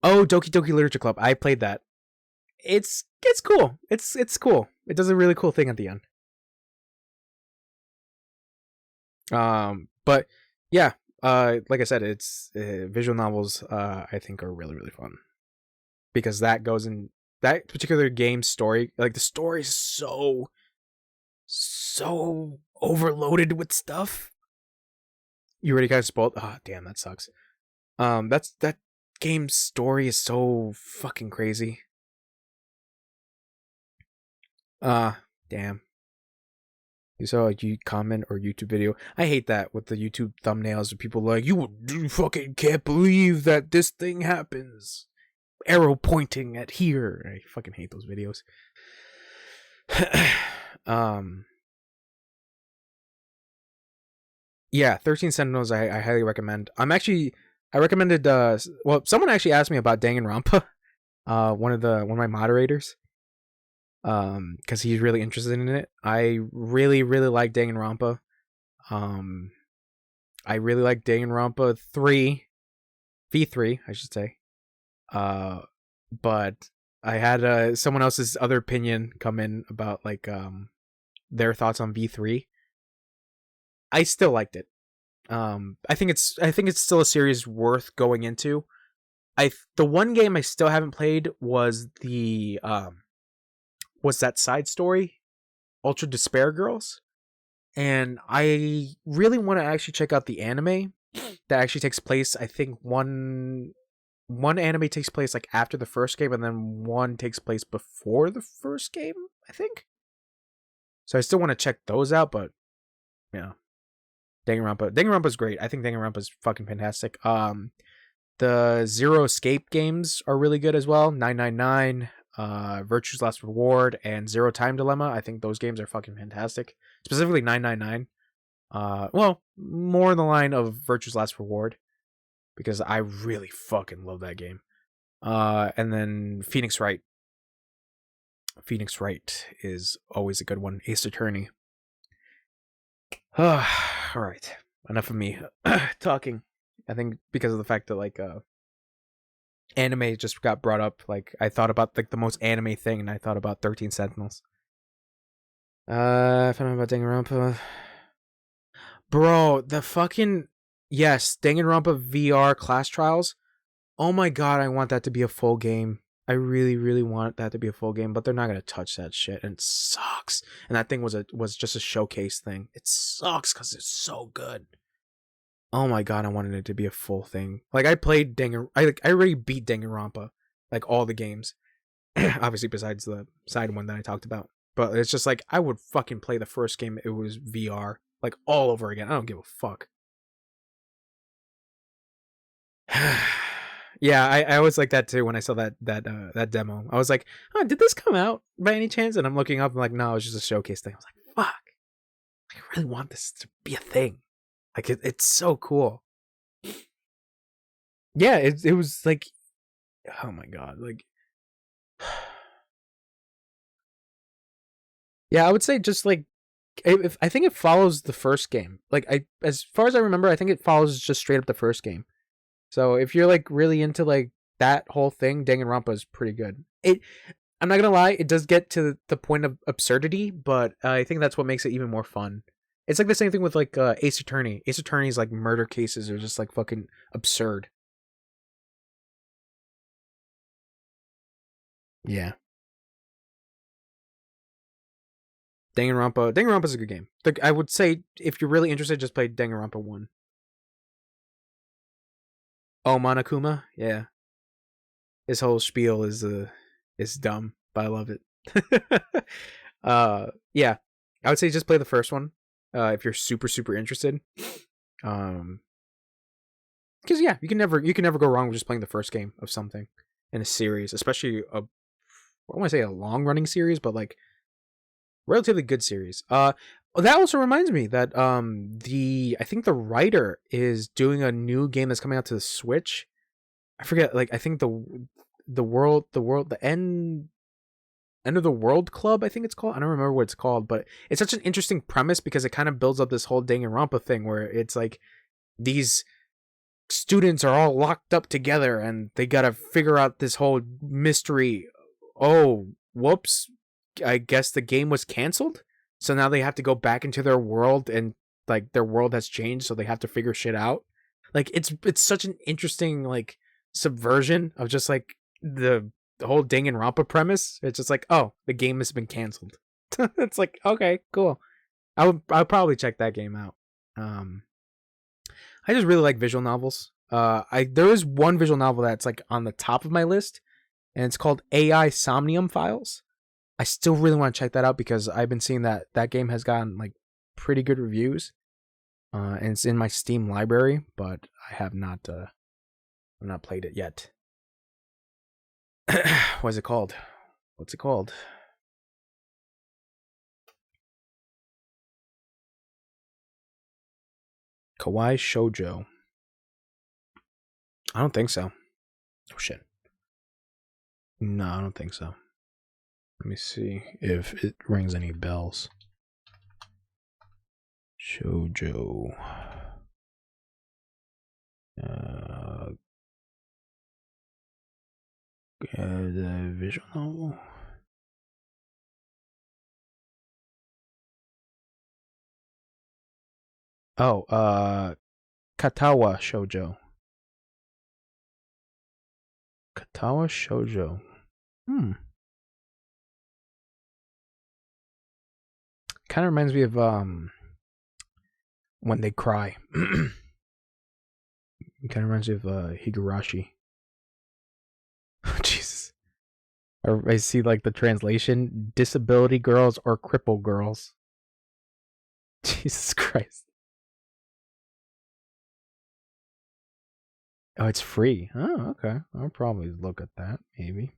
Oh, Doki Doki Literature Club. I played that. It's cool. It's cool. It does a really cool thing at the end. But yeah, like I said, it's visual novels. I think are really fun, because that goes in that particular game's story. Like, the story is so overloaded with stuff. You already got spoiled. Oh, damn, that sucks. That game's story is so fucking crazy. Damn. You saw a comment or YouTube video. I hate that with the YouTube thumbnails of people like, you fucking can't believe that this thing happens. Arrow pointing at here. I fucking hate those videos. Yeah, 13 Sentinels I highly recommend. I recommended someone actually asked me about Danganronpa. One of my moderators. Because he's really interested in it. I really like Danganronpa. I really like Danganronpa 3, V3, I should say. But I had someone else's other opinion come in about like their thoughts on V3. I still liked it. I think it's still a series worth going into. The one game I still haven't played was the what's that side story? Ultra Despair Girls. And I really want to actually check out the anime that actually takes place. I think one anime takes place like after the first game, and then one takes place before the first game, I think. So I still want to check those out, but yeah. Danganronpa's great. I think Danganronpa's fucking fantastic. The Zero Escape games are really good as well. 999, Virtue's Last Reward, and Zero Time Dilemma. I think those games are fucking fantastic. Specifically 999. Well, more in the line of Virtue's Last Reward, because I really fucking love that game. And then Phoenix Wright. Phoenix Wright is always a good one. Ace Attorney. All right. enough of me talking. I think because of the fact that like anime just got brought up. Like I thought about like the most anime thing, and I thought about 13 Sentinels. I found out about Danganronpa. Bro, the fucking yes, Danganronpa VR class trials. Oh my god, I want that to be a full game. I really, really want that to be a full game, but they're not gonna touch that shit, and it sucks. And that thing was just a showcase thing. It sucks because it's so good. Oh my god, I wanted it to be a full thing. Like I played I already beat Danganronpa, like all the games, obviously besides the side one that I talked about. But it's just like I would fucking play the first game. It was VR, like all over again. I don't give a fuck. Yeah, I was like that too when I saw that demo. I was like, oh, did this come out by any chance? And I'm looking up, I'm like, no, it's just a showcase thing. I was like, fuck, I really want this to be a thing. Like it's so cool. Yeah, it was like, oh my god, like, yeah, I would say just like, if I think it follows the first game. Like as far as I remember, I think it follows just straight up the first game. So if you're like really into like that whole thing, Danganronpa is pretty good. I'm not gonna lie, it does get to the point of absurdity, but I think that's what makes it even more fun. It's like the same thing with like Ace Attorney. Ace Attorney's like murder cases are just like fucking absurd. Yeah. Danganronpa's a good game. I would say if you're really interested, just play Danganronpa 1. Oh, Monokuma? Yeah. His whole spiel is dumb, but I love it. Yeah. I would say just play the first one. If you're super, super interested. Because yeah, you can never go wrong with just playing the first game of something in a series, especially I don't want to say a long running series, but like relatively good series. That also reminds me that I think the writer is doing a new game that's coming out to the Switch. I forget, like I think the end of the world club, I think it's called. I don't remember what it's called, but it's such an interesting premise because it kind of builds up this whole Danganronpa thing where it's like these students are all locked up together and they gotta figure out this whole mystery. Oh, whoops. I guess the game was canceled. So now they have to go back into their world and like their world has changed, so they have to figure shit out. Like it's such an interesting like subversion of just like the whole Danganronpa premise. It's just like, oh, the game has been canceled. It's like, okay, cool. I'll probably check that game out. I just really like visual novels. There is one visual novel that's like on the top of my list, and it's called AI Somnium Files. I still really want to check that out because I've been seeing that game has gotten like pretty good reviews. And it's in my Steam library, but I have not played it yet. What's it called? Kawaii Shoujo. I don't think so. Oh shit. No, I don't think so. Let me see if it rings any bells. Shoujo. The visual novel. Oh, Katawa Shoujo. Katawa Shoujo. Kind of reminds me of When They Cry. Kind of reminds me of Higurashi. Jesus. I see like the translation: disability girls or cripple girls. Jesus Christ. Oh, it's free. Oh, okay. I'll probably look at that, maybe.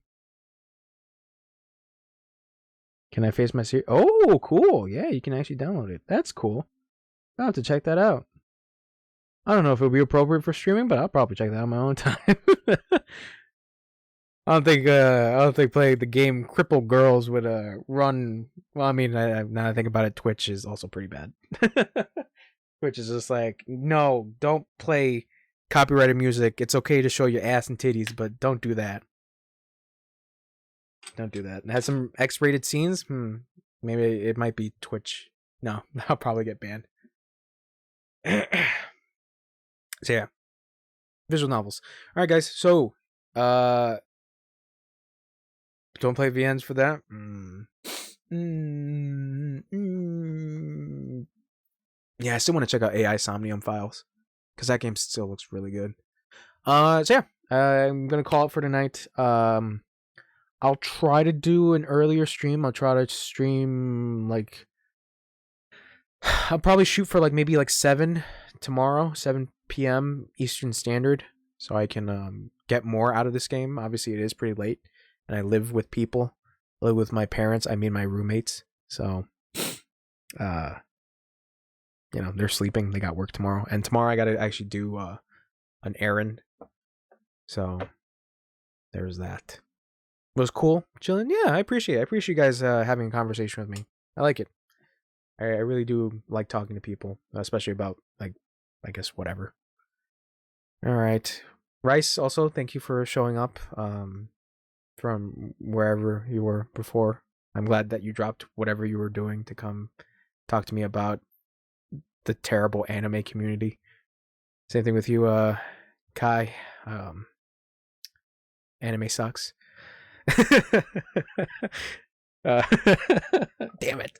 Can I face my series? Oh, cool. Yeah, you can actually download it. That's cool. I'll have to check that out. I don't know if it'll be appropriate for streaming, but I'll probably check that out on my own time. I don't think playing the game Cripple Girls would run. Well, I mean, now I think about it, Twitch is also pretty bad. Twitch is just like, no, don't play copyrighted music. It's okay to show your ass and titties, but don't do that. Don't do that. It has some X-rated scenes. Maybe it might be Twitch. No, I'll probably get banned. So yeah, visual novels. All right, guys. So, don't play VNs for that. Yeah, I still want to check out AI Somnium Files because that game still looks really good. So yeah, I'm gonna call it for tonight. I'll try to do an earlier stream. I'll try to stream like I'll probably shoot for like maybe like 7 tomorrow, 7 p.m. Eastern Standard, so I can get more out of this game. Obviously, it is pretty late, and I live with people. I live with my parents. I mean, my roommates. So, they're sleeping. They got work tomorrow, and tomorrow I got to actually do an errand. So, there's that. It was cool, chilling. Yeah, I appreciate it. I appreciate you guys having a conversation with me. I like it. I really do like talking to people, especially about, like, I guess, whatever. All right. Rice, also, thank you for showing up from wherever you were before. I'm glad that you dropped whatever you were doing to come talk to me about the terrible anime community. Same thing with you, Kai. Anime sucks. Damn it.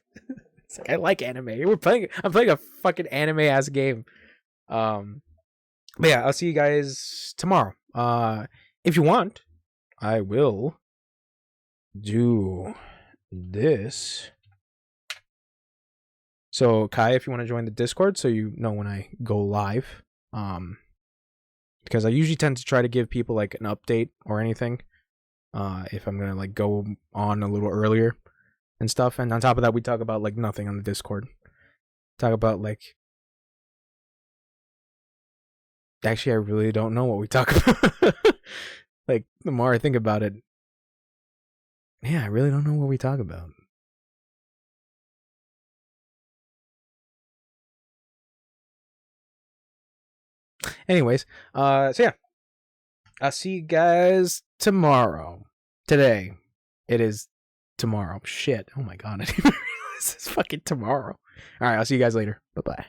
It's like, I like anime. I'm playing a fucking anime ass game. But yeah, I'll see you guys tomorrow. If you want, I will do this. So Kai, if you want to join the Discord so you know when I go live. Because I usually tend to try to give people like an update or anything. If I'm gonna like go on a little earlier and stuff. And on top of that, we talk about like nothing on the Discord. Talk about like, actually, I really don't know what we talk about. Like, the more I think about it, yeah, I really don't know what we talk about. Anyways, so yeah, I'll see you guys tomorrow. Today, it is tomorrow. Shit. Oh my god, I didn't even realize it's fucking tomorrow. All right, I'll see you guys later. Bye-bye.